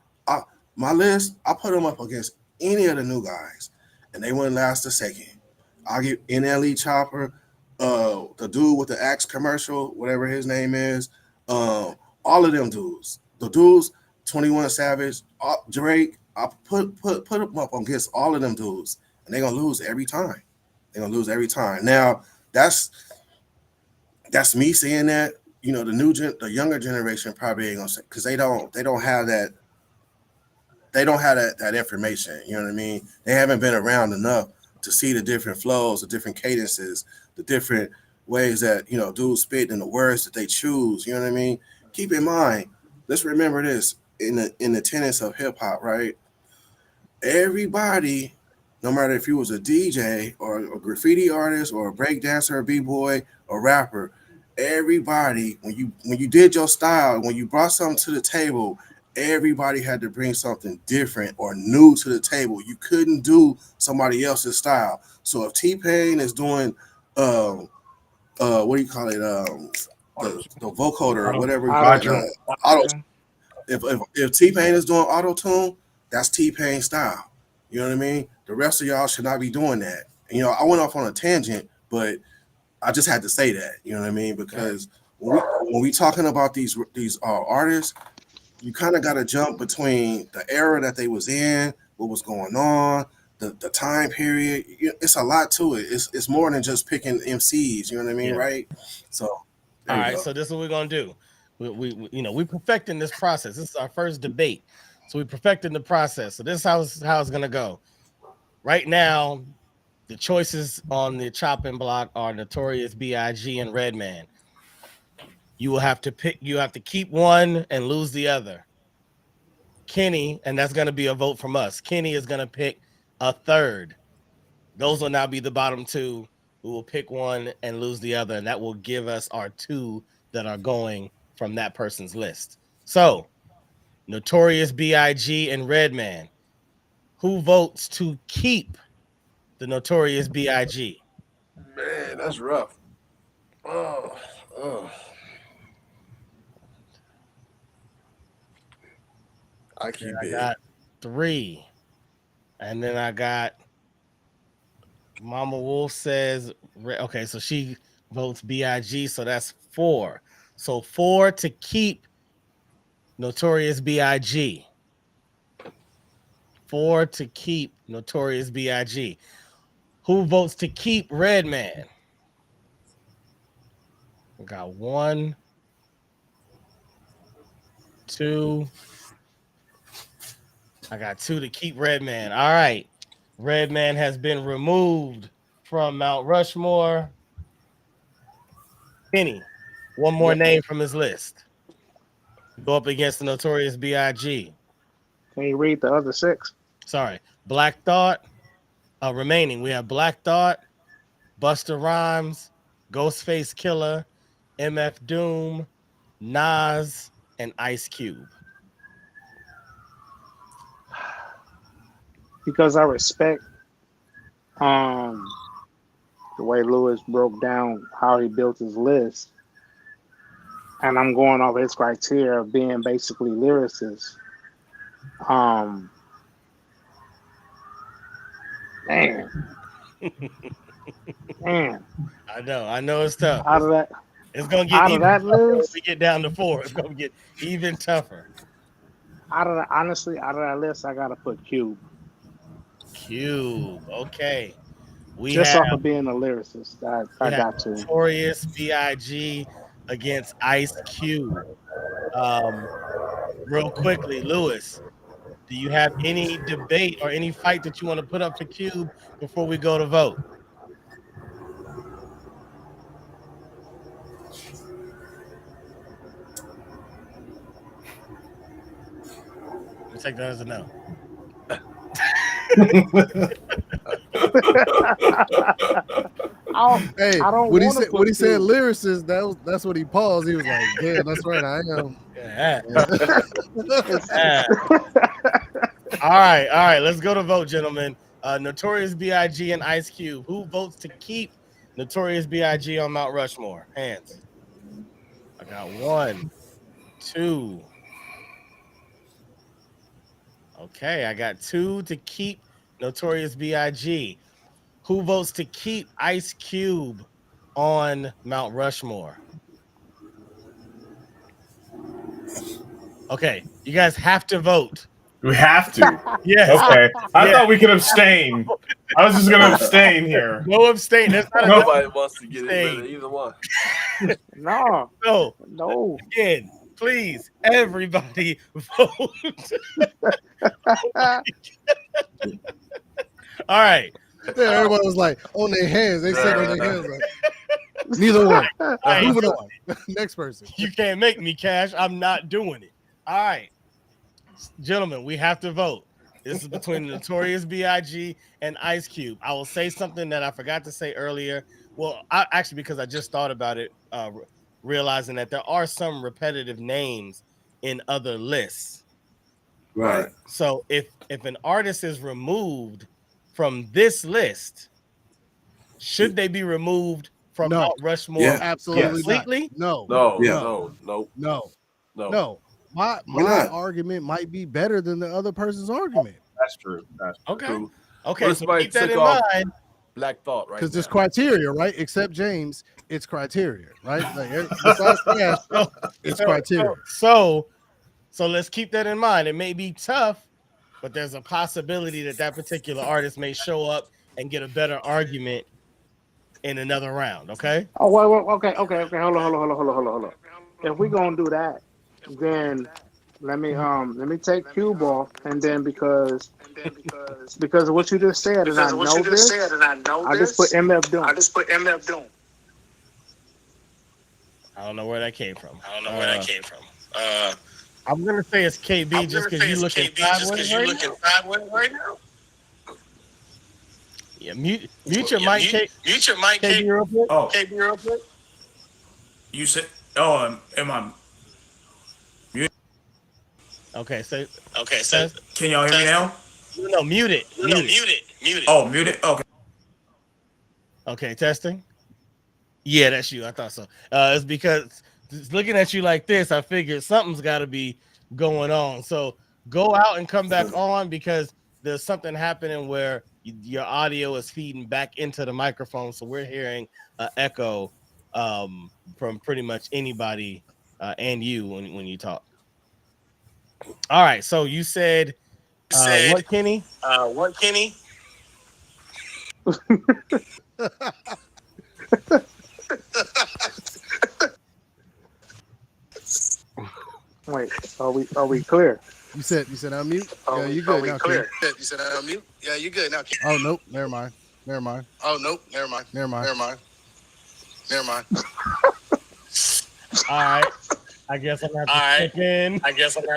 My list, I put him up against any of the new guys, and they wouldn't last a second. I'll give NLE Chopper, the dude with the Axe commercial, whatever his name is, all of them dudes. The dudes, 21 Savage, Drake. I put them up against all of them dudes, and they're gonna lose every time. They're gonna lose every time. Now that's me saying that. The younger generation probably ain't gonna say, because they don't have that information. You know what I mean? They haven't been around enough to see the different flows, the different cadences, the different ways that dudes spit and the words that they choose. You know what I mean? Keep in mind, let's remember this in the tenets of hip hop, right? Everybody, no matter if you was a DJ or a graffiti artist or a break dancer, a b-boy, or rapper, everybody, when you did your style, when you brought something to the table, everybody had to bring something different or new to the table. You couldn't do somebody else's style. So if T-Pain is doing what do you call it, the vocoder or whatever you call it, Auto-tune. auto, if T-Pain is doing auto tune, that's T-Pain style. You know what I mean? The rest of y'all should not be doing that. I went off on a tangent, but I just had to say that. You know what I mean? Because when we talking about these artists, you kind of got to jump between the era that they was in, what was going on, the time period. It's a lot to it. It's more than just picking MCs. You know what I mean, Yeah. right? So there All you right. go. So this is what we're gonna do. We perfecting this process. This is our first debate. So we perfecting the process. So this is how it's gonna go. Right now, the choices on the chopping block are Notorious B.I.G. and Redman. You will have to pick. You have to keep one and lose the other. Kenny, and that's going to be a vote from us. Kenny is going to pick a third. Those will now be the bottom two. We will pick one and lose the other, and that will give us our two that are going from that person's list. So, Notorious B.I.G. and Redman. Who votes to keep the Notorious B.I.G.? Man, that's rough. Oh, oh. I Okay, keep I big. got three. And then I got Mama Wolf says, okay, so she votes BIG, so that's four. So four to keep Notorious BIG. Four to keep Notorious BIG. Who votes to keep Redman? We got one, two. I got two to keep Redman. All right. Redman has been removed from Mount Rushmore. Kenny, one more Yep. name from his list. Go up against the Notorious BIG. Can you read the other six? Sorry. Black Thought. Remaining, we have Black Thought, Busta Rhymes, Ghostface Killer, MF Doom, Nas, and Ice Cube. because I respect the way Lewis broke down how he built his list, and I'm going off his criteria of being basically lyricists. Man, man, I know it's tough. out of that, It's gonna get out of even that tougher when list, we get down to 4. It's gonna get even tougher. honestly, out of that list, I gotta put Cube. Cube. Okay. We Just have off of being a lyricist. I got to. Notorious B.I.G. against Ice Cube. Real quickly, Lewis, do you have any debate or any fight that you want to put up for Cube before we go to vote? Let's take that as a no. Hey, I don't when he want to said put said Cube. lyricist, that's what he paused. He was like, "Yeah, that's right, I am." Yeah. It's- Yeah. All right. Let's go to vote, gentlemen. Notorious B.I.G. and Ice Cube. Who votes to keep Notorious B.I.G. on Mount Rushmore? Hands. I got 1, 2. Okay, I got 2 to keep Notorious B.I.G. Who votes to keep Ice Cube on Mount Rushmore? Okay, you guys have to vote. We have to. Yes. Okay. I Yeah. thought we could abstain. I was just gonna abstain here. No abstain. That's not Nobody wants to get rid of either one. No. No. Again, please, everybody vote. All right. Yeah, everybody was like on their hands. They said on their hands. Like, neither one. Moving on. Next person. You can't make me, Cash. I'm not doing it. All right. Gentlemen, we have to vote. This is between Notorious B.I.G. and Ice Cube. I will say something that I forgot to say earlier. Well, actually, because I just thought about it, realizing that there are some repetitive names in other lists. Right. So if an artist is removed from this list, should they be removed from Mount Rushmore absolutely completely? not. No. My argument might be better than the other person's argument. That's true. That's true. Okay, so somebody keep that in off mind. Black Thought, right? Because there's criteria, right? Except James, it's criteria, right? Like, besides Cash, it's criteria. So let's keep that in mind. It may be tough, but there's a possibility that particular artist may show up and get a better argument in another round. Okay. Oh, well, okay. Hold on. If we're gonna do that, then let me take Cube off, and then because of what you just said, and I know this, I just put MF Doom. I don't know where that came from. I'm gonna say it's KB just because you looking sideways right now. Yeah, mute your mic. Mute your mic. KB real quick. Oh, KB real quick. You said, "Oh, am I muted?" Okay, so Can y'all hear me now? No, mute it. Oh, mute it. Okay. Okay, testing. Yeah, that's you. I thought so. It's because just looking at you like this, I figured something's got to be going on. So go out and come back on because there's something happening where your audio is feeding back into the microphone. So we're hearing an echo from pretty much anybody and you when you talk. All right. So you said what, Kenny? Wait, are we clear? You said unmute? Yeah, you good now, clear. You said unmute? Yeah, you good now. Oh nope, never mind. All right. I guess I'm gonna have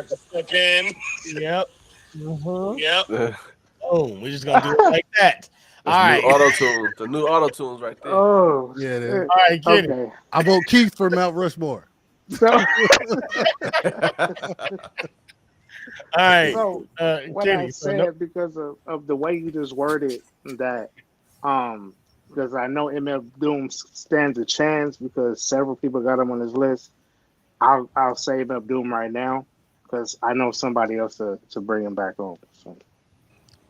to stick in. Yep. Mm-hmm. Yep. Oh, we're just gonna do it like that. All right. The new auto tunes right there. Oh, yeah, it is. All right, get it. I vote Keith for Mount Rushmore. right, So what I Kenny. So no, said because of the way you just worded that, because I know MF Doom stands a chance because several people got him on his list. I'll say MF Doom right now because I know somebody else to bring him back on. So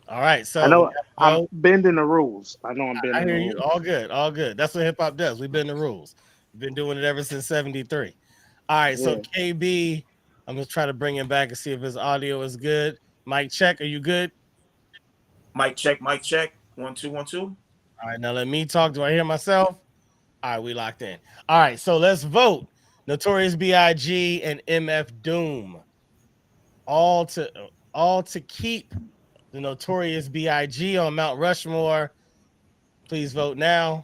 all right. I So we know got I'm vote. bending the rules. I know I'm I bending the hear you. rules. All good. All good. That's what hip hop does. We've been the rules. We've been doing it ever since '73. All right. So Yeah. KB, I'm gonna try to bring him back and see if his audio is good. Mike, check. Are you good? Mic check, mic check. 1 2 1 2. All right. Now let me talk. Do I hear myself? All right. We locked in. All right. So let's vote. Notorious B.I.G. and MF Doom. All to all to keep the Notorious B.I.G. on Mount Rushmore. Please vote now.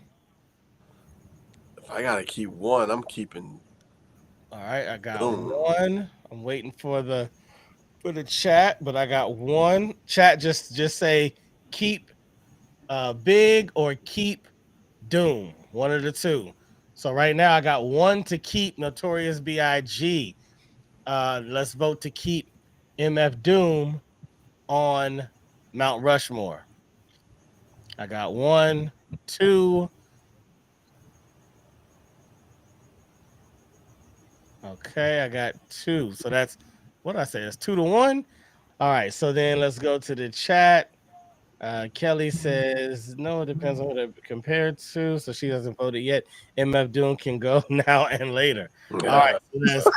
If I gotta keep one, I'm keeping All right, I got Doom. one. I'm waiting for the chat, but I got one. Chat just say keep big or keep Doom. One of the two. So right now I got one to keep Notorious B.I.G. Let's vote to keep MF Doom on Mount Rushmore. I got one, two. Okay, I got two. So that's what did I say? It's 2-1. All right, so then let's go to the chat. Kelly says no, it depends on who they're compared to, so she hasn't voted yet. MF Doom can go now and later. All right, so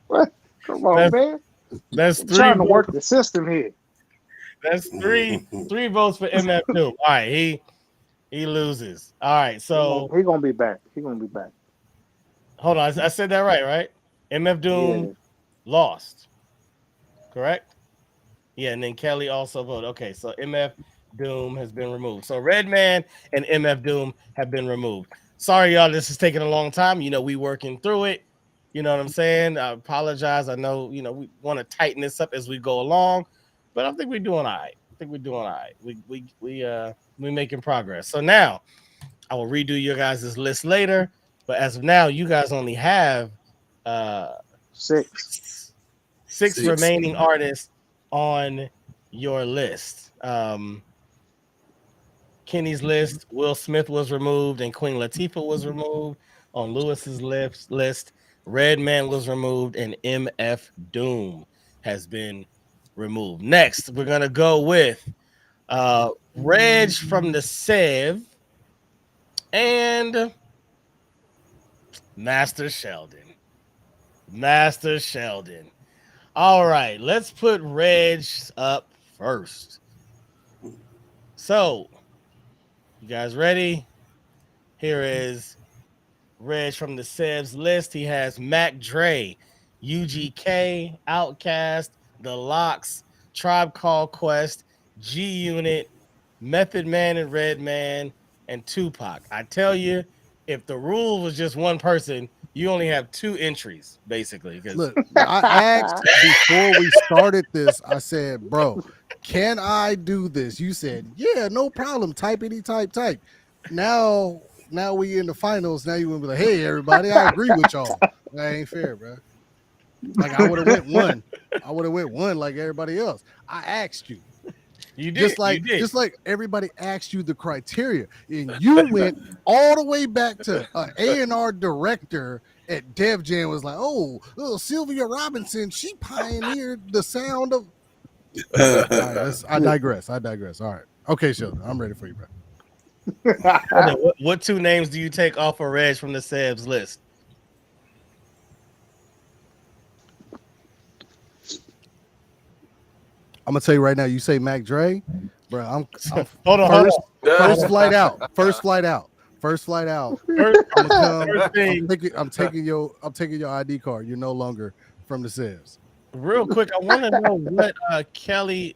What? Come on, that's man. that's I'm three trying to work votes. the system here. That's three votes for MF Doom. All right, he loses. All right, so He gonna be back. He gonna be back. hold on, I said that right? MF Doom Yeah. lost, correct? Yeah, and then Kelly also voted. Okay, so MF Doom has been removed. So Redman and MF Doom have been removed. Sorry, y'all, this is taking a long time. You know, we working through it. You know what I'm saying? I apologize. I know, we want to tighten this up as we go along, but I think we're doing all right. I think we're doing all right. We making progress. So now I will redo your guys' list later, but as of now, you guys only have uh Six. six remaining artists on your list. Kenny's list, Will Smith was removed and Queen Latifah was removed. On Lewis's list, Redman was removed and MF Doom has been removed. Next, we're gonna go with Reg from the Sev and Master Sheldon. Master Sheldon. All right, let's put Reg up first. So, you guys ready? Here is Reg from the Sebs list. He has Mac Dre, UGK, Outcast, The Locks, Tribe Called Quest, G Unit, Method Man and Redman, and Tupac. I tell you, if the rule was just one person, you only have two entries, basically. Look, I asked before we started this, I said, bro, can I do this? You said, yeah, no problem. Type any type. Now we in the finals. Now you gonna be like, hey, everybody, I agree with y'all. That ain't fair, bro. Like I would have went one. I would have went one like everybody else. I asked you. You did. Just like everybody asked you the criteria, and you went all the way back to A&R director at Def Jam was like, oh, Sylvia Robinson, she pioneered the sound of. All right, I digress. All right, okay, Sheldon, I'm ready for you, bro. What two names do you take off of Reg from the Sebs list? I'm gonna tell you right now. You say Mac Dre, bro. I'm hold on. First flight out. First flight out. I'm taking your ID card. You're no longer from the Sebs. Real quick, I want to know what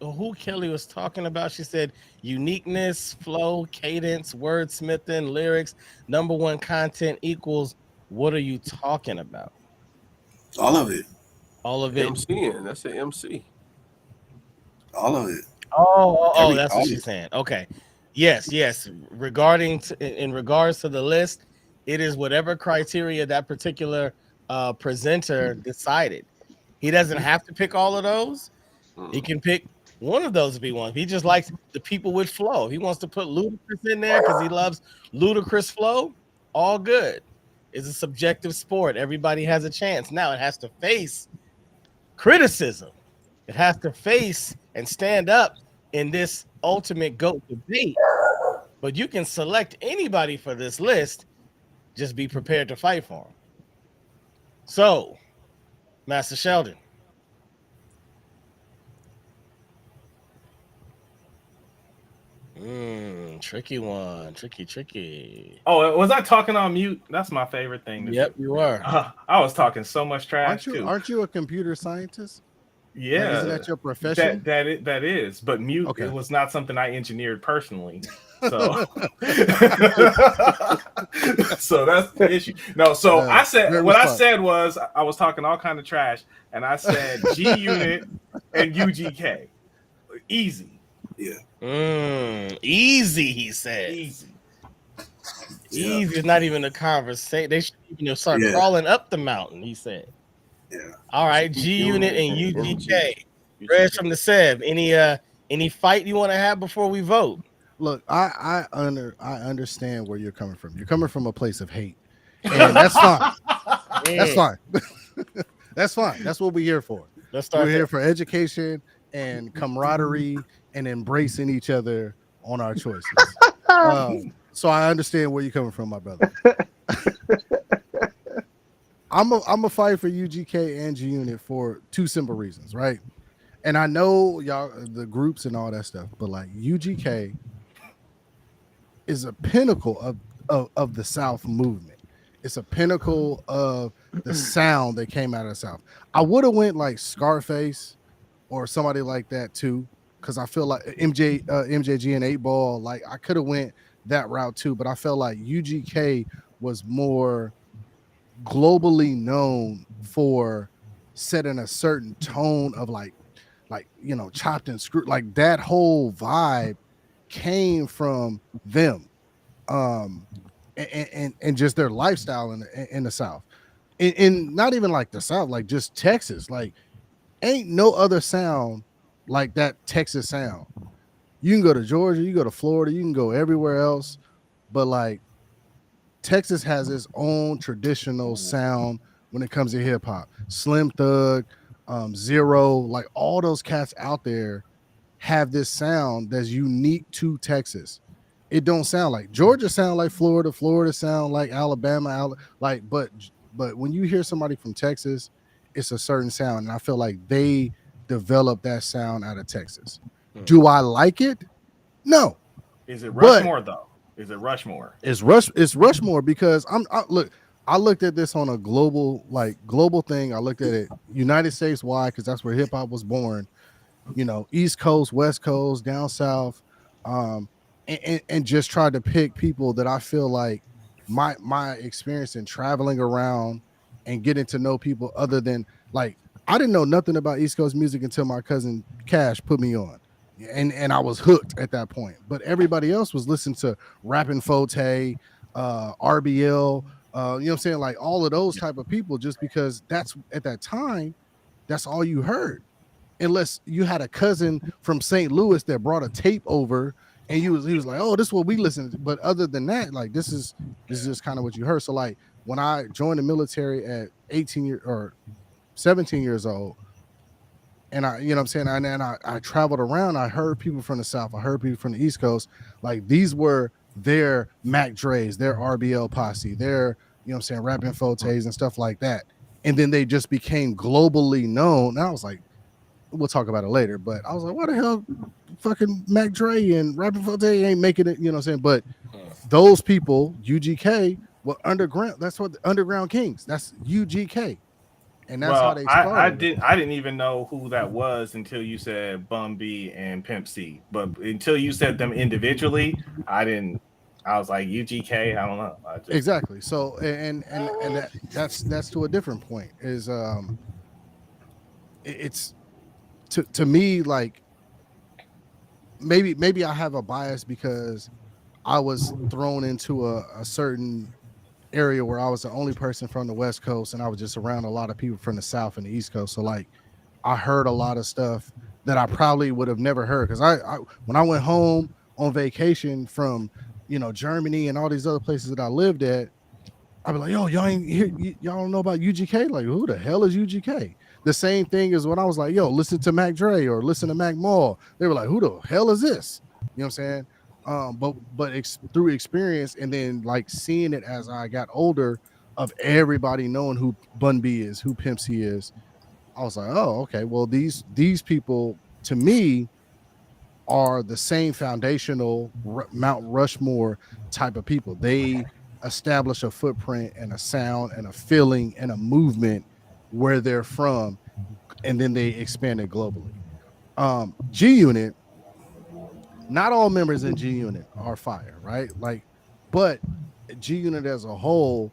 who Kelly was talking about. She said uniqueness, flow, cadence, wordsmithing, lyrics, number one content equals. What are you talking about? All of it. All of it. MCing. That's an MC. All of it. Oh, that's what she's saying. Okay. Yes. Regarding in regards to the list, it is whatever criteria that particular presenter decided. He doesn't have to pick all of those. He can pick one of those if he wants. He just likes the people with flow. If he wants to put Ludacris in there because he loves ludicrous flow, all good. It's a subjective sport. Everybody has a chance. Now it has to face criticism. It has to face and stand up in this ultimate GOAT debate. But you can select anybody for this list. Just be prepared to fight for him. So, Master Sheldon. Tricky one. Tricky. Oh, was I talking on mute? That's my favorite thing to Yep, do. you are. I was talking so much trash too. Aren't you a computer scientist? Yeah, like, isn't that your profession? That is, but mute It was not something I engineered personally. So, so that's the issue. No, so I said what I said was I was talking all kind of trash, and I said G Unit and UGK, easy. Yeah. Easy. He said. Easy. Easy is not even a conversation. They should even start crawling up the mountain. He said. Yeah. All right, G Unit and UGK. Reg from the Sev. Any fight you want to have before we vote? Look, I understand where you're coming from. You're coming from a place of hate, and that's fine. That's fine. That's fine. That's what we're here for. We're here for education and camaraderie and embracing each other on our choices. So I understand where you're coming from, my brother. I'm a fight for UGK and G Unit for two simple reasons, right? And I know y'all, the groups and all that stuff, but like UGK is a pinnacle of the South movement. It's a pinnacle of the sound that came out of the South. I would have went like Scarface or somebody like that too, because I feel like MJG and 8 Ball, like I could have went that route too, but I felt like UGK was more globally known for setting a certain tone of like chopped and screwed. Like that whole vibe came from them, and just their lifestyle in the South, in not even like the South, like just Texas. Like ain't no other sound like that Texas sound. You can go to Georgia, you go to Florida, you can go everywhere else, but like Texas has its own traditional sound when it comes to hip hop. Slim Thug, Zero, like all those cats out there have this sound that's unique to Texas. It don't sound like Georgia sound like Florida, Florida sound like Alabama, but when you hear somebody from Texas, it's a certain sound, and I feel like they developed that sound out of Texas. Do I like it? No. Is it Rushmore though? Is it Rushmore? It's Rushmore because I looked at this on a global thing. I looked at it United States wide because that's where hip hop was born. East Coast, West Coast, down south, and just tried to pick people that I feel like my experience in traveling around and getting to know people other than like I didn't know nothing about East Coast music until my cousin Cash put me on. And I was hooked at that point. But everybody else was listening to Rappin' Forte, RBL, you know what I'm saying? Like all of those type of people, just because that's at that time, that's all you heard. Unless you had a cousin from St. Louis that brought a tape over and he was like, oh, this is what we listen to. But other than that, like this is just kind of what you heard. So like when I joined the military at 18 or 17 years old, and I, you know what I'm saying? And I traveled around. I heard people from the South. I heard people from the East Coast. Like these were their Mac Dre's, their RBL posse, their, you know what I'm saying, Rappin' Fortes and stuff like that. And then they just became globally known. And I was like, we'll talk about it later. But I was like, why the hell fucking Mac Dre and Rappin' Forte ain't making it, you know what I'm saying? But those people, UGK, were underground. That's what the Underground Kings. That's UGK. And that's how they started. I didn't even know who that was until you said Bun B and Pimp C. But until you said them individually, I didn't. I was like UGK. I don't know. Exactly. So and that's to a different point. Is it's to me like maybe I have a bias because I was thrown into a certain area where I was the only person from the West Coast, and I was just around a lot of people from the South and the East Coast. So like, I heard a lot of stuff that I probably would have never heard because I when I went home on vacation from Germany and all these other places that I lived at, I'd be like, yo, y'all ain't here, y'all don't know about UGK? Like, who the hell is UGK? The same thing as when I was like, yo, listen to Mac Dre or listen to Mac Mall. They were like, who the hell is this? You know what I'm saying? But through experience and then like seeing it as I got older, of everybody knowing who Bun B is, who Pimp C is, I was like, oh, okay. Well, these people to me are the same foundational Mount Rushmore type of people. They establish a footprint and a sound and a feeling and a movement where they're from, and then they expand it globally. G Unit, not all members in G Unit are fire, right? Like, but G Unit as a whole,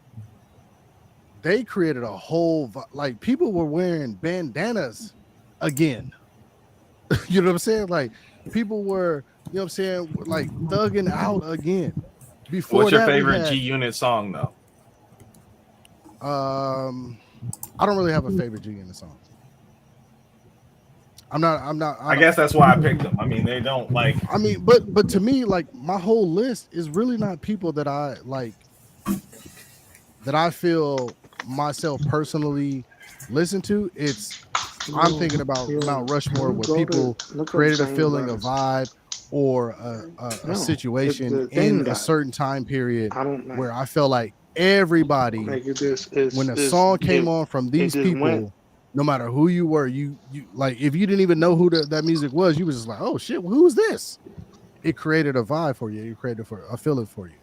they created a whole like people were wearing bandanas again. You know what I'm saying? Like people were, you know what I'm saying, like thugging out again. Before what's your that, favorite we had G Unit song though? I don't really have a favorite G Unit song. I guess that's why I picked them. I mean, they don't like. I mean, but to me, like my whole list is really not people that I like, that I feel myself personally listen to. I'm thinking about Mount Rushmore where people created a feeling, a vibe, or a situation in a certain time period where I felt like everybody, when a song came on from these people, no matter who you were, you like, if you didn't even know who that music was, you was just like, oh shit, who is this? It created a vibe for you. It created a feeling for you.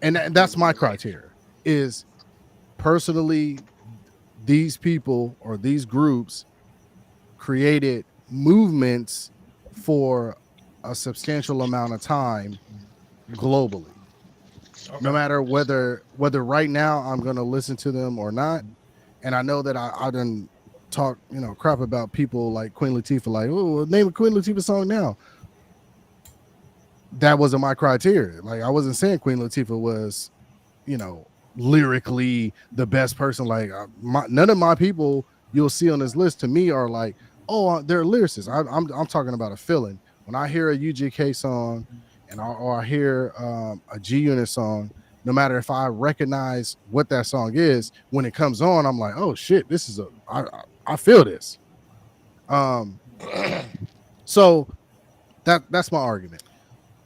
And that's my criteria. Is personally, these people or these groups created movements for a substantial amount of time globally. Okay. No matter whether right now I'm going to listen to them or not. And I know that I done talk crap about people like Queen Latifah, like, oh, name a Queen Latifah song now. That wasn't my criteria. Like, I wasn't saying Queen Latifah was lyrically the best person. Like, none of my people you'll see on this list to me are like, oh, they're lyricists. I'm talking about a feeling. When I hear a UGK song or I hear a G Unit song, no matter if I recognize what that song is, when it comes on, I'm like, oh shit, this is I feel this. So that's my argument.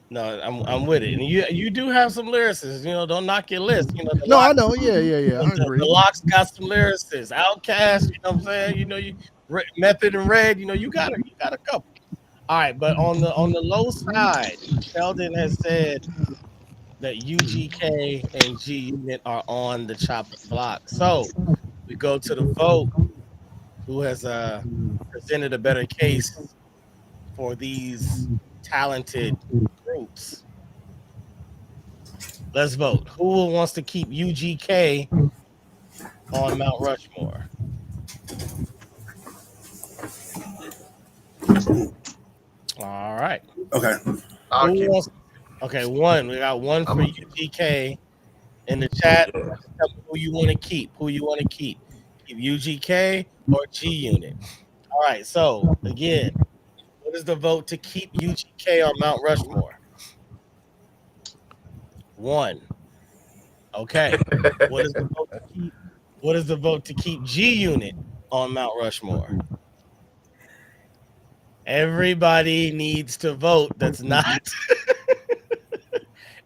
No, I'm with it. And you do have some lyricists, don't knock your list. I know. Yeah. I agree. The Locks got some lyricists. Outkast, you know what I'm saying? You Method and Red, you got a couple. All right, but on the low side, Sheldon has said that UGK and G Unit are on the chopping block. So we go to the vote. Who has presented a better case for these talented groups? Let's vote. Who wants to keep UGK on Mount Rushmore? All right. Okay. Okay, one. We got one for UGK in the chat. Tell me who you want to keep. Keep UGK or G Unit. All right. So again, what is the vote to keep UGK on Mount Rushmore? 1. Okay. What is the vote to keep G Unit on Mount Rushmore? Everybody needs to vote. That's not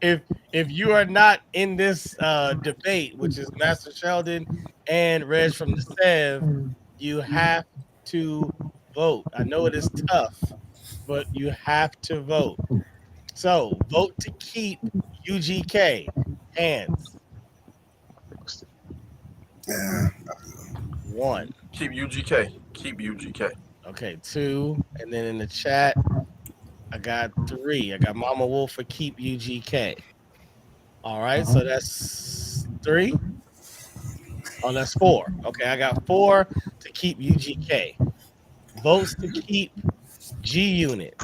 if you are not in this debate, which is Master Sheldon and Reg from the Sev, you have to vote. I know it is tough, but you have to vote. So vote to keep UGK. Hands. Yeah. 1. Keep UGK. Okay, 2. And then in the chat, I got 3. I got Mama Wolf for keep UGK. All right, so that's 3. Oh, that's 4. Okay, I got 4 to keep UGK. Votes to keep G Unit.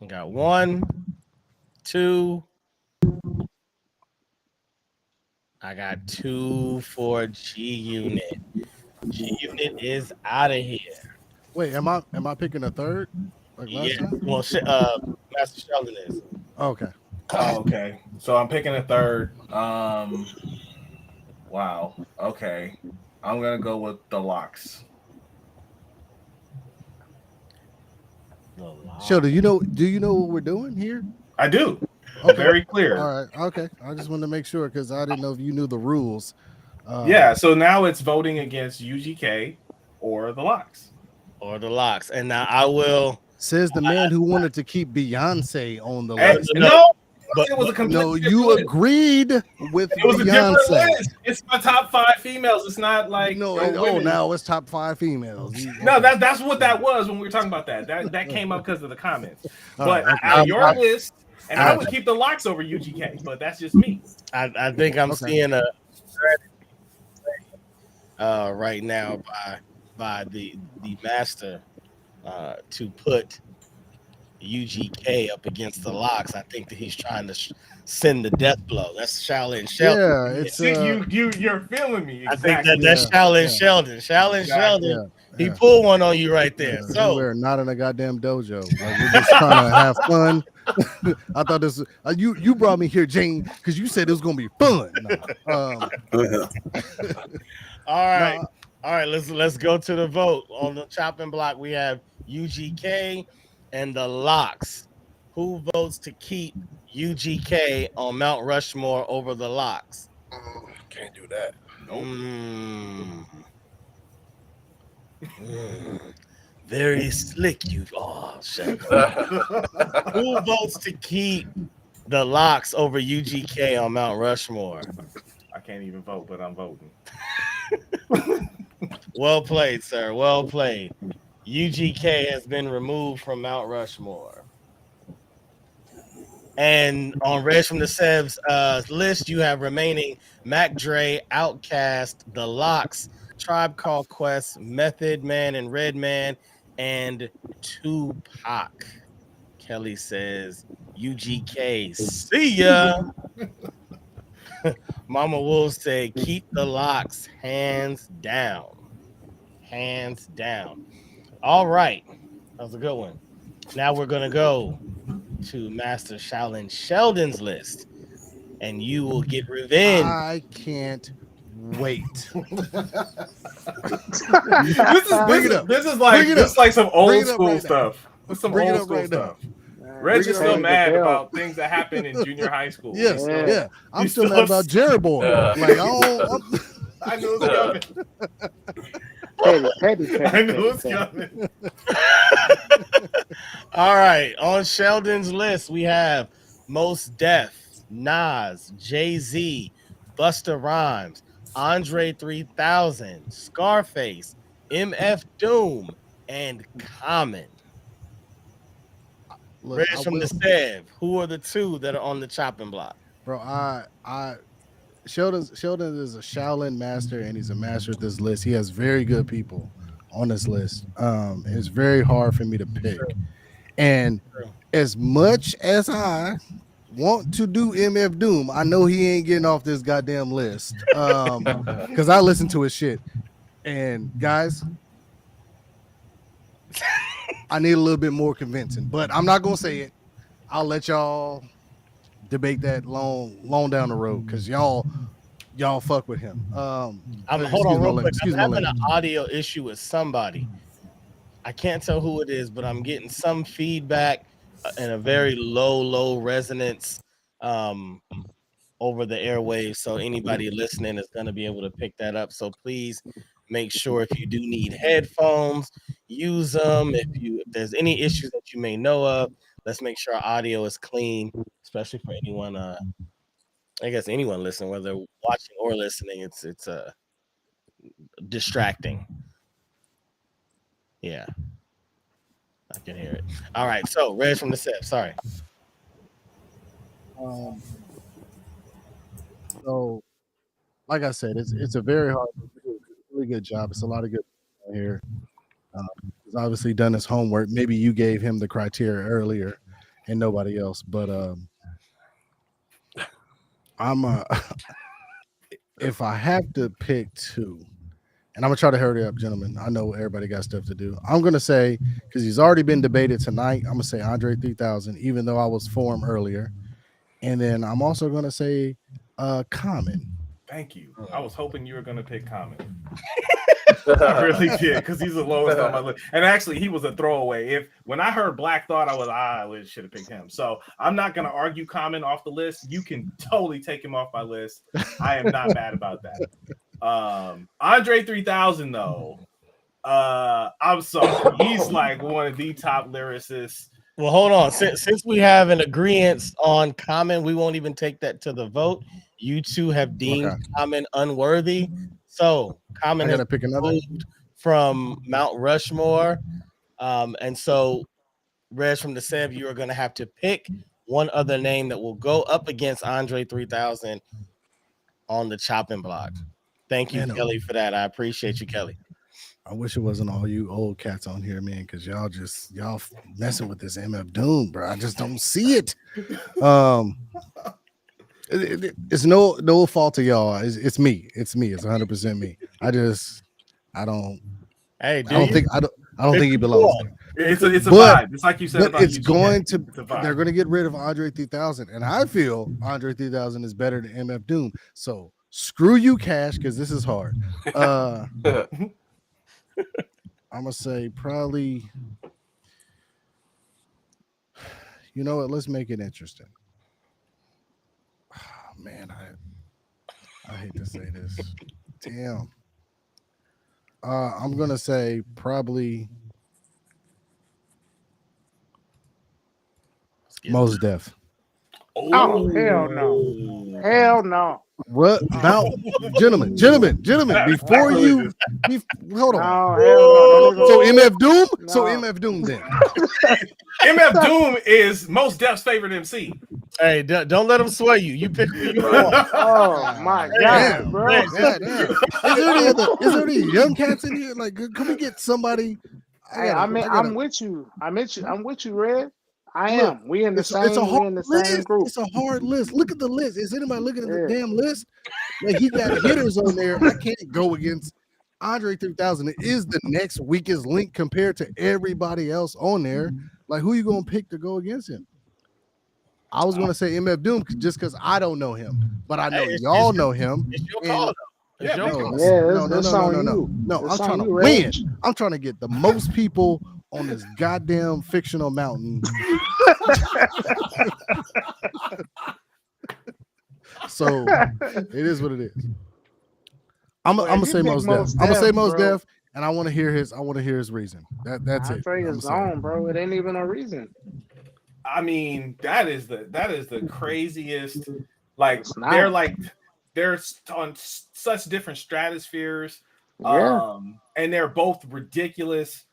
I got 1, 2, I got 2 for G Unit. G Unit is out of here. Wait, am I picking a third like Yeah. last time? Well, Master Sheldon is. Okay. Oh, okay. So I'm picking a third. Wow. Okay. I'm gonna go with the locks. The Locks. Sheldon, do you know what we're doing here? I do. Okay. Very clear. All right. Okay. I just wanted to make sure because I didn't know if you knew the rules. Yeah. So now it's voting against UGK or the locks. Or the Locks. And now I will. Says the man who wanted to keep Beyonce on the And, list. no, But it was a complete No, different you list. agreed with It was a different Beyonce. list. It's my top 5 females. It's not like No, women. now it's top 5 females. No, that's what that was when we were talking about that. That came up because of the comments. All But right, okay. out of your list, and I would Gotcha. keep the locks over UGK, but that's just me. I think I'm Okay. seeing a right now by the master to put UGK up against the Locks. I think that he's trying to send the death blow. That's Shaolin Sheldon. Yeah, it's You're feeling me. I think Exactly. that's Shaolin yeah. Sheldon. Shaolin Exactly. Sheldon. He yeah. pulled one on you right there. Yeah, So we're not in a goddamn dojo. Like we're just trying to have fun. I thought this. You brought me here, Jane, because you said it was gonna be fun. all right. No. All right, let's go to the vote. On the chopping block, we have UGK and the Locks. Who votes to keep UGK on Mount Rushmore over the Locks? Can't do that. Mm. Very slick you are, Sheldon. Who votes to keep the Locks over UGK on Mount Rushmore? I can't even vote, but I'm voting. Well played, sir. Well played. UGK has been removed from Mount Rushmore. And on Reg from the Seb's list, you have remaining Mac Dre, Outkast, The Locks, Tribe Called Quest, Method Man and Redman, and Tupac. Kelly says, UGK, see ya. Mama Wolf said, keep the Locks, hands down. Hands down. All right. That was a good one. Now we're going to go to Master Shaolin Sheldon's list, and you will get revenge. I can't wait. This is like some old school stuff. This is some Bring it old up school right now. stuff. Reg is still Bring it mad up. about things that happened in junior high school. Yes, Yeah. yeah. I'm He's still still mad about Jerry Boy. Like I knew it was coming. Petty. I knew it was coming. All right. On Sheldon's list, we have Most Def, Nas, Jay-Z, Busta Rhymes, Andre 3000, Scarface, MF Doom, and Common. Look, Reg from the Sev, who are the two that are on the chopping block? bro, Sheldon is a Shaolin master, and he's a master at this list. He has very good people on this list. It's very hard for me to pick. And as much as I want to do MF Doom, I know he ain't getting off this goddamn list. Because I listen to his shit. And guys, I need a little bit more convincing, but I'm not gonna say it. I'll let y'all debate that long down the road because y'all fuck with him. Hold on real quick. I'm having an audio issue with somebody. I can't tell who it is, but I'm getting some feedback and a very low resonance over the airwaves. So anybody listening is going to be able to pick that up. So please make sure if you do need headphones, use them. If there's any issues that you may know of, let's make sure our audio is clean, especially for anyone. I guess anyone listening, whether watching or listening, it's distracting. Yeah, I can hear it. All right, so Reg from the set. Sorry. So, like I said, it's a very hard, really good job. It's a lot of good people here. He's obviously done his homework. Maybe you gave him the criteria earlier, and nobody else. But if I have to pick two, and I'm gonna try to hurry up, gentlemen. I know everybody got stuff to do. I'm gonna say, because he's already been debated tonight, I'm gonna say Andre 3000, even though I was for him earlier. And then I'm also gonna say Common. Thank you. I was hoping you were gonna pick Common. I really did, because he's the lowest on my list. And actually, he was a throwaway. When I heard Black Thought, I should have picked him. So I'm not gonna argue Common off the list. You can totally take him off my list. I am not mad about that. Andre 3000 though. I'm sorry. He's like one of the top lyricists. Well, hold on. Since we have an agreement on Common, we won't even take that to the vote. You two have deemed Common unworthy. So Common has pick another from Mount Rushmore. And so Reg from the Sev, you are going to have to pick one other name that will go up against Andre 3000 on the chopping block. Thank you, Kelly, for that. I appreciate you, Kelly. I wish it wasn't all you old cats on here, man, because y'all messing with this MF Doom, bro. I just don't see it. It's no fault of y'all. It's me. It's 100% me. I don't think he belongs there. It's a vibe. It's like you said. But they're going to get rid of Andre 3000, and I feel Andre 3000 is better than MF Doom. So screw you, Cash, because this is hard. I'm gonna say probably. You know what? Let's make it interesting. Oh, man, I hate to say this. Damn. I'm gonna say probably Mos Def. Oh, hell no. Hell no. What now, gentlemen? Before you, hold on. No. So MF Doom. No. So MF Doom then. MF Doom is Mos Def's favorite MC. Hey, don't let him sway you. You pick who you want. Oh my God, bro! Is there any young cats in here? Like, can we get somebody? I'm with you. I'm with you, Red. I am. We in the same group. It's a hard list. Look at the list. Is anybody looking at the damn list? Like, he got hitters on there. I can't go against Andre 3000. It is the next weakest link compared to everybody else on there. Like, who you gonna pick to go against him? I was gonna say MF Doom just because I don't know him, but I know y'all know him. It's your call. No, I'm trying to win. I'm trying to get the most people on this goddamn fictional mountain. So it is what it is. I'm gonna say Mos Def. I'm gonna say Mos Def, and I want to hear his reason. That's it. It's on, bro. It ain't even a reason. I mean, that is the craziest. Like they're on such different stratospheres, and they're both ridiculous.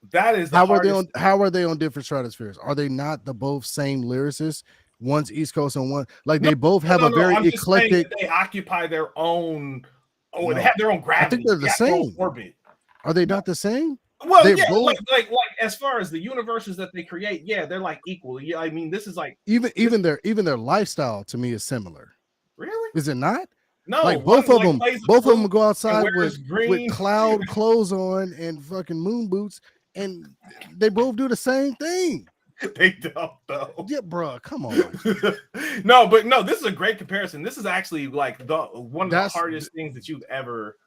That is how are they on different stratospheres? Are they not the both same lyricists? One's East Coast and one they both have a very eclectic. They occupy their own. Oh, they have their own gravity. I think they're the same. Orbit. Are they not the same? Well, yeah, both... like as far as the universes that they create, yeah, they're like equal. Yeah, I mean, this is like even their lifestyle to me is similar. Really? Is it not? No, like both of them go outside with cloud clothes on and fucking moon boots, and they both do the same thing. They don't though. Yeah, bro, come on. No, this is a great comparison. This is actually like one of the hardest things that you've ever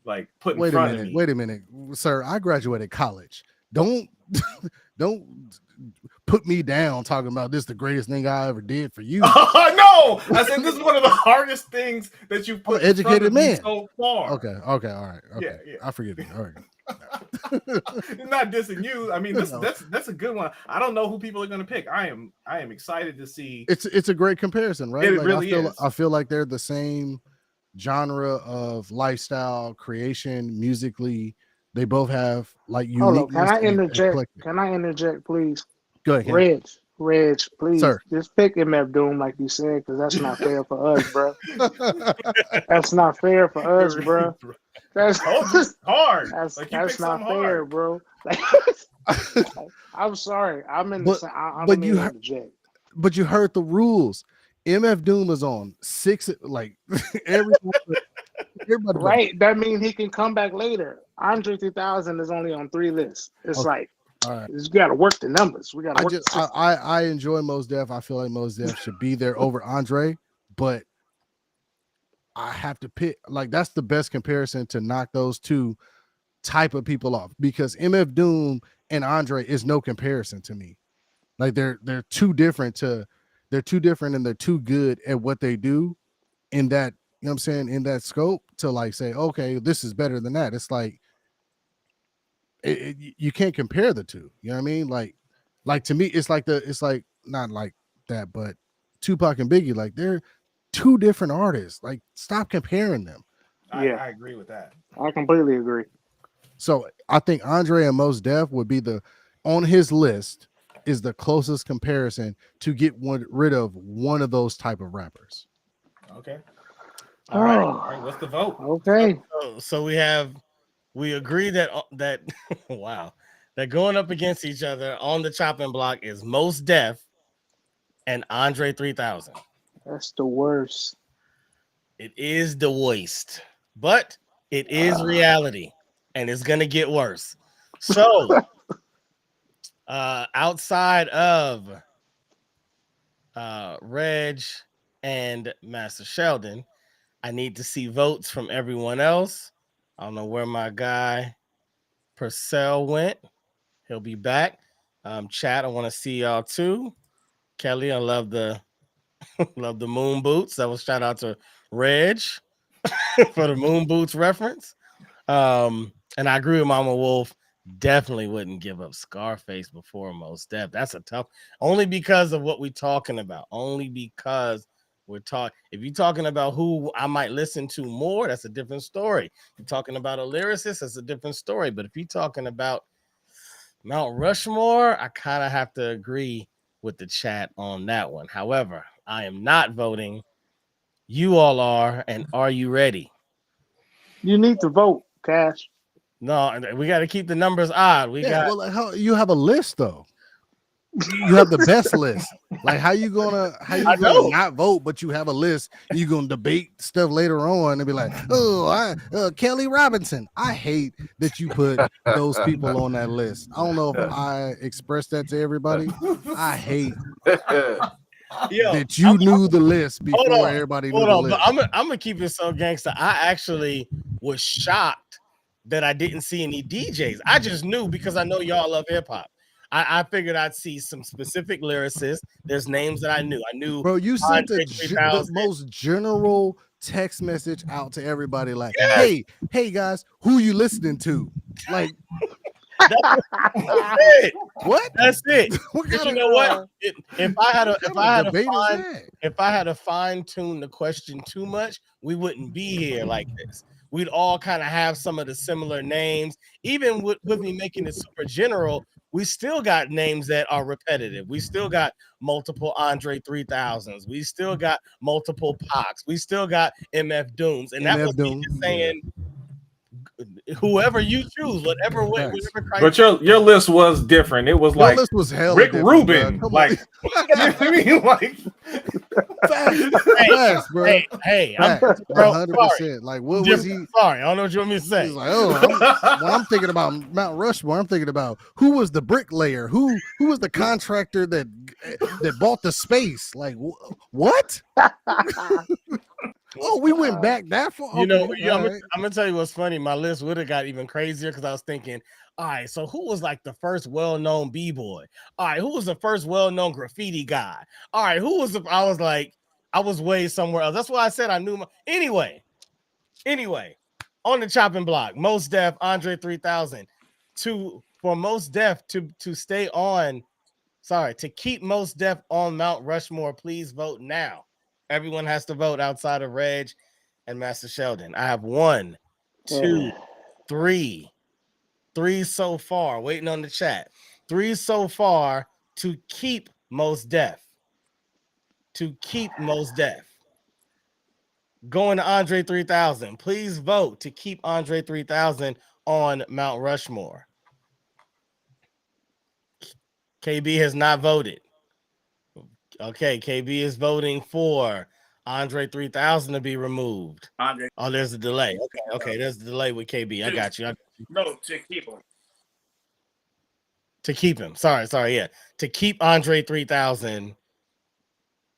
like put in front of me. Wait a minute, sir. I graduated college. Don't put me down talking about this the greatest thing I ever did for you. No, I said this is one of the hardest things that you put. Educated man so far. Okay, all right. Okay. Yeah. I forgive you. All right. Not dissing you. I mean, that's a good one. I don't know who people are going to pick. I am excited to see. It's a great comparison, right? It really is. I feel like they're the same genre of lifestyle creation musically. They both have like uniqueness. Can I interject, please? Go ahead. Reg, please, sir. Just pick MF Doom like you said, because that's not fair for us, bro. That's not fair for us, bro. That's hard. That's not fair, bro. I'm sorry. I'm in the. But you heard the rules. MF Doom is on 6, like everybody Right. That means he can come back later. Andre 3000 is only on 3 lists. It's okay. like, All right. you got to work the numbers. We got to work the system. I enjoy Mos Def. I feel like Mos Def should be there over Andre, but I have to pick, like, that's the best comparison to knock those two type of people off, because MF Doom and Andre is no comparison to me. Like they're too different and they're too good at what they do in that, you know what I'm saying, in that scope to like say, okay, this is better than that. It's like you can't compare the two. You know what I mean? Like to me, it's like not like that, but Tupac and Biggie, like they're two different artists. Like stop comparing them. I agree with that. I completely agree. So I think Andre and Mos Def would be on his list is the closest comparison to get rid of one of those type of rappers. Okay. All right. What's the vote? Okay. So we agree that wow, that going up against each other on the chopping block is Mos Def and Andre 3000. That's the worst. It is the worst, but it is reality, and it's gonna get worse. So, outside of Reg and Master Sheldon, I need to see votes from everyone else. I don't know where my guy Purcell went. He'll be back. Chat, I want to see y'all too. Kelly, I love the love the moon boots. That was shout out to Reg for the moon boots reference. And I agree with Mama Wolf. Definitely wouldn't give up Scarface before Mos Def. That's a tough, only because of what we're talking about. Only because we're talking. If you're talking about who I might listen to more, that's a different story. If you're talking about a lyricist, that's a different story. But if you're talking about Mount Rushmore, I kind of have to agree with the chat on that one. However, I am not voting. You all are, and are you ready? You need to vote, Cash. No, we got to keep the numbers odd. Well, how you have a list though? You have the best list. Like how you gonna not vote, but you have a list. You gonna debate stuff later on and be like, Kelly Robinson. I hate that you put those people on that list. I don't know if I expressed that to everybody. I hate that you knew the list before everybody knew the list. But I'm gonna keep it so gangster. I actually was shocked that I didn't see any DJs. I just knew because I know y'all love hip hop. I figured I'd see some specific lyricists. There's names that I knew. Bro, you sent the most general text message out to everybody like, hey guys, who you listening to? Like that's it. What? That's it. You know what? If I had to fine tune the question too much, we wouldn't be here like this. We'd all kind of have some of the similar names. Even with me making it super general, we still got names that are repetitive. We still got multiple Andre 3000s. We still got multiple Pacs. We still got MF Dooms. And that was me just saying, whoever you choose, whatever criteria. But your list was different. It was your like list was Rick Rubin. Like, you know what I mean? Like fast, bro. Hey, I'm 100%. Like, what was he? Sorry, I don't know what you want me to say. He's like, when I'm thinking about Mount Rushmore, I'm thinking about who was the bricklayer, who was the contractor that bought the space. Like, what? Oh, we went back that far. You know, I'm gonna tell you what's funny. My list would have got even crazier because I was thinking, all right, so who was like the first well-known b-boy? All right, who was the first well-known graffiti guy? All right, I was like, I was way somewhere else. That's why I said I knew anyway, on the chopping block, Mos Def, Andre 3000. For Mos Def to stay on, to keep Mos Def on Mount Rushmore, please vote now. Everyone has to vote outside of Reg and Master Sheldon. I have 1, 2, 3 so far. Waiting on the chat. 3 so far to keep Mos Def. Going to Andre 3000. Please vote to keep Andre 3000 on Mount Rushmore. KB has not voted. Okay, KB is voting for Andre 3000 to be removed. Andre. Oh, there's a delay. Okay, there's a delay with KB. I got you. No, to keep him. To keep him. Sorry, yeah. To keep Andre 3000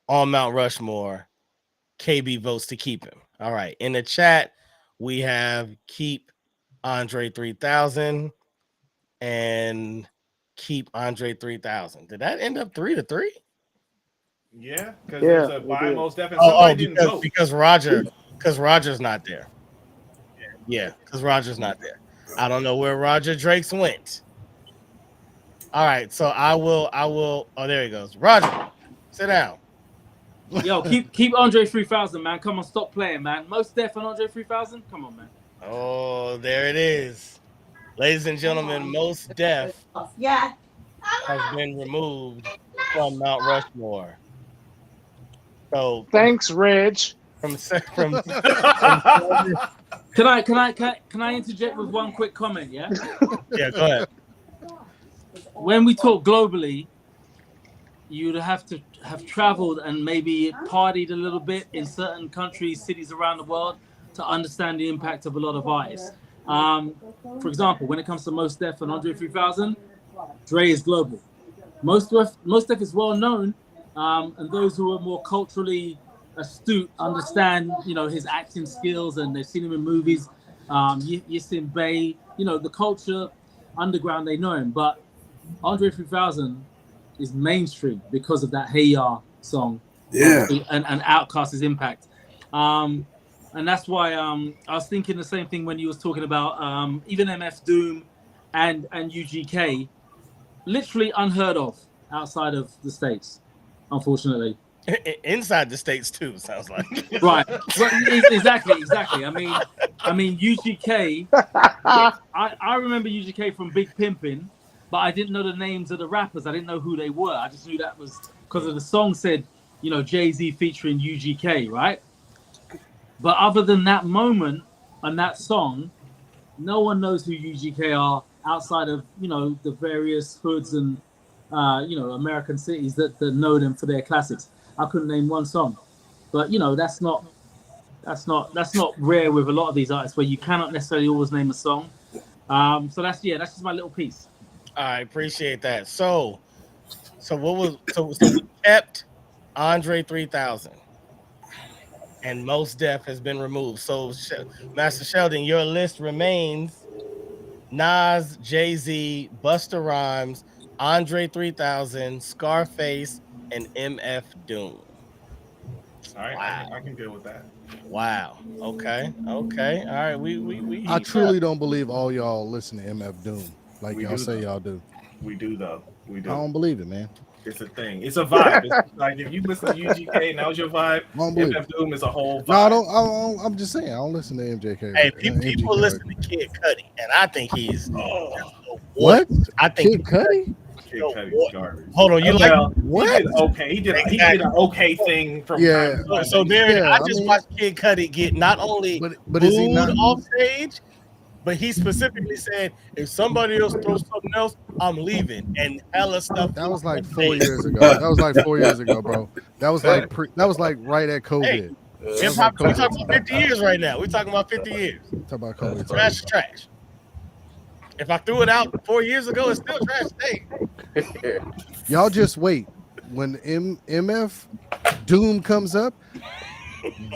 on Mount Rushmore, KB votes to keep him. All right. In the chat, we have keep Andre 3000 and keep Andre 3000. Did that end up 3-3? Yeah, because it was a by most definite. Because Roger's not there. Yeah, because Roger's not there. I don't know where Roger Drakes went. All right, so I will. Oh, there he goes. Roger, sit down. Yo, keep Andre 3000, man. Come on, stop playing, man. Most Def and Andre 3000. Come on, man. Oh, there it is, ladies and gentlemen. Most Def has been removed from Mount Rushmore. So thanks, Reg. From Can I interject with one quick comment? Yeah. Yeah, go ahead. When we talk globally, you'd have to have traveled and maybe partied a little bit in certain countries, cities around the world to understand the impact of a lot of artists. For example, when it comes to Most Def and Andre 3000, Dre is global. Most Def is well known, and those who are more culturally astute understand, his acting skills, and they've seen him in movies. Yisin Bey, the culture underground, they know him. But Andre 3000 is mainstream because of that Hey Ya song, and Outkast's impact. And that's why I was thinking the same thing when you was talking about even MF Doom and UGK, literally unheard of outside of the States, unfortunately. Inside the States too, sounds like. Right. Well, exactly. I mean UGK. I remember UGK from Big Pimpin', but I didn't know the names of the rappers. I didn't know who they were. I just knew that was because of the song said, Jay-Z featuring UGK, right? But other than that moment and that song, no one knows who UGK are outside of, the various hoods and, American cities that know them for their classics. I couldn't name one song, but that's not rare with a lot of these artists where you cannot necessarily always name a song. So that's just my little piece. I appreciate that. So we kept Andre 3000, and Most Def has been removed. So Master Sheldon, your list remains Nas, Jay-Z, Busta Rhymes, Andre 3000, Scarface, and MF Doom. All right, wow. I can deal with that. Wow. Okay. All right. We I truly don't believe all y'all listen to MF Doom like y'all say y'all do. We do though. We do. I don't believe it, man. It's a thing. It's a vibe. It's like if you listen to UGK and that was your vibe, MF Doom is a whole vibe. No, I don't. I'm just saying I don't listen to MJK. Hey, people listen to Kid Cudi, and I think he's what? I think Kid Cudi. Kid Cudi's garbage. Hold on, you like what? He did okay. He did an okay thing from time. So there, I just watched Kid Cudi get not only but is he not off stage, but he specifically said, if somebody else throws something else, I'm leaving. And hella stuff. That was like 4 years ago. That was like 4 years ago, bro. That was like right at COVID. Hip hop. We're talking about 50 years right now. We're talking about 50 years. Talk about COVID. Trash. If I threw it out 4 years ago, it's still trash today. Y'all just wait. When MF Doom comes up,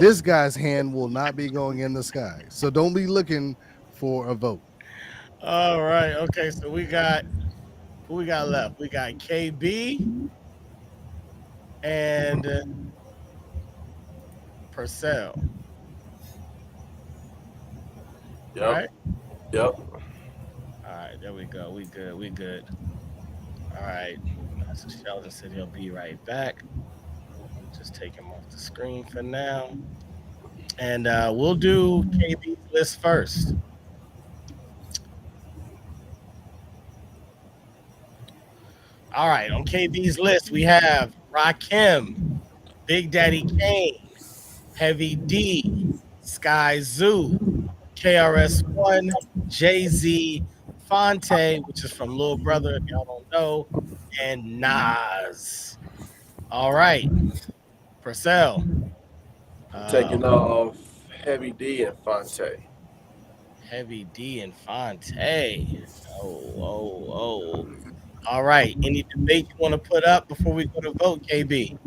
this guy's hand will not be going in the sky. So don't be looking for a vote. All right. Okay. So we got who we got left? We got KB and Purcell. Yep. All right? Yep. All right. There we go. We good. All right. Master Sheldon said he'll be right back. Just take him off the screen for now. And we'll do KB's list first. All right, on KB's list, we have Rakim, Big Daddy Kane, Heavy D, Sky Zoo, KRS-One, Jay-Z, Fonte, which is from Lil Brother, if y'all don't know, and Nas. All right, Purcell. I'm taking off Heavy D and Fonte. Heavy D and Fonte. Oh. All right. Any debate you want to put up before we go to vote, KB?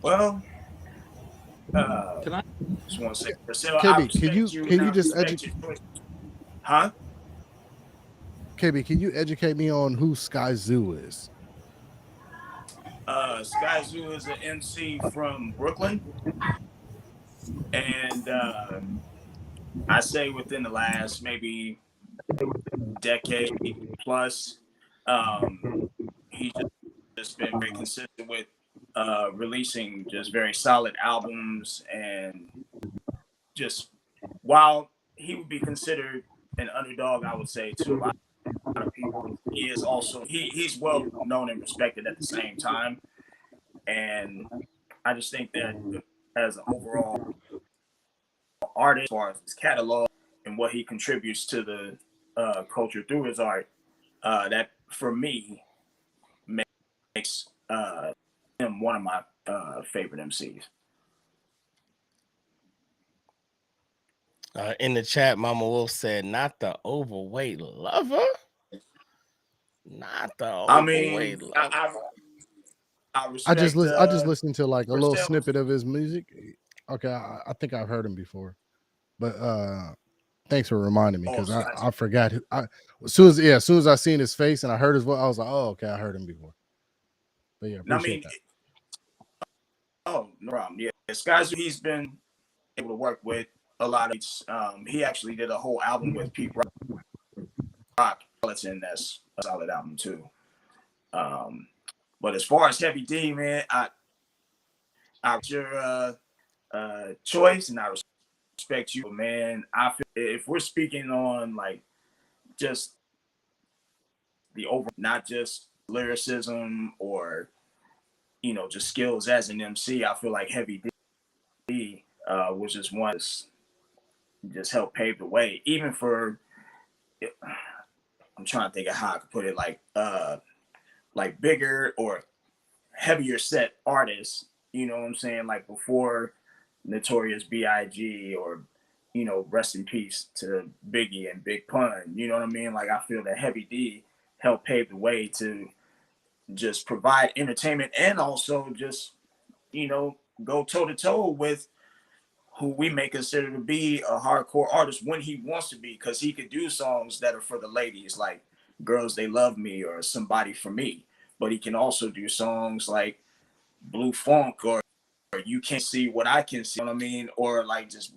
Well, Can I? just want to say, Priscilla, I KB, respect you can and you I just respect your choice. Huh? KB, can you educate me on who Sky Zoo is? Sky Zoo is an MC from Brooklyn, and I say within the last maybe decade plus, um, he's just been very consistent with releasing just very solid albums, and just while he would be considered an underdog, I would say to a lot of people, he is also he's well known and respected at the same time, and I just think that as an overall artist, as far as his catalog and what he contributes to the culture through his art, that for me makes him one of my favorite MCs. In the chat, Mama Wolf said, "Not the overweight lover. Not the I mean, overweight lover." I respect I just listened to like a little Purcell's. snippet of his music. Okay, I think I've heard him before, but thanks for reminding me Oh, because Sky I forgot. As soon as I seen his face and I heard his voice, I was like, oh, okay, I heard him before. But yeah, I appreciate mean, that. oh, no problem. Yeah, Sky, he's been able to work with a lot of. He actually did a whole album with Pete Rock. That's a solid album too. Um, but as far as Heavy D, man, I your choice, and I respect you, man. I feel if we're speaking on like just the over, not just lyricism or just skills as an MC, I feel like Heavy D was just one just helped pave the way, even for. I'm trying to think of how I could put it, like bigger or heavier set artists. You know what I'm saying? Like before Notorious B.I.G. or rest in peace to Biggie and Big Pun. You know what I mean? Like I feel that Heavy D helped pave the way to just provide entertainment and also just go toe to toe with who we may consider to be a hardcore artist when he wants to be, because he could do songs that are for the ladies, like Girls They Love Me or Somebody For Me. But he can also do songs like Blue Funk or You Can't See What I Can See, you know what I mean? Or like just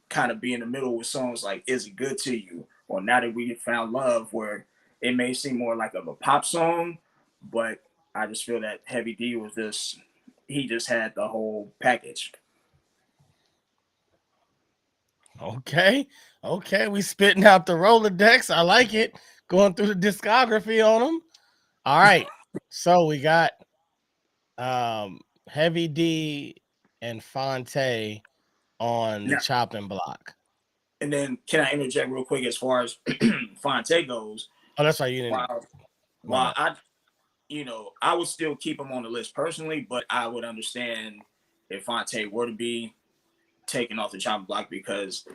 kind of be in the middle with songs like Is It Good To You or Now That We Found Love, where it may seem more like of a pop song, but I just feel that Heavy D was he just had the whole package. Okay, we spitting out the Rolodex. I like it. Going through the discography on them. All right, so we got Heavy D and Fonte on the Now, chopping block. and then can I interject real quick as far as Fonte goes? Oh, that's right. You didn't. While I would still keep him on the list personally, but I would understand if Fonte were to be taken off the chopping block, because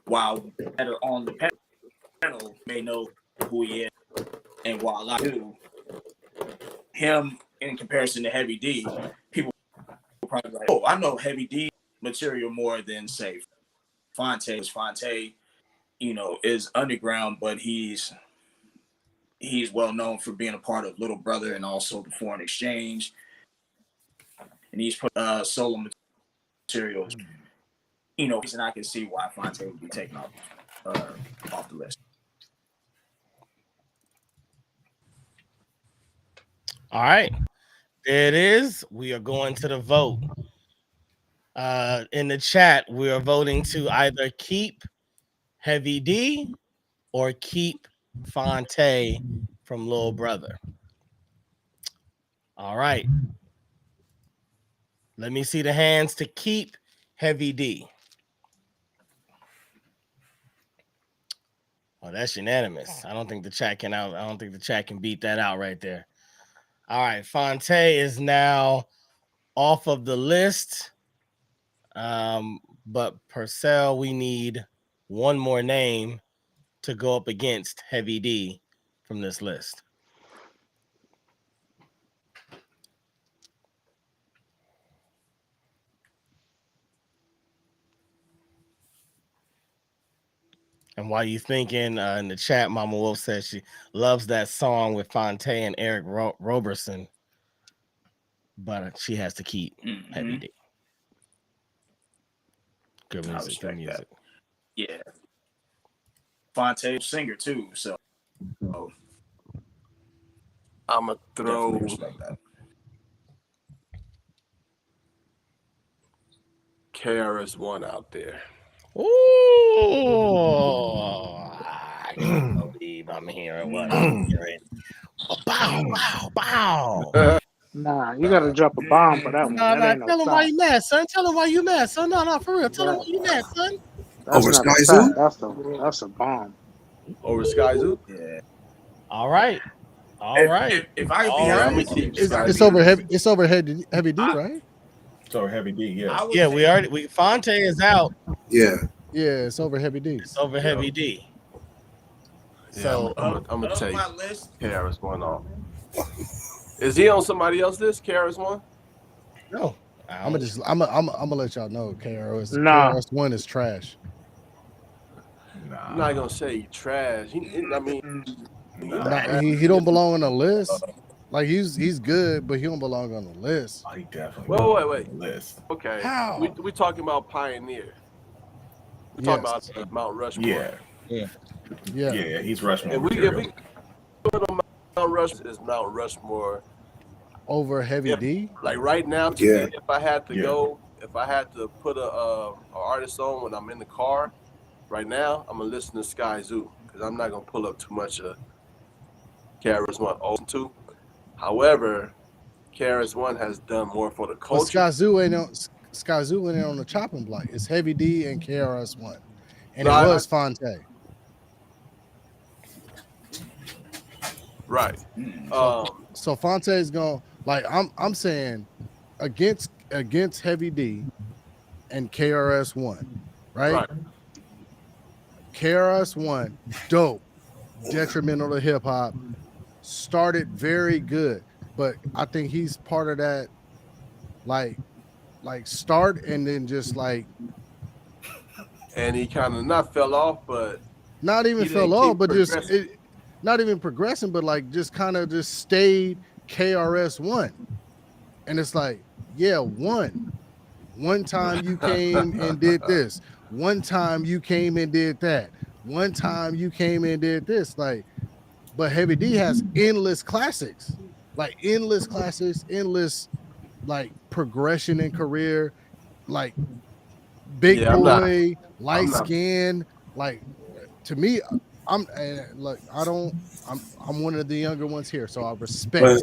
while that are on the panel may know who he is, and while I do, him in comparison to Heavy D, people probably like, oh, I know Heavy D material more than say Fonte. Fonte, is underground, but he's well known for being a part of Little Brother and also the Foreign Exchange, and he's put solo materials. And I can see why Fonte would be taken off the list. All right, there it is. We are going to the vote. In the chat, we are voting to either keep Heavy D or keep Fonte from Lil Brother. All right. Let me see the hands to keep Heavy D. Oh, that's unanimous. I don't think the chat can out. I don't think the chat can beat that out right there. All right, Fonte is now off of the list. But Purcell, we need one more name to go up against Heavy D from this list. And while you thinking, in the chat, Mama Wolf says she loves that song with Fonte and Eric Roberson, but she has to keep Heavy D. Good music, good music. That. Yeah. Fonte singer too, so I'ma throw KRS-One out there. Ooh, I can't believe I'm hearing what I'm hearing. Bow, bow, bow. Nah, you gotta drop a bomb for that one. No, That no, ain't no tell him why stop. you mad, son. Tell him why you mad, son. No, for real. Tell him why you mad, son. That's Over not Sky a Zoo? stop. That's a bomb. Over Sky Zoo? Yeah. All right. If I be honest, it's over heavy. It's over heavy D, right? It's over Heavy D. Yeah. Yeah, Fonte is out. Yeah. Yeah, it's over Heavy D. It's over Heavy D. So I'm gonna take my list. KRS-One off. Is he on somebody else's list? KRS-One? No. I'm gonna let y'all know Nah. KRS-One is trash. I'm not gonna say he trash. He don't belong on the list. Like he's good, but he don't belong on the list. He definitely. Wait. List. Okay. How? We talking about Pioneer. We're talking about Mount Rushmore. Yeah. He's Rushmore. If we put on Mount Rushmore, is Mount Rushmore over Heavy D? Like right now, today, if I had to put a artist on when I'm in the car, right now, I'm gonna listen to Sky Zoo because I'm not gonna pull up too much of KRS-One too. However, KRS-One has done more for the culture. But Sky Zoo ain't on the chopping block. It's Heavy D and KRS-One, and it was Fonte. Right. So Fonte is going I'm saying against Heavy D and KRS-One, right? KRS-One, dope, detrimental to hip hop, started very good, but I think he's part of that like start and then just and he kind of not fell off, but not even fell off, but just not even progressing, but just kind of just stayed KRS-One. And it's one time you came and did this, one time you came and did that, one time you came and did this, but Heavy D has endless classics, endless progression in career, big boy, light skin, to me, I'm one of the younger ones here, so I respect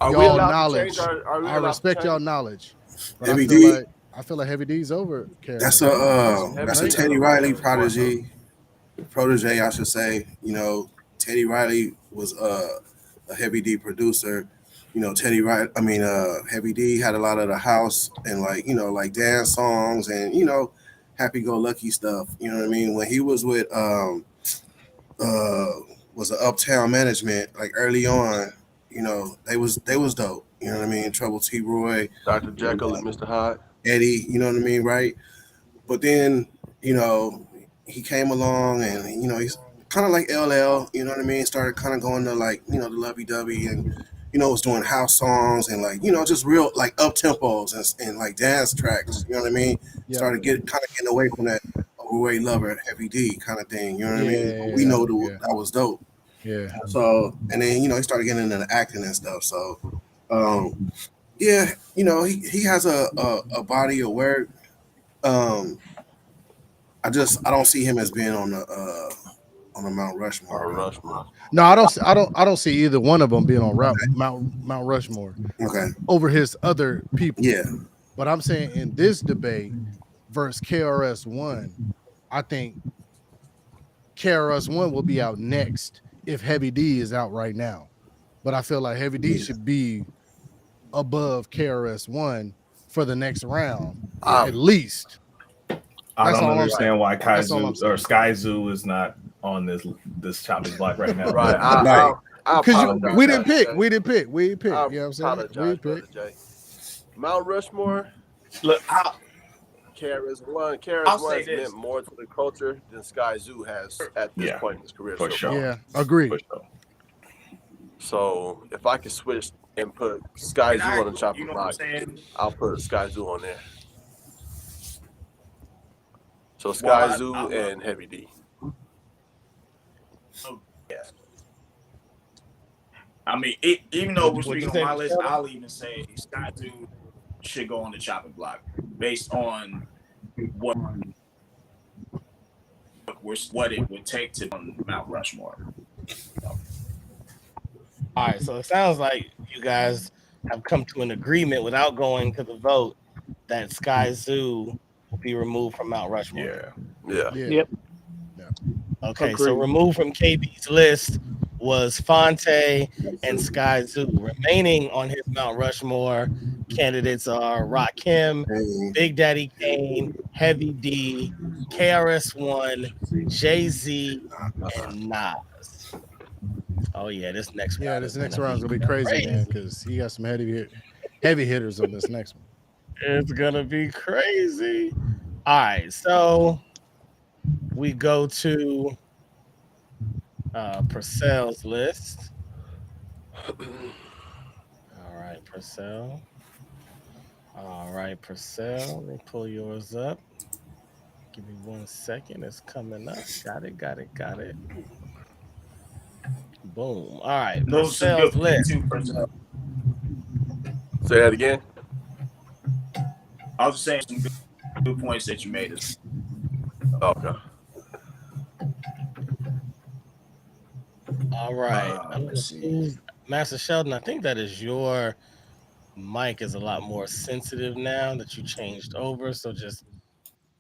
y'all knowledge. I respect y'all knowledge. But Heavy D, I feel like Heavy D's over. That's a Teddy Riley protege, I should say. Teddy Riley was a Heavy D producer. Heavy D had a lot of the house and dance songs and happy-go-lucky stuff. You know what I mean? When he was with was an Uptown Management early on, they was dope. You know what I mean? Trouble T. Roy, Dr. Jekyll and Mr. Hyde, Eddie. You know what I mean, right? But then he came along and he's kind of like LL. You know what I mean? Started kind of going to the lovey-dovey and was doing house songs and just real up tempos and dance tracks. You know what I mean? Yeah. Started getting away from that overweight lover Heavy D kind of thing. You know what I mean? But we know that was dope. Yeah. So and then he started getting into acting and stuff. So he has a body of work. I don't see him as being on the Mount Rushmore. No, I don't see either one of them being on Mount Rushmore. Okay. Over his other people. Yeah. But I'm saying in this debate versus KRS-One, I think KRS-One will be out next if Heavy D is out right now. But I feel like Heavy D should be above KRS-One for the next round, at least. I That's don't all I'm understand saying. why That's all I'm Kaizu or saying. Sky Zoo is not on this chopping block right now. Right. Right. I apologize. We didn't Brother pick. Jay. We didn't pick. We didn't pick. I You know what I'm saying? We apologize, didn't Brother pick. Jay. Mount Rushmore, Look, KRS-One. I'll KRS-One say has this. meant more to the culture than Sky Zoo has at this point in his career. For so sure. Yeah, agree. For sure. So if I could switch and put Sky And Zoo on the chopping you know what I'm block, saying? I'll put Sky Zoo on there. So Sky Well, Zoo I love and Heavy D. yeah. I mean, even though we're speaking on my list, I'll even say Sky Zoo should go on the chopping block based on what it would take to on Mount Rushmore. All right, so it sounds like you guys have come to an agreement without going to the vote that Sky Zoo will be removed from Mount Rushmore. Yeah. Yep. Okay, so Agreed. removed from KB's list was Fonte and Sky Zoo. Remaining on his Mount Rushmore candidates are Rakim, Big Daddy Kane, Heavy D, KRS-One, Jay-Z, and Nas. Oh yeah, this next round. Yeah, this next round's gonna be crazy, man, because he got some heavy hitters on this next one. It's gonna be crazy. All right, so we go to Purcell's list. All right, Purcell. All right, Purcell. Let me pull yours up. Give me 1 second. It's coming up. Got it. Boom. All right, Those are Purcell's good list. too. Say that again. I was just saying some good points that you made. Okay. All right. Let's see. Master Sheldon, I think that is your mic is a lot more sensitive now that you changed over. So just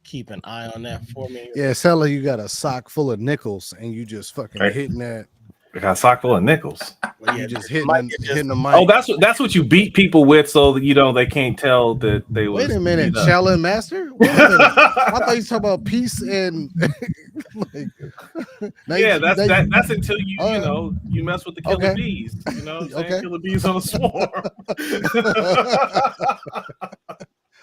keep an eye on that for me. Yeah, it sounds like you got a sock full of nickels and you just fucking hitting that. I got a sock full of nickels. Like you just hitting the mic. Oh, that's what you beat people with, so that they can't tell that they was. Wait a minute, Shaolin Master. Wait a minute. I thought you were talking about peace and. Yeah, that's until you mess with the killer bees. You know what I'm saying? Killer bees on the swarm.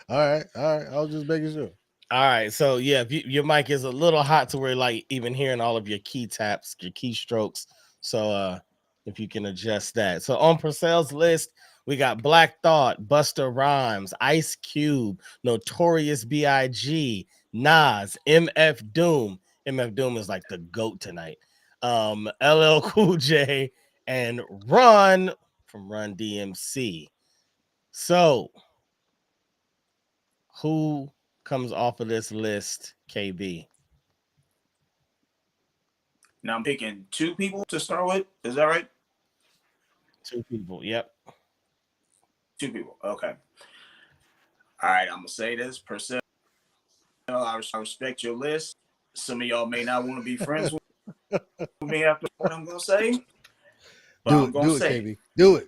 All right. I was just making sure. All right, so yeah, your mic is a little hot to where like even hearing all of your key taps, your keystrokes. So if you can adjust that. So on Purcell's list, we got Black Thought, Busta Rhymes, Ice Cube, Notorious B.I.G., Nas, MF Doom. MF Doom is like the GOAT tonight. LL Cool J and Run from Run DMC. So who comes off of this list, KB? Now I'm picking 2 people to start with. Is that right? 2 people. Yep. 2 people. Okay. All right. I'm gonna say this. Purcell, I respect your list. Some of y'all may not want to be friends with me after what I'm gonna say. But I'm gonna say KB. Do it,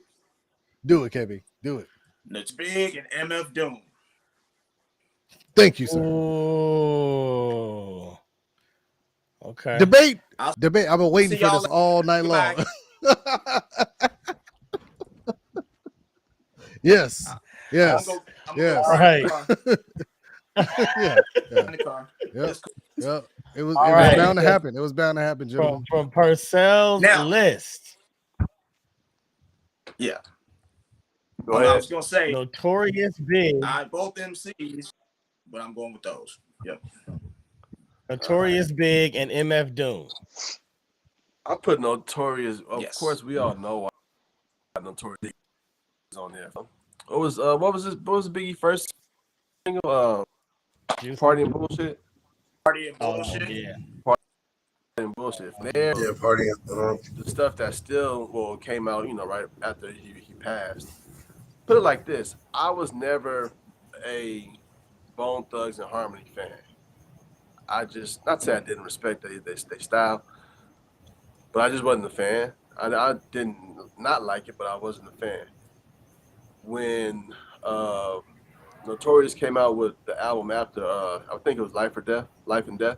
KB. Do it. It's Big and MF Doom. Thank you, sir. Oh. Okay. Debate. I've been waiting for this all night long. Yes. Yes. Right. Yeah. Yep. It was right. bound to happen. It was bound to happen, gentlemen. From Purcell's list. Yeah. Go ahead. I was gonna say Notorious Big. Both MCs, but I'm going with those. Yep. Notorious Big and MF Doom. I put Notorious. Of course, we all know why Notorious Big is on there. What was Biggie first single? Party and Bullshit. Party and Bullshit. Yeah. Party and Bullshit. There, Yeah, party. The stuff that still came out, right after he passed. Put it like this: I was never a Bone Thugs and Harmony fan. I just not say I didn't respect their style, but I just wasn't a fan. I didn't not like it, but I wasn't a fan. When uh, Notorious came out with the album after, I think it was Life and Death.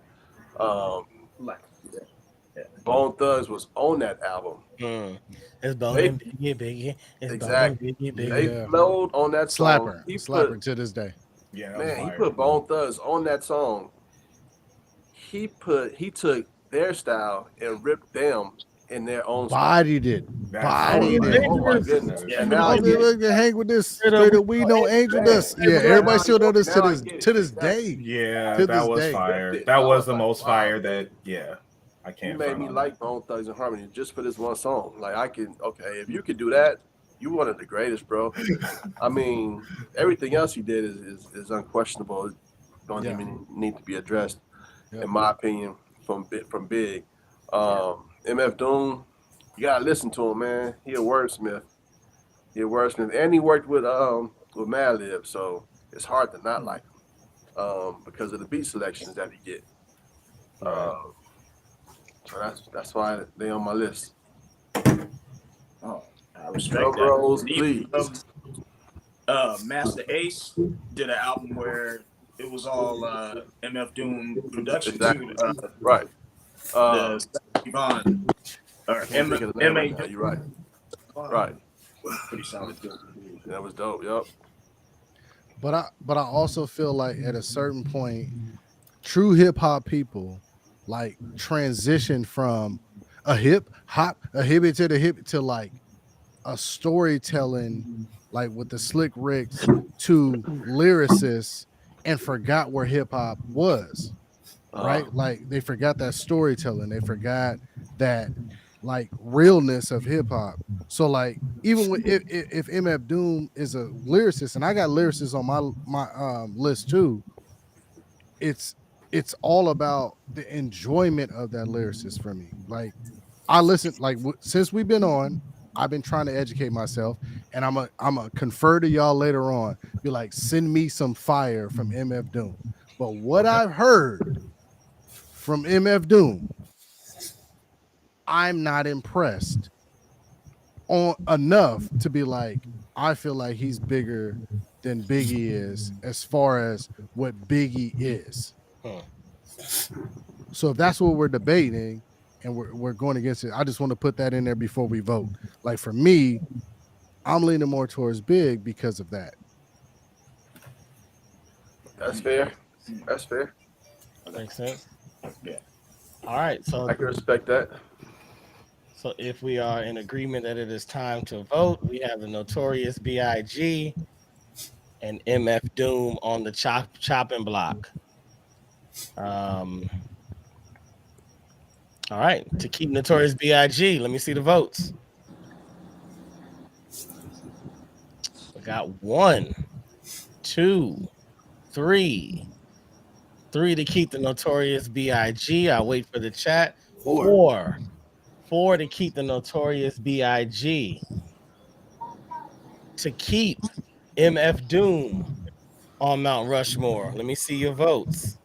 Um, Like, yeah. Bone Thugs was on that album. It's Bone They and Biggie. It's Bone and exactly Biggie. they Yeah. flowed on that song. Slapper to this day. Yeah, that was Man, he fire. put Bone Thugs on that song. He took their style and ripped them in their own style. Bodied it. That's Bodied fire. it. Oh my goodness! Yeah. And now I Oh, get it. man, hang with this straight up. We know Angel Man, Dust. Yeah, and everybody now still know this now I get it. to this Exactly. day. Yeah, To that this was day. fire. It. That I was was the like, most wow. fire that, yeah, I You can't made front me on like Bone Thugs and Harmony just for this one song. Like I can, okay, if you could do that, you one of the greatest, bro. I mean, everything else you did is unquestionable. It don't Yeah. even need to be addressed, Yeah. in my opinion, from Big. MF Doom, you gotta listen to him, man. He a wordsmith. And he worked with Madlib, so it's hard to not like him because of the beat selections that he get. Right. So that's why they on my list. Oh, I respect Drum that. rolls, And even please. Master Ace did an album where it was all MF Doom production too. Exactly. Right. The Yvonne or Can't think of the name M.A. right now. You're right. Right. Pretty solid too. That was dope. Yup. But I also feel like at a certain point, true hip hop people like transition from a hip to the hip to like a storytelling, like with the Slick Ricks, to lyricists, and forgot where hip hop was. Right? Like they forgot that storytelling. They forgot that like realness of hip hop. So like even with if MF Doom is a lyricist, and I got lyricists on my list too, it's all about the enjoyment of that lyricist for me. Like I listen, like since we've been on, I've been trying to educate myself, and I'm a confer to y'all later on. Be like, send me some fire from MF Doom. But what I've heard from MF Doom, I'm not impressed on enough to be like, I feel like he's bigger than Biggie is as far as what Biggie is. So if that's what we're debating and we're going against it, I just want to put that in there before we vote. Like for me, I'm leaning more towards Big because of that. That's fair. That's fair. Makes sense. Yeah. All right. So I can respect that. So if we are in agreement that it is time to vote, we have the Notorious B.I.G. and MF Doom on the chopping block. All right, to keep Notorious B.I.G., let me see the votes. We got 1, 2, 3. 3 to keep the Notorious B.I.G. I'll wait for the chat. 4. 4 to keep the Notorious B.I.G. To keep MF Doom on Mount Rushmore. Let me see your votes.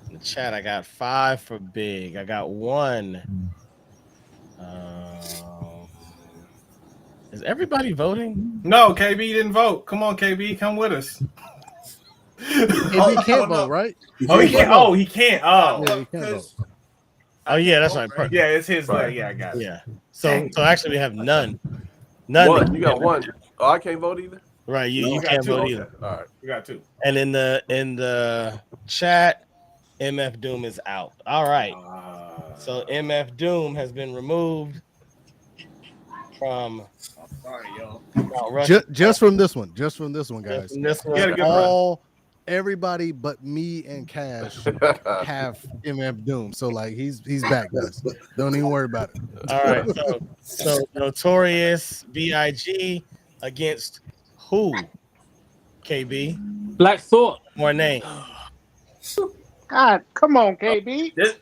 In the chat, I got 5 for Big. I got 1. Is everybody voting? No, KB didn't vote. Come on, KB, come with us. KB can't vote, right? Oh, he can't. Oh, he can't. Oh, yeah, he can't vote. Oh yeah, that's right. Yeah, it's his. Right. Yeah, I got it. Yeah. So actually, we have none. One. You got one. Oh, I can't vote either. Right. You, No, you got can't 2. vote Okay. either. All right. We got 2. And in the chat, MF Doom is out. All right. So MF Doom has been removed from. Sorry, y'all. Just from this one. Just from this one, guys. From this one. He had a good run. Everybody but me and Cash have MF Doom. So like he's back, guys. Don't even worry about it. All right. So Notorious B.I.G. against who? KB. Black Thought. More name. God, come on, KB. This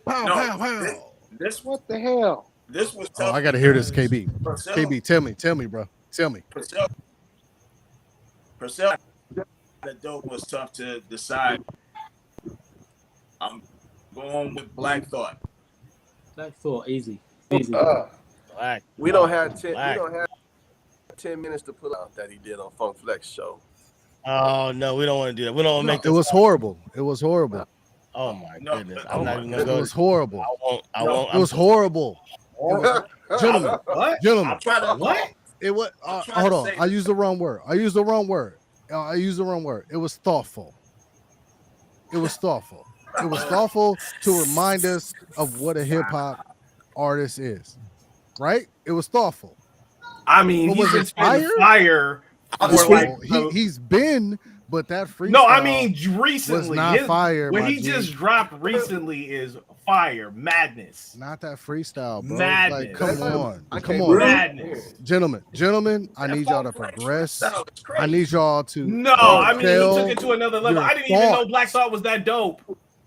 What the hell? This was Oh, tough. I gotta hear this, KB. Purcell, KB, tell me, bro. Tell me. Purcell, that dope was tough to decide. I'm going with Black Thought. Black Thought, easy. Easy. Black. We don't have 10. Black. We don't have 10 minutes to pull out that he did on Funk Flex show. Oh no, we don't want to do that. We don't want to make this. It was horrible. It was horrible. Oh my No, goodness! oh I'm not my even gonna It go. was horrible. I won't. It was horrible. Gentlemen, What? gentlemen, I'm trying to What? it was. I'm trying Hold to on. say I used the wrong word. I used the wrong word. It was thoughtful. It was thoughtful. It was thoughtful to remind us of what a hip hop artist is. Right? It was thoughtful. I mean, But he's was been it spitting fire? fire for like. He's been, but that freestyle. No, I mean recently. was not fire. What my he G. just dropped recently is fire, madness. Not that freestyle, bro. Madness. Like, come on, I come can't on, Madness. gentlemen. I need y'all to progress. I need y'all to. No, I mean he tell took it to another level. your I didn't even know thoughts. Black Thought was that dope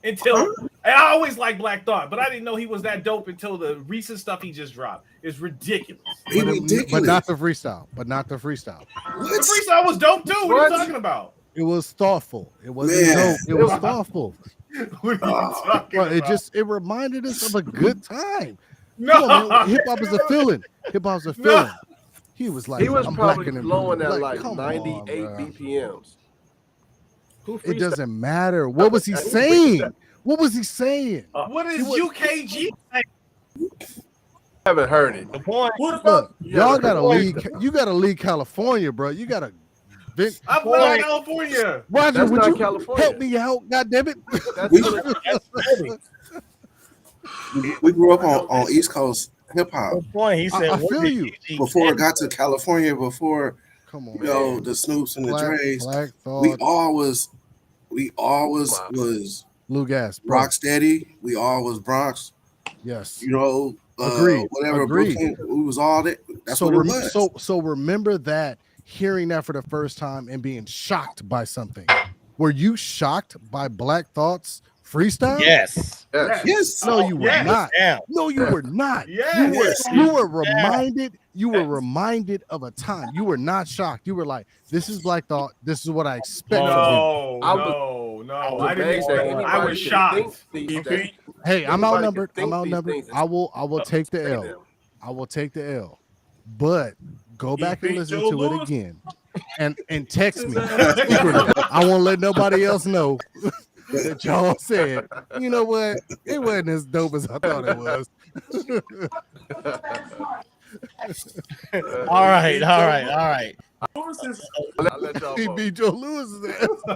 until. And I always liked Black Thought, but I didn't know he was that dope until the recent stuff he just dropped. It's ridiculous. But not the freestyle. But not the freestyle. The freestyle was dope too. What are you talking about? It was thoughtful. It wasn't dope. It was thoughtful. What are you talking Bro, about? it reminded us of a good time. No, hip hop is a feeling. Hip hop's a feeling. He was like, He was I'm probably blacking him. flowing at like come 98 on, bro. BPMs. It doesn't matter. What was he saying? What was he saying? What is UKG? I haven't heard it. The point. Look, y'all gotta leave. You gotta leave California, bro. You gotta. I'm from California. Roger, That's would not you California. help me out? God damn it! We grew up on East Coast hip hop. The point. He said, I what feel did you. UKG Before it got to California, before Come on, you know the Snoops and the Dre's, Black we Thought, always was Blue Gas, bro. Rocksteady. We all was Bronx. Yes. You know, Agreed. whatever. Agreed. Brooklyn, we was all that. That's so what it was. So remember that, hearing that for the first time and being shocked by something. Were you shocked by Black Thought's freestyle? Yes. Yes. No, you were Yes. not. Damn. No, you were not. Yes. You were reminded. You were reminded of a time. You were not shocked. You were like, "This is Black Thought. This is what I expect from him." No. I didn't expect. I was shocked. Hey, I'm outnumbered. think I'm these outnumbered. things I will take the say L. them. I will take the L. But go back and listen to it again, and text me. Secretly. I won't let nobody else know that y'all said, you know what? It wasn't as dope as I thought it was. All right. I'll let y'all He vote. beat Joe Lewis's ass. I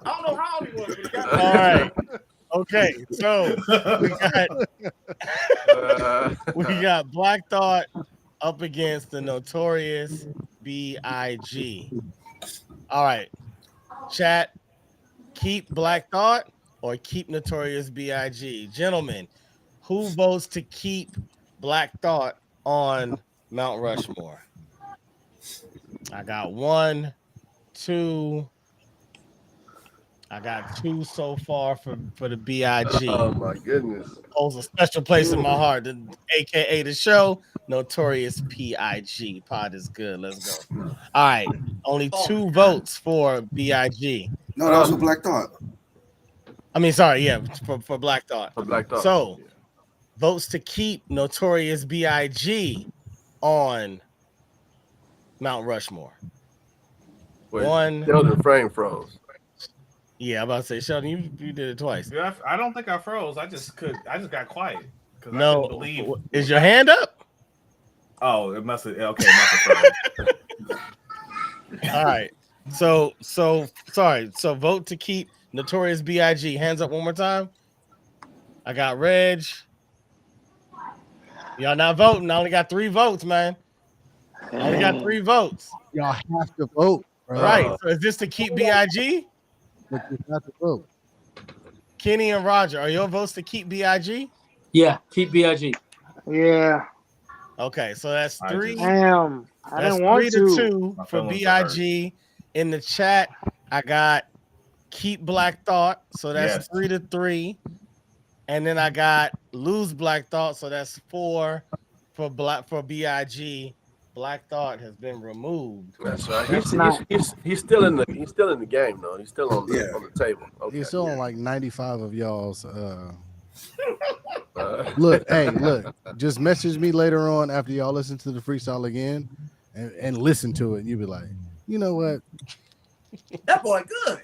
don't know how he was. But he got All right. Okay. So we got Black Thought up against the Notorious B.I.G. All right. Chat. Keep Black Thought or keep Notorious B.I.G. Gentlemen, who votes to keep Black Thought on Mount Rushmore? I got 1, 2. I got 2 so far for the B.I.G. Oh my goodness. Holds a special place in my heart. AKA the show, Notorious P.I.G. Pod is good. Let's go. All right. Only 2 votes for B.I.G. No, that was for Black Thought. I mean, sorry, yeah, for Black Thought. For Black Thought. So, votes to keep Notorious B.I.G. on Mount Rushmore. Wait, 1. Sheldon frame froze. Yeah, I'm about to say, Sheldon, you did it twice. Yeah, I don't think I froze. I just got quiet. No, I couldn't believe. Is your hand up? Oh, it must have. Okay, it must have froze. All right. So sorry. So vote to keep Notorious B.I.G. Hands up one more time. I got Reg. Y'all not voting. I only got 3 votes, man. I only got 3 votes. Y'all have to vote. Bro. Right. So is this to keep B.I.G.? But you have to vote. Kenny and Roger, are your votes to keep B.I.G.? Yeah, keep B.I.G. Yeah. Okay, so that's 3. Damn. I That's didn't want 3 to. to 2 for B.I.G. In the chat, I got keep Black Thought, so that's 3 to 3. And then I got lose Black Thought, so that's 4 for B.I.G. Black Thought has been removed. That's right. That's He's still in the game though. He's still on the table. Okay. He's still on like 95 of y'all's. Look, hey, look. Just message me later on after y'all listen to the freestyle again, and listen to it. And you'll be like, you know what? That boy good.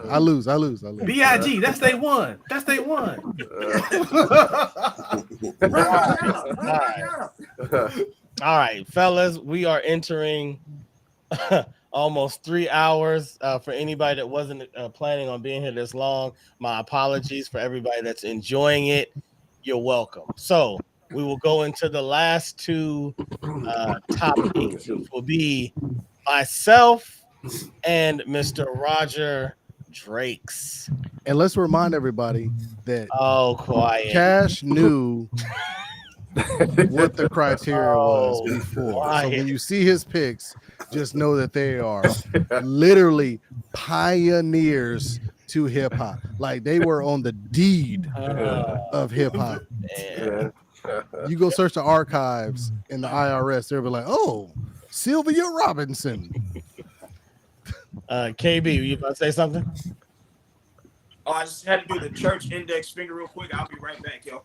I lose. BIG, that's they one. That's they one. All right, fellas, we are entering almost 3 hours. For anybody that wasn't planning on being here this long, my apologies. For everybody that's enjoying it, you're welcome. So we will go into the last two topics, which will be myself and Mr. Roger Drakes. And let's remind everybody that quiet. Cash knew what the criteria was before. Quiet. So when you see his picks, just know that they are literally pioneers to hip hop. Like they were on the deed of hip hop. You go search the archives in the IRS, they'll be like, "Oh, Sylvia Robinson." KB, you about to say something? Oh, I just had to do the church index finger real quick. I'll be right back, yo.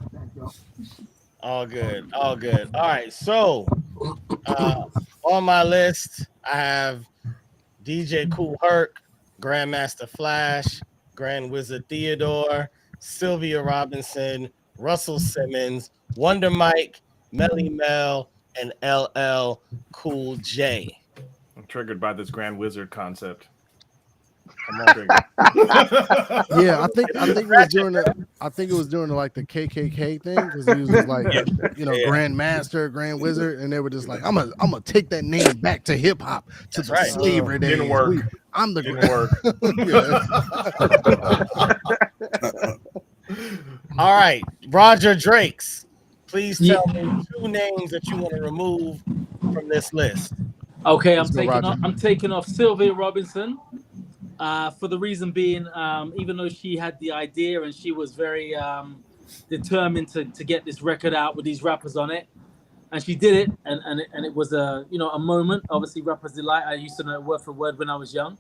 All good. All right, so on my list, I have DJ Kool Herc, Grandmaster Flash, Grand Wizard Theodore, Sylvia Robinson, Russell Simmons, Wonder Mike, Melly Mel, and LL Cool J. I'm triggered by this Grand Wizard concept. Yeah, I think it was during like the KKK thing, because he was just like, Grand Master, Grand Wizard, and they were just like, I'm gonna take that name back to hip hop, to the slavery days. Didn't work. I'm the All right, Roger Drakes, please tell me 2 names that you want to remove from this list. Okay, I'm taking off Sylvia Robinson. For the reason being, even though she had the idea and she was very determined to get this record out with these rappers on it, and she did it, and it was a moment. Obviously, Rapper's Delight. I used to know it word for word when I was young.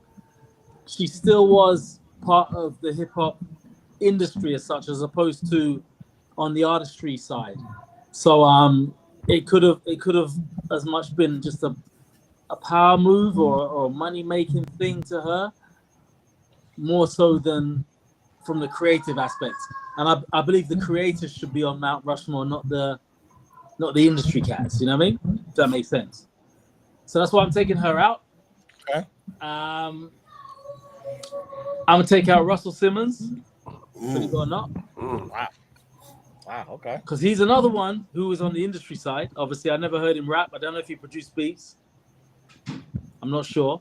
She still was part of the hip hop industry as such, as opposed to on the artistry side. So it could have as much been just a power move or money making thing to her, more so than from the creative aspects. And I believe the creators should be on Mount Rushmore, not the industry cats. You know what I mean? If that makes sense. So that's why I'm taking her out. Okay. I'm gonna take out Russell Simmons. Believe it or not. Wow. Okay. Because he's another one who was on the industry side. Obviously, I never heard him rap. I don't know if he produced beats. I'm not sure.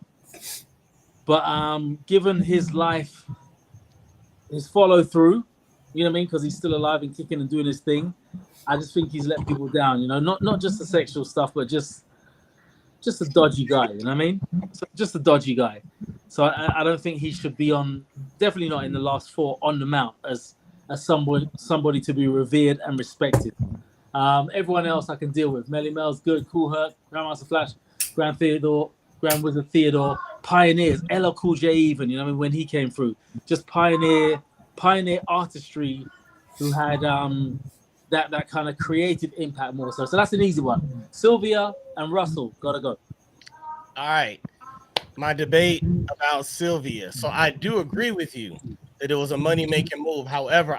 But given his life, his follow through, you know what I mean? Because he's still alive and kicking and doing his thing. I just think he's let people down, not just the sexual stuff, but just a dodgy guy, you know what I mean? So just a dodgy guy. So I don't think he should be on, definitely not in the last 4 on the Mount as somebody to be revered and respected. Everyone else I can deal with. Melly Mel's good, Kool Herc, Grandmaster Flash, Grand Wizard Theodore, pioneers, LL Cool J even, you know what I mean, when he came through. Just pioneer artistry who had that kind of creative impact more so. So that's an easy one. Sylvia and Russell, gotta go. All right. My debate about Sylvia. So I do agree with you that it was a money-making move. However,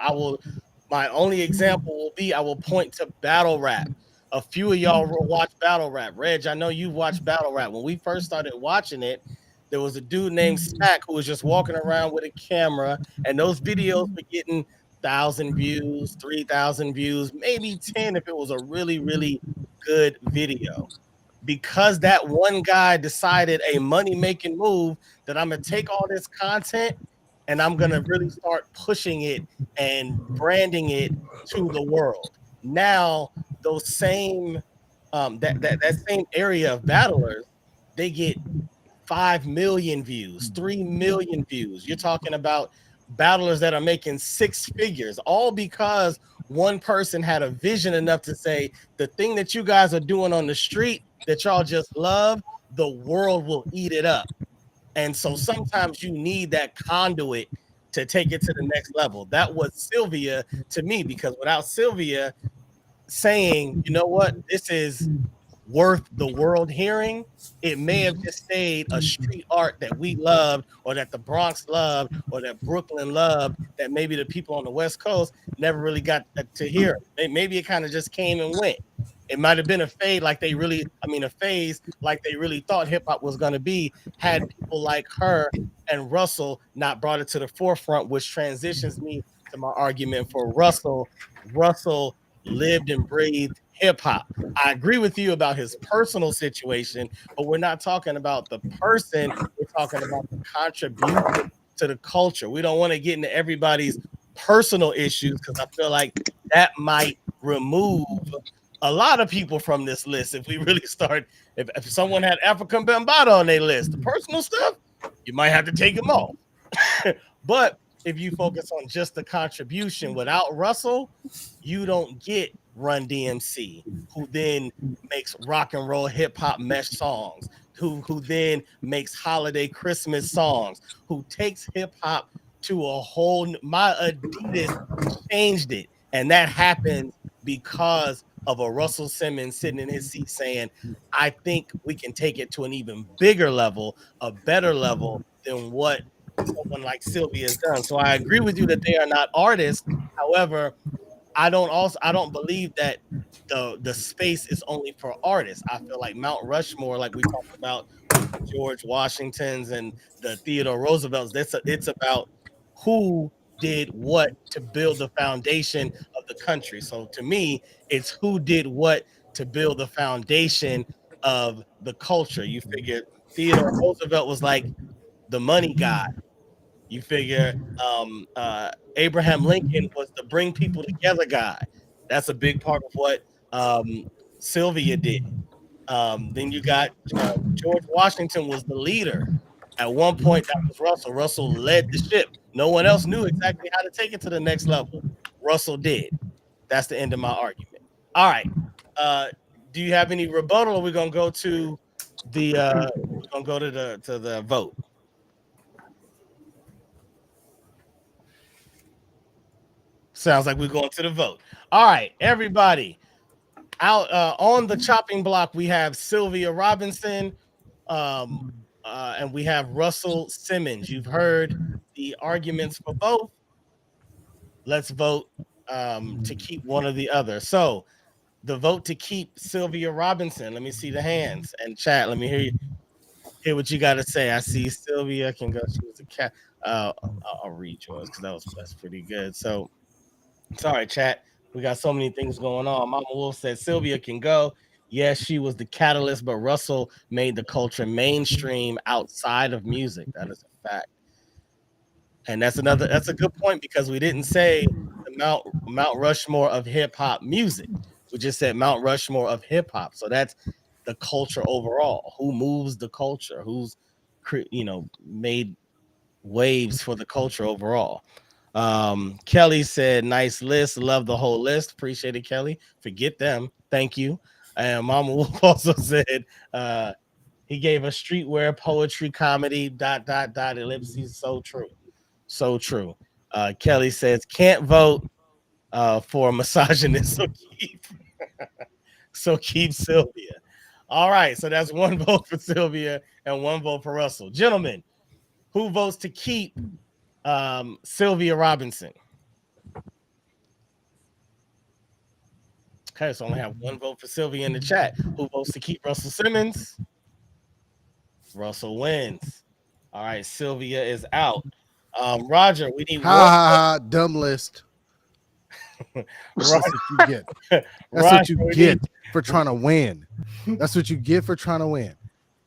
my only example will be I will point to battle rap. A few of y'all will watch battle rap. Reg, I know you watched battle rap. When we first started watching it, there was a dude named Stack who was just walking around with a camera, and those videos were getting 1,000 views, 3,000 views, maybe 10 if it was a really, really good video. Because that one guy decided a money-making move that I'm going to take all this content and I'm going to really start pushing it and branding it to the world. Now, those same that same area of battlers, they get 5 million views, 3 million views. You're talking about battlers that are making six figures, all because one person had a vision enough to say the thing that you guys are doing on the street that y'all just love, the world will eat it up. And so sometimes you need that conduit to take it to the next level. That was Sylvia to me, because without Sylvia saying, you know what, this is worth the world hearing, it may have just stayed a street art that we loved, or that the Bronx loved, or that Brooklyn loved, that maybe the people on the West Coast never really got to hear. Maybe it kind of just came and went. It might have been a phase like they really thought hip hop was going to be, had people like her and Russell not brought it to the forefront, which transitions me to my argument for Russell. Russell lived and breathed hip hop. I agree with you about his personal situation, but we're not talking about the person. We're talking about the contribution to the culture. We don't want to get into everybody's personal issues, because I feel like that might remove a lot of people from this list. If we really start, if someone had African Bambaataa on their list, the personal stuff, you might have to take them off. But if you focus on just the contribution, without Russell, you don't get Run DMC, who then makes rock and roll hip hop mesh songs, who then makes holiday Christmas songs, who takes hip hop to a whole. My Adidas changed it, and that happened because of a Russell Simmons sitting in his seat saying, I think we can take it to an even bigger level, a better level than what someone like Sylvia has done. So I agree with you that they are not artists. However, I don't believe that the space is only for artists. I feel like Mount Rushmore, like we talked about with the George Washingtons and the Theodore Roosevelts, it's about who did what to build the foundation of the country. So to me, it's who did what to build the foundation of the culture. You figure Theodore Roosevelt was like the money guy. You figure Abraham Lincoln was the bring people together guy. That's a big part of what Sylvia did. Then you got George Washington was the leader. At one point, that was Russell. Russell led the ship. No one else knew exactly how to take it to the next level. Russell did. That's the end of my argument. All right. Do you have any rebuttal, or we're gonna go to the vote? Sounds like we're going to the vote. All right, everybody. Out on the chopping block, we have Sylvia Robinson, and we have Russell Simmons. You've heard the arguments for both. Let's vote to keep one or the other. So the vote to keep Sylvia Robinson. Let me see the hands and chat. Let me hear what you got to say. I see Sylvia can go. She was a cat. I'll read yours because that's pretty good. So. Sorry, chat. We got so many things going on. Mama Wolf said Sylvia can go. Yes, she was the catalyst, but Russell made the culture mainstream outside of music. That is a fact. And that's a good point, because we didn't say the Mount Rushmore of hip hop music. We just said Mount Rushmore of hip hop. So that's the culture overall. Who moves the culture? Who's made waves for the culture overall? Kelly said, nice list. Love the whole list. Appreciate it, Kelly. Forget them. Thank you. And Mama Wolf also said he gave us streetwear, poetry, comedy, ... ellipses. So true. So true. Kelly says, can't vote for a misogynist. So keep Sylvia. All right. So that's one vote for Sylvia and one vote for Russell. Gentlemen, who votes to keep Sylvia Robinson? Okay, so I only have one vote for Sylvia in the chat. Who votes to keep Russell Simmons? Russell wins. All right, Sylvia is out. Roger, we need one. Dumb list. That's Roger, what you get. That's Roger, what you get for trying to win. That's what you get for trying to win.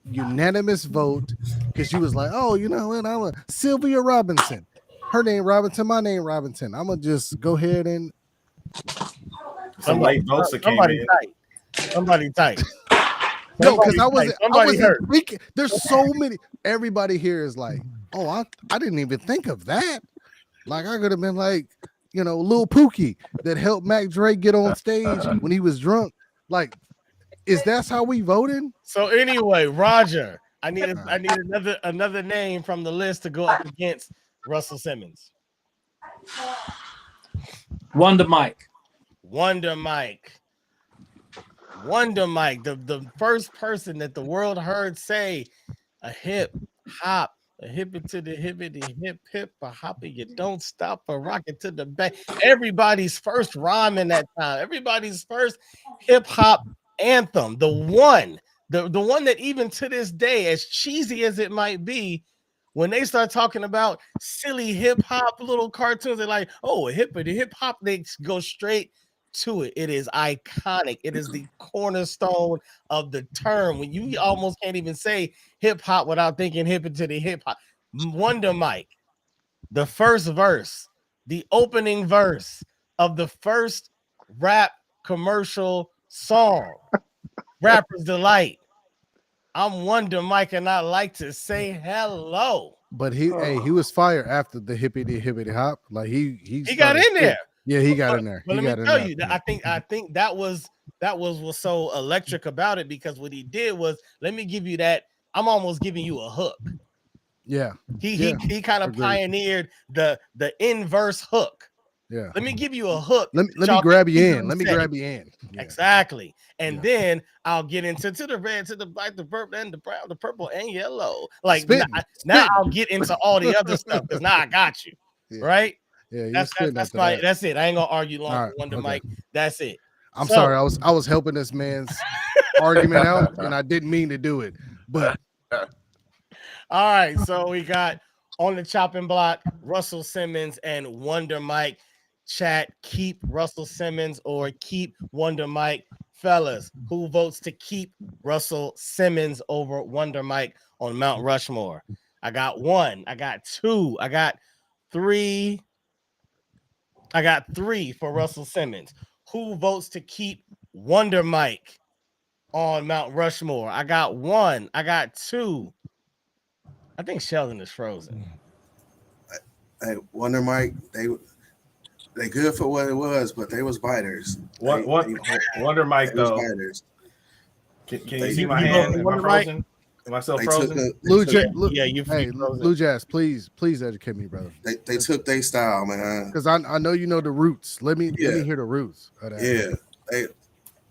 Unanimous vote, because you was like, oh, you know what? I'm a Sylvia Robinson. Her name Robinson, my name Robinson. I'm gonna just go ahead and some late votes that came in. Somebody tight. No, because I wasn't thinking. There's so many. Everybody here is like, oh, I didn't even think of that. Like I could have been like, Lil Pookie that helped Mac Dre get on stage when he was drunk. Like, is that's how we voting? So anyway, Roger, I need another name from the list to go up against Russell Simmons. Wonder Mike. Wonder Mike. Wonder Mike, the first person that the world heard say a hip hop, a hippie to the hippity hip hip, a hoppy, you don't stop, a rocket to the back. Everybody's first rhyme in that time, everybody's first hip hop anthem, the one that even to this day, as cheesy as it might be, when they start talking about silly hip hop little cartoons, they're like, oh, hippity hip hop, they go straight to it. It is iconic. It is the cornerstone of the term. When you almost can't even say hip hop without thinking hip to the hip hop. Wonder Mike, the first verse, the opening verse of the first rap commercial song, Rapper's Delight. I'm Wonder Mike, and I like to say hello. But he was fired after the hippity hop. Like he got in there. Yeah, he got in there. But let me tell you, I think that was what's so electric about it, because what he did was, let me give you that. I'm almost giving you a hook. Yeah. He kind of pioneered the inverse hook. Yeah. Let me give you a hook. Let me grab you in. Let me grab you in. Yeah. Exactly. And then I'll get into the red, to the black, the purple, and the brown, the purple, and yellow. Like now I'll get into all the other stuff, because now I got you. Yeah. Right? Yeah, that's it. I ain't gonna argue long for Wonder Mike. That's it. I'm sorry. I was helping this man's argument out, and I didn't mean to do it. But all right, so we got on the chopping block Russell Simmons and Wonder Mike. Chat, keep Russell Simmons or keep Wonder Mike. Fellas, who votes to keep Russell Simmons over Wonder Mike on Mount Rushmore? I got 1, I got 2, I got 3. I got 3 for Russell Simmons. Who votes to keep Wonder Mike on Mount Rushmore? I got 1, I got 2. I think Sheldon is frozen. Hey, Wonder Mike, they good for what it was, but they was biters. Wonder Mike though. Biters. Can you see my hand? Am I frozen? Am I still frozen? Blue Jazz, please educate me, brother. They took their style, man. Because I know you know the roots. Let me hear the roots of that. Yeah,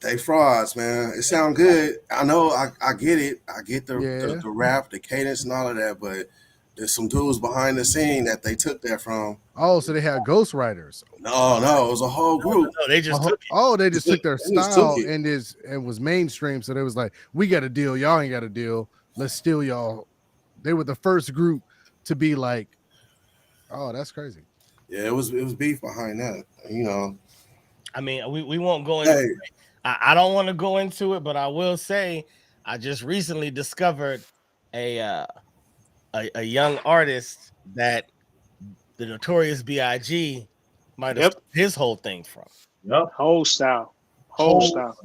they frauds, man. It sound good. I know. I get it. I get the rap, the cadence, and all of that, but there's some dudes behind the scene that they took that from. Oh, so they had ghostwriters. No, it was a whole group. No, they just took it. Oh, they just took their style and was mainstream. So they was like, we got a deal. Y'all ain't got a deal. Let's steal y'all. They were the first group to be like, oh, that's crazy. Yeah, it was beef behind that. I mean, we won't go into it. I don't want to go into it, but I will say I just recently discovered a young artist that the Notorious B.I.G. might have his whole thing from. Yep. Whole style.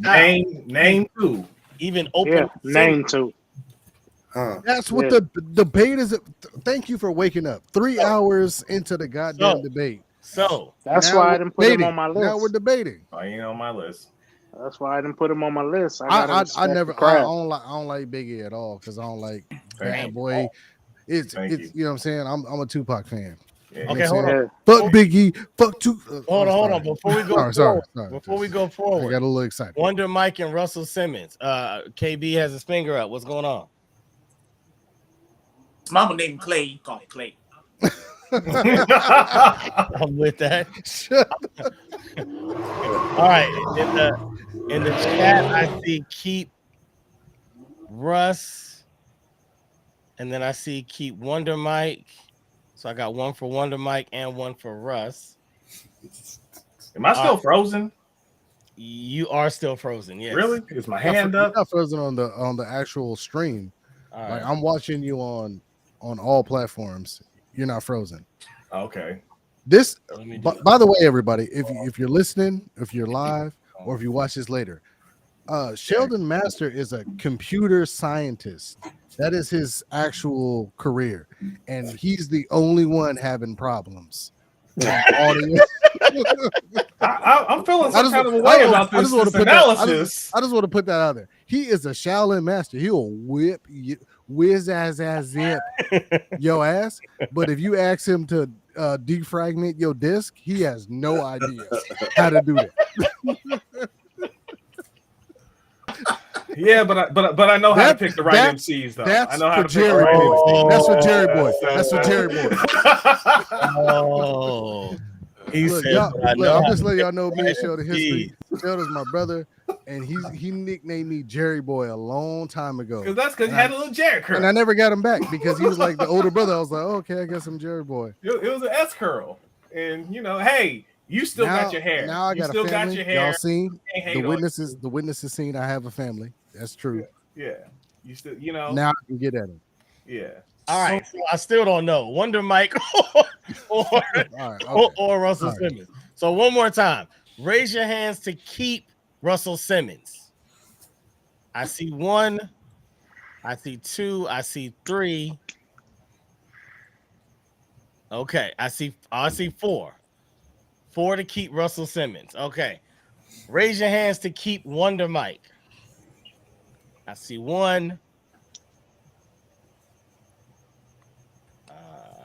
Name too. Even open. Name too. That's what the debate is. Thank you for waking up. 3 hours into the goddamn debate. So that's why I didn't put him on my list. Now we're debating. I ain't on my list. That's why I didn't put him on my list. I don't like Biggie at all, because I don't like Bad Boy. It's you know what I'm saying. I'm a Tupac fan. Yeah. Okay, hold on. Fuck Biggie. Fuck Tupac. Hold on. Before we go forward, I got a little excited. Wonder Mike and Russell Simmons. KB has his finger up. What's going on? Mama named Clay. You call it Clay. I'm with that. All right. In the chat, I see keep Russ, and then I see keep Wonder Mike. So I got 1 for Wonder Mike and 1 for Russ. Am I still frozen? You are still frozen. Yes. Really? Is my hand up? I'm not frozen on the actual stream. Right. Like I'm watching you on all platforms. You're not frozen. Okay. This, by the way, everybody, if you're listening, if you're live, or if you watch this later, Sheldon Master is a computer scientist. That is his actual career, and he's the only one having problems I'm feeling some kind of a way about this analysis. I just want to put that out there. He is a Shaolin master. He'll whip you, whiz ass zip your ass. But if you ask him to defragment your disc, he has no idea how to do that. Yeah, but I know how to pick the right MCs though. I know how to pick the right MCs. That's for Jerry Boy. That's for Jerry Boy. Oh, look, I'm just letting y'all know me and Sheldon history. Sheldon's my brother, and he nicknamed me Jerry Boy a long time ago. Because he had a little Jerry curl. And I never got him back because he was like the older brother. I was like, okay, I guess I'm Jerry Boy. It was an S curl, and hey, you still got your hair. Now I got a family. Got your hair. Y'all seen the witnesses? The witnesses seen I have a family. That's true. Yeah. You still, Now I can get at him. Yeah. All right. So I still don't know. Wonder Mike or Russell Simmons. So one more time. Raise your hands to keep Russell Simmons. I see 1. I see 2. I see 3. Okay. I see 4. 4 to keep Russell Simmons. Okay. Raise your hands to keep Wonder Mike. I see 1.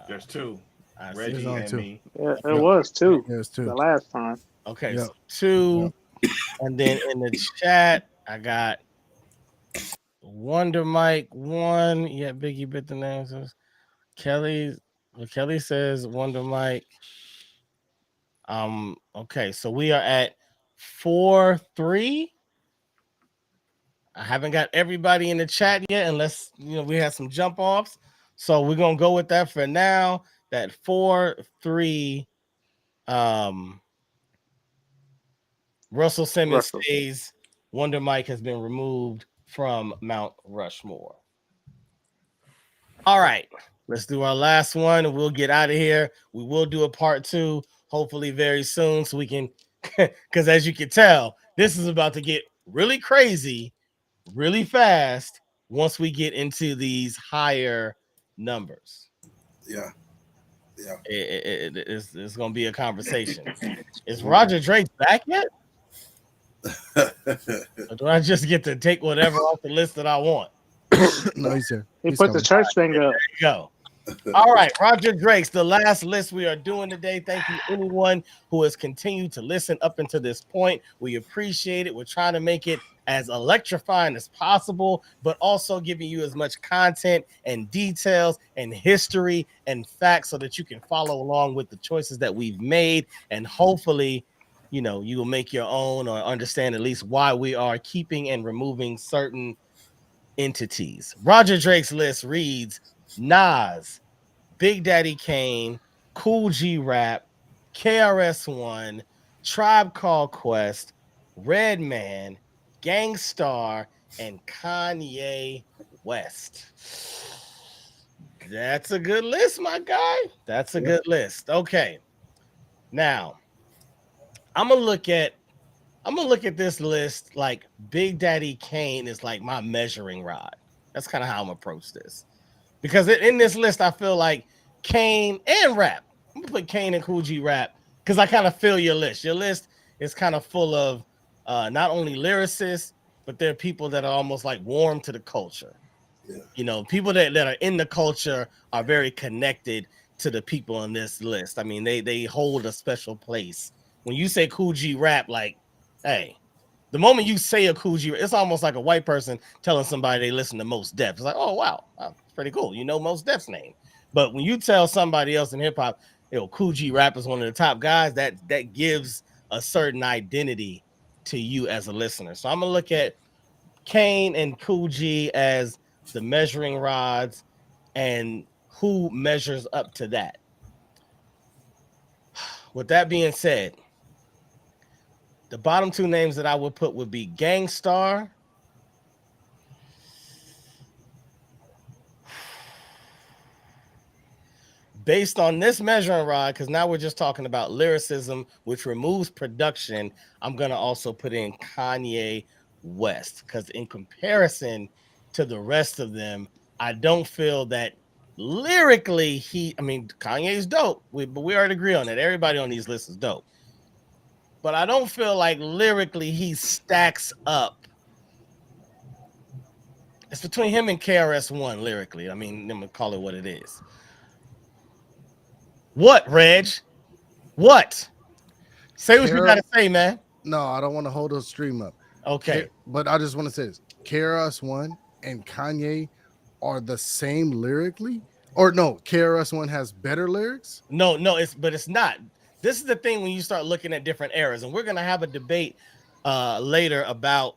There's 2. Reggie and 2. me. Yeah, there was 2. There's 2. The last time. Okay, so 2. And then in the chat, I got Wonder Mike 1. Yeah, Biggie bit the names. Kelly says Wonder Mike. Okay, so we are at 4-3. I haven't got everybody in the chat yet, unless we have some jump offs. So we're gonna go with that for now. That 4-3. Russell Simmons stays. Wonder Mike has been removed from Mount Rushmore. All right, let's do our last one, and we'll get out of here. We will do a part 2, hopefully very soon, so we can, because as you can tell, this is about to get really crazy, really fast once we get into these higher numbers. Yeah. It's going to be a conversation. Is Roger Drake back yet? Or do I just get to take whatever off the list that I want? No, he's here. He put the church thing up. There you go. All right, Roger Drake's the last list we are doing today. Thank you, anyone who has continued to listen up until this point. We appreciate it. We're trying to make it as electrifying as possible, but also giving you as much content and details and history and facts so that you can follow along with the choices that we've made. And hopefully, you will make your own or understand at least why we are keeping and removing certain entities. Roger Drake's list reads Nas, Big Daddy Kane, Cool G Rap, KRS-One, Tribe Called Quest, Redman, Gang Starr, and Kanye West. That's a good list, my guy. That's a good list. Okay. Now, I'm gonna look at this list like Big Daddy Kane is like my measuring rod. That's kind of how I'm approach this. Because in this list, I feel like Kane and Rap. I'm gonna put Kane and Cool G Rap because I kind of feel your list. Your list is kind of full of not only lyricists, but they're people that are almost like warm to the culture. Yeah. People that are in the culture are very connected to the people on this list. I mean, they hold a special place. When you say Cool G Rap, like, hey, the moment you say a Cool G, it's almost like a white person telling somebody they listen to Mos Def. It's like, oh, wow, it's pretty cool. Mos Def's name. But when you tell somebody else in hip hop, Cool G Rap is one of the top guys, that gives a certain identity to you as a listener. So I'm going to look at Kane and Cool G as the measuring rods and who measures up to that. With that being said, the bottom 2 names that I would put would be Gang Starr based on this measuring rod, because now we're just talking about lyricism, which removes production. I'm going to also put in Kanye West, because in comparison to the rest of them, I don't feel that lyrically, Kanye's dope. But we already agree on that. Everybody on these lists is dope. But I don't feel like lyrically he stacks up. It's between him and KRS-One lyrically. I'm gonna call it what it is. What, Reg? What? Say what you gotta say, man. No, I don't want to hold the stream up. Okay. But I just want to say this. KRS-One and Kanye are the same lyrically? Or no, KRS-One has better lyrics? No, it's not. This is the thing when you start looking at different eras, and we're gonna have a debate later about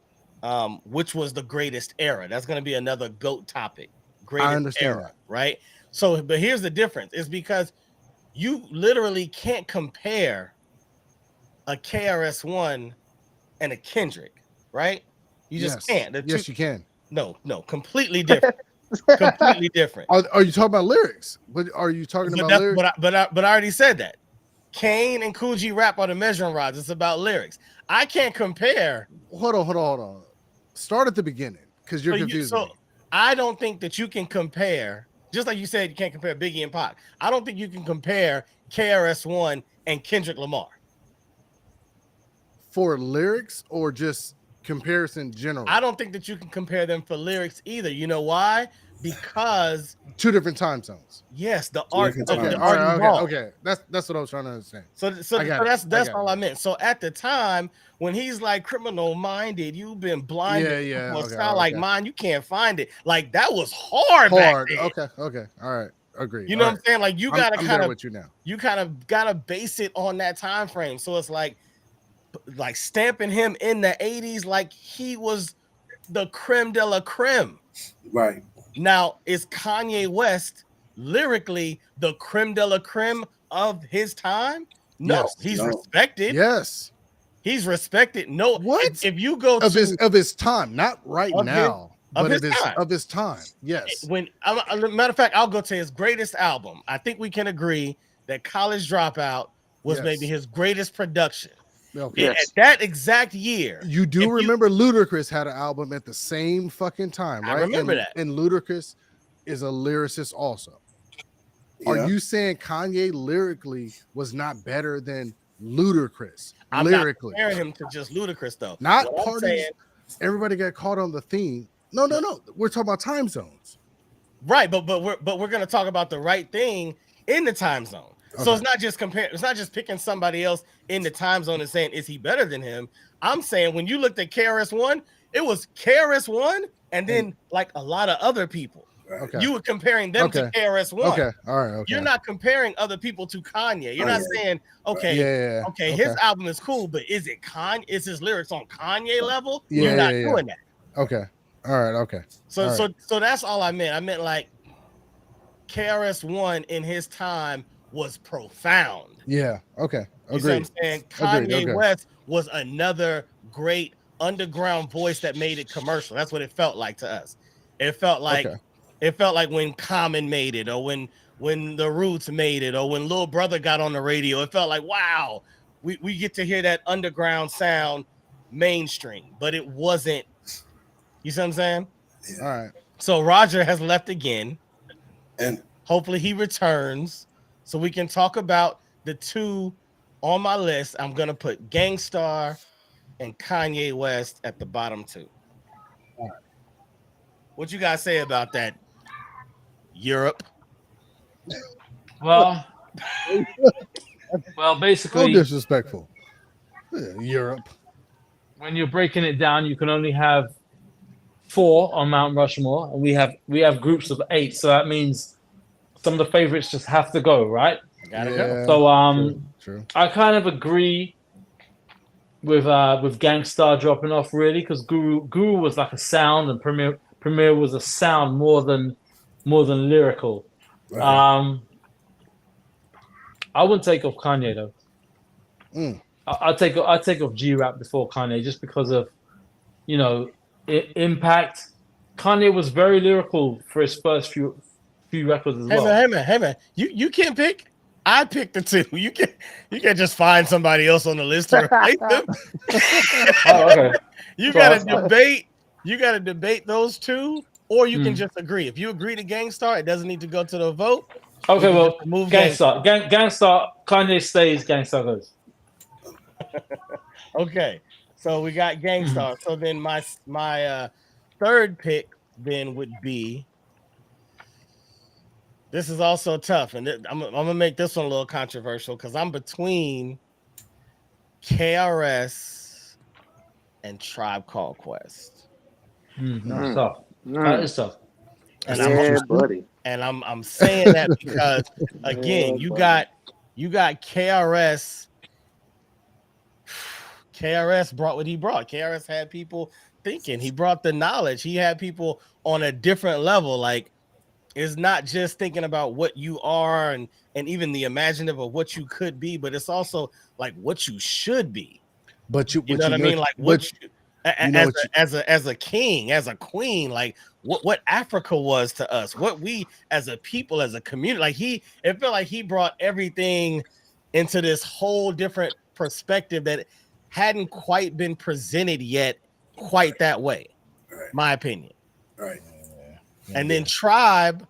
which was the greatest era. That's gonna be another GOAT topic. Greatest I understand era, that. right? So, but here's the difference: is because you literally can't compare a KRS-One and a Kendrick, right? You just can't. Yes, you can. No, completely different. Completely different. Are you talking about lyrics? But are you talking about lyrics? But I already said that. Kane and Coogee rap are the measuring rods. It's about lyrics. I can't compare. Hold on. Start at the beginning because you're confusing me. I don't think that you can compare, just like you said, you can't compare Biggie and Pac. I don't think you can compare KRS-One and Kendrick Lamar. For lyrics or just comparison general? I don't think that you can compare them for lyrics either. You know why? Because two different time zones. Yes, the art. Okay. That's what I was trying to understand. So that's all I meant. So at the time when he's like criminal minded, you've been blinded for a style like mine. You can't find it. Like that was hard. Back then. Okay. All right. Agree. You know what I'm saying? Like you gotta kind of with you now. You kind of gotta base it on that time frame. So it's like stamping him in the 80s like he was the creme de la creme. Right. Now, is Kanye West lyrically the creme de la creme of his time? No, he's respected. Yes. He's respected. No, what? If you go of his time, not right now, but of his time. Yes. When matter of fact, I'll go to his greatest album. I think we can agree that College Dropout was maybe his greatest production. Okay. At that exact year. You do remember Ludacris had an album at the same fucking time, right? I remember that. And Ludacris is a lyricist also. Yeah. Are you saying Kanye lyrically was not better than Ludacris? I'm lyrically. not comparing him to just Ludacris though. Not parties. Everybody got caught on the theme. No. We're talking about time zones. Right, but we're gonna talk about the right thing in the time zone. Okay. So it's not just it's not just picking somebody else in the time zone and saying, is he better than him? I'm saying when you looked at KRS-One, it was KRS-One and then like a lot of other people. Okay. You were comparing them to KRS-One. Okay, all right. Okay. You're not comparing other people to Kanye. You're not saying, his album is cool, but is it Kanye? Is his lyrics on Kanye level? You're not doing that. Okay. All right. Okay. So that's all I meant. I meant like KRS-One in his time was profound. Yeah. Okay. Agreed. You see what I'm saying? Kanye West was another great underground voice that made it commercial. That's what it felt like to us. It felt like when Common made it, or when the Roots made it, or when Lil Brother got on the radio. It felt like, wow, we get to hear that underground sound mainstream, but it wasn't. You see what I'm saying? Yeah. All right. So Roger has left again, and hopefully he returns so we can talk about the two on my list. I'm gonna put Gangstar and Kanye West at the bottom two. All right. What you guys say about that? Europe. Well, basically, so disrespectful. Europe. When you're breaking it down, you can only have 4 on Mount Rushmore, and we have groups of 8, so that means some of the favorites just have to go, right? Gotta go. So true. I kind of agree with Gangstar dropping off, really, because Guru was like a sound, and Premier was a sound more than lyrical. Right. I wouldn't take off Kanye though. I'd take off G.O.A.T before Kanye, just because of impact. Kanye was very lyrical for his first few records as well. Hey man, you can't pick. I picked the two. You can't just find somebody else on the list to replace them. Oh, okay. You gotta debate those two. or you can just agree. If you agree to Gangstar, it doesn't need to go to the vote. Okay, well, remove Gangstar. Gangstar. Kanye stays. Gangstar goes. Okay, so we got Gangstar. So then my third pick then would be. This is also tough, and I'm gonna make this one a little controversial because I'm between KRS and Tribe Called Quest. That's tough. That is tough. And buddy. And I'm saying that because again, Yeah, you buddy. got KRS. KRS brought what he brought. KRS had people thinking. He brought the knowledge. He had people on a different level. Like, it's not just thinking about what you are and even the imaginative of what you could be, but it's also like what you should be. But You know what I mean? Like what you, as a king, as a queen, like what Africa was to us, what we as a people, as a community, like it felt like he brought everything into this whole different perspective that hadn't quite been presented yet quite that way. My opinion. Right. And then Tribe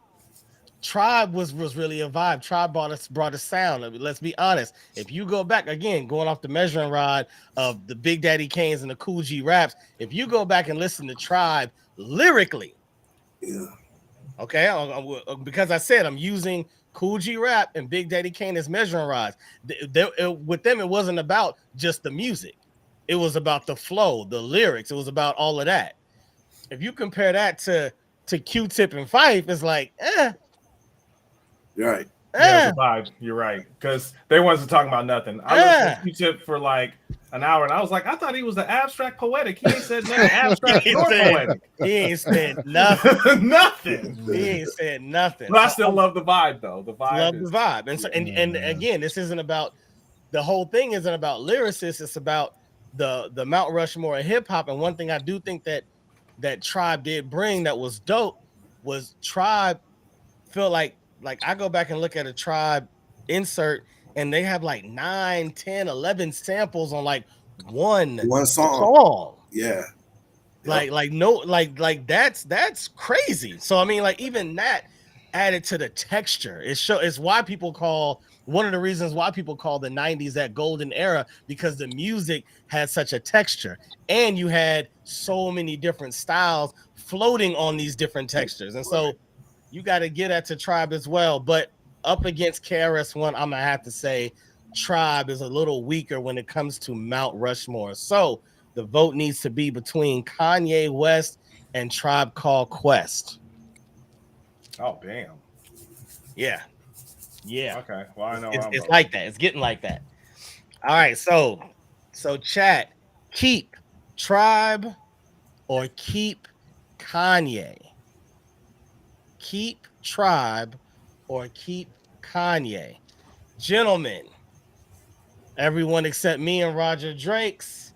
was really a vibe. Tribe brought a sound. I mean, let's be honest. If you go back again, going off the measuring rod of the Big Daddy Kanes and the Cool G raps, if you go back and listen to Tribe lyrically, okay, because I said I'm using Cool G rap and Big Daddy Kane as measuring rods. With them, it wasn't about just the music. It was about the flow, the lyrics. It was about all of that. If you compare that to Q-Tip and Fife, it's like, You're right. Yeah, it's a vibe. You're right. Because they wasn't talking about nothing. I listened to Q-Tip for like an hour and I was like, I thought he was the abstract poetic. He ain't said nothing abstract nor poetic. He ain't said nothing. Nothing. He ain't said nothing. But I still love the vibe though. The vibe love the vibe. And so and again, this isn't about the whole thing isn't about lyricists, it's about the Mount Rushmore of hip hop. And one thing I do think that Tribe did bring that was dope was Tribe felt like I go back and look at a Tribe insert and they have like 9, 10, 11 samples on like one song. Yeah. Like that's crazy. So I mean, like even that added to the texture. It's why people call one of the reasons why people call the 90s that golden era, because the music had such a texture and you had so many different styles floating on these different textures. And so you got to get at to Tribe as well. But up against KRS-One, I'm gonna have to say Tribe is a little weaker when it comes to Mount Rushmore. So the vote needs to be between Kanye West and Tribe Called Quest. Oh damn. Yeah. Okay. Well, I know it's like that. It's getting like that. All right. So chat, keep Tribe or keep Kanye. Keep Tribe or keep Kanye. Gentlemen, everyone except me and Roger Drakes,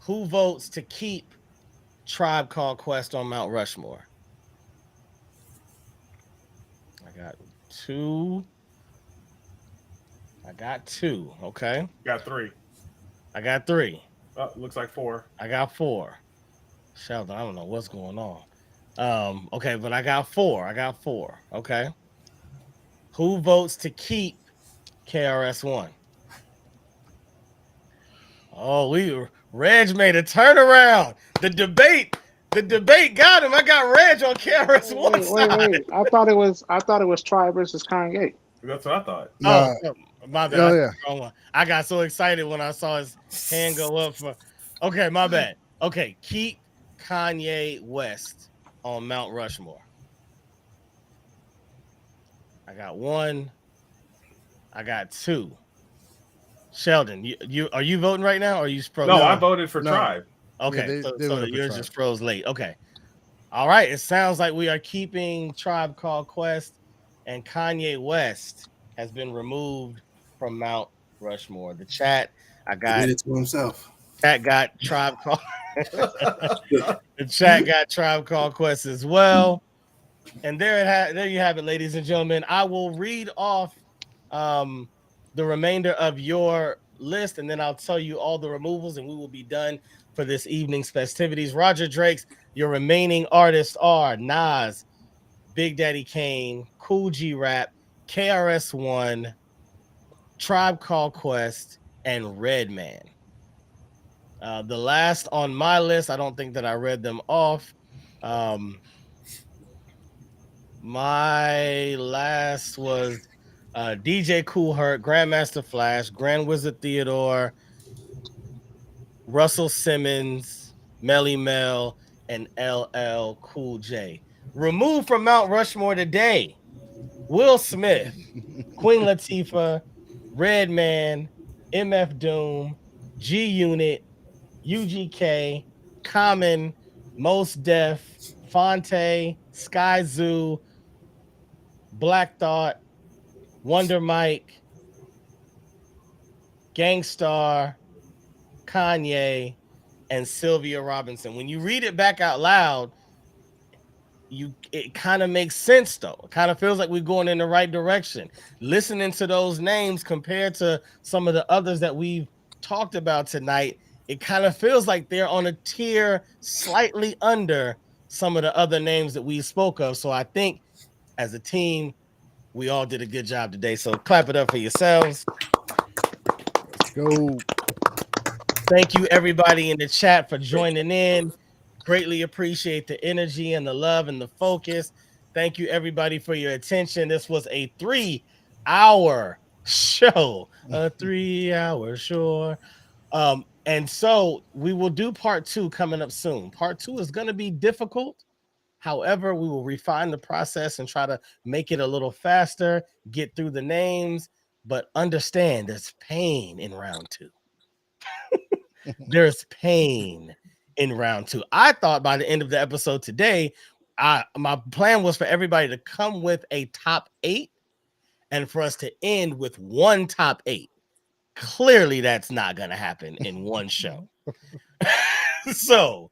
who votes to keep Tribe Called Quest on Mount Rushmore? I got two. Okay. Got three. I got three. Oh, looks like four. I got four. Sheldon, I don't know what's going on. Okay, but I got four. Okay. Who votes to keep KRS-One? Oh, Reg made a turnaround. The debate got him. I got Reg on KRS-One side. Wait. I thought it was Tribe versus Kanye. That's what I thought. My bad. I got so excited when I saw his hand go up for. Okay, my bad. Okay, keep Kanye West on Mount Rushmore. I got one. I got two. Sheldon, you are you voting right now, or are you froze? No, I voted for Tribe. Okay, so yours just froze late. Okay, all right. It sounds like we are keeping Tribe Called Quest, and Kanye West has been removed from Mount Rushmore. The chat, He did it to himself. Chat got Tribe Called. The chat got Tribe Called Quest as well. And there you have it, ladies and gentlemen. I will read off the remainder of your list, and then I'll tell you all the removals, and we will be done for this evening's festivities. Roger Drake's, your remaining artists are Nas, Big Daddy Kane, Cool G Rap, KRS-One, Tribe Called Quest, and Redman. The last on my list, I don't think that I read them off. My last was DJ Kool Herc, Grandmaster Flash, Grand Wizard Theodore, Russell Simmons, Melly Mel, and LL Cool J. Removed from Mount Rushmore today, Will Smith, Queen Latifah, Redman, MF Doom, G Unit, UGK, Common, Most Def, Fonte, Sky Zoo, Black Thought, Wonder Mike, Gangstar, Kanye, and Sylvia Robinson. When you read it back out loud, it kind of makes sense though. It kind of feels like we're going in the right direction. Listening to those names compared to some of the others that we've talked about tonight, it kind of feels like they're on a tier slightly under some of the other names that we spoke of. So I think as a team, we all did a good job today. So clap it up for yourselves. Let's go. Thank you, everybody in the chat, for joining in. Greatly appreciate the energy and the love and the focus. Thank you, everybody, for your attention. This was a 3-hour show, a 3-hour show. And so we will do part 2 coming up soon. Part 2 is going to be difficult. However, we will refine the process and try to make it a little faster, get through the names, but understand there's pain in round 2. There's pain in round 2. I thought by the end of the episode today, my plan was for everybody to come with a top 8 and for us to end with one top 8. Clearly, that's not going to happen in one show. So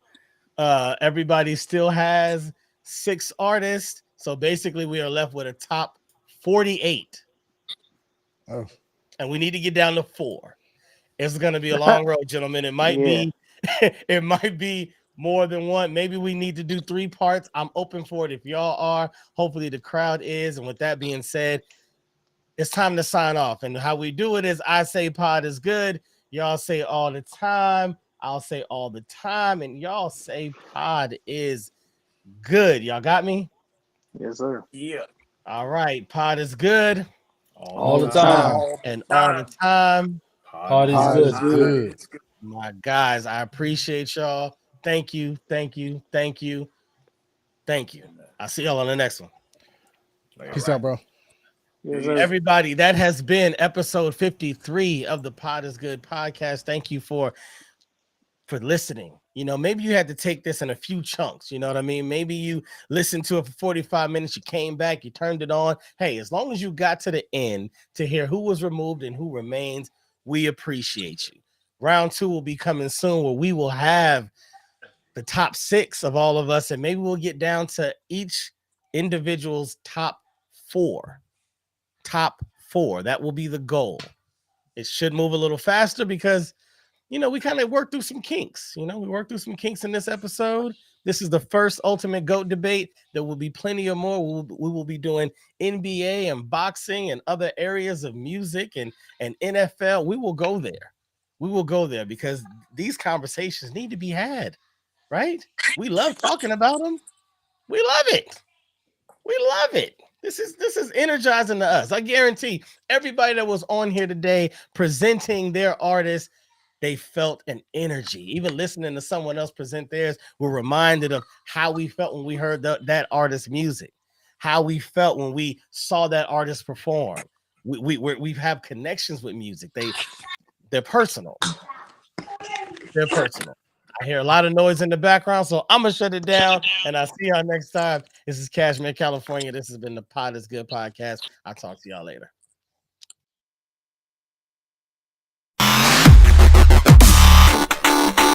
everybody still has 6 artists. So basically, we are left with a top 48. Oh. And we need to get down to 4. It's going to be a long road, gentlemen. It might be, it might be more than one. Maybe we need to do 3 parts. I'm open for it if y'all are. Hopefully the crowd is. And with that being said, it's time to sign off. And how we do it is I say pod is good. Y'all say all the time. I'll say all the time. And y'all say pod is good. Y'all got me? Yes, sir. Yeah. All right. Pod is good. All the time. And all the time. Pod is Pod good. is good. My guys, I appreciate y'all. Thank you. Thank you. Thank you. Thank you. I'll see y'all on the next one. Peace out, bro. Yes, sir. Everybody, that has been episode 53 of the Pod is Good podcast. Thank you for listening. You know, maybe you had to take this in a few chunks. You know what I mean? Maybe you listened to it for 45 minutes. You came back, you turned it on. Hey, as long as you got to the end to hear who was removed and who remains, we appreciate you. Round 2 will be coming soon where we will have the top 6 of all of us, and maybe we'll get down to each individual's top 4. Top 4. That will be the goal. It should move a little faster because, you know, we kind of worked through some kinks. You know, we worked through some kinks in this episode. This is the first Ultimate GOAT debate. There will be plenty of more. We will be doing NBA and boxing and other areas of music and NFL. We will go there. We will go there because these conversations need to be had, right? We love talking about them. We love it. We love it. This is energizing to us. I guarantee everybody that was on here today presenting their artist, they felt an energy. Even listening to someone else present theirs, we're reminded of how we felt when we heard that artist's music, how we felt when we saw that artist perform. We have connections with music. They're personal. They're personal. I hear a lot of noise in the background, so I'm gonna shut it down. And I'll see y'all next time. This is Cashmere, California. This has been the Pod is Good podcast. I'll talk to y'all later.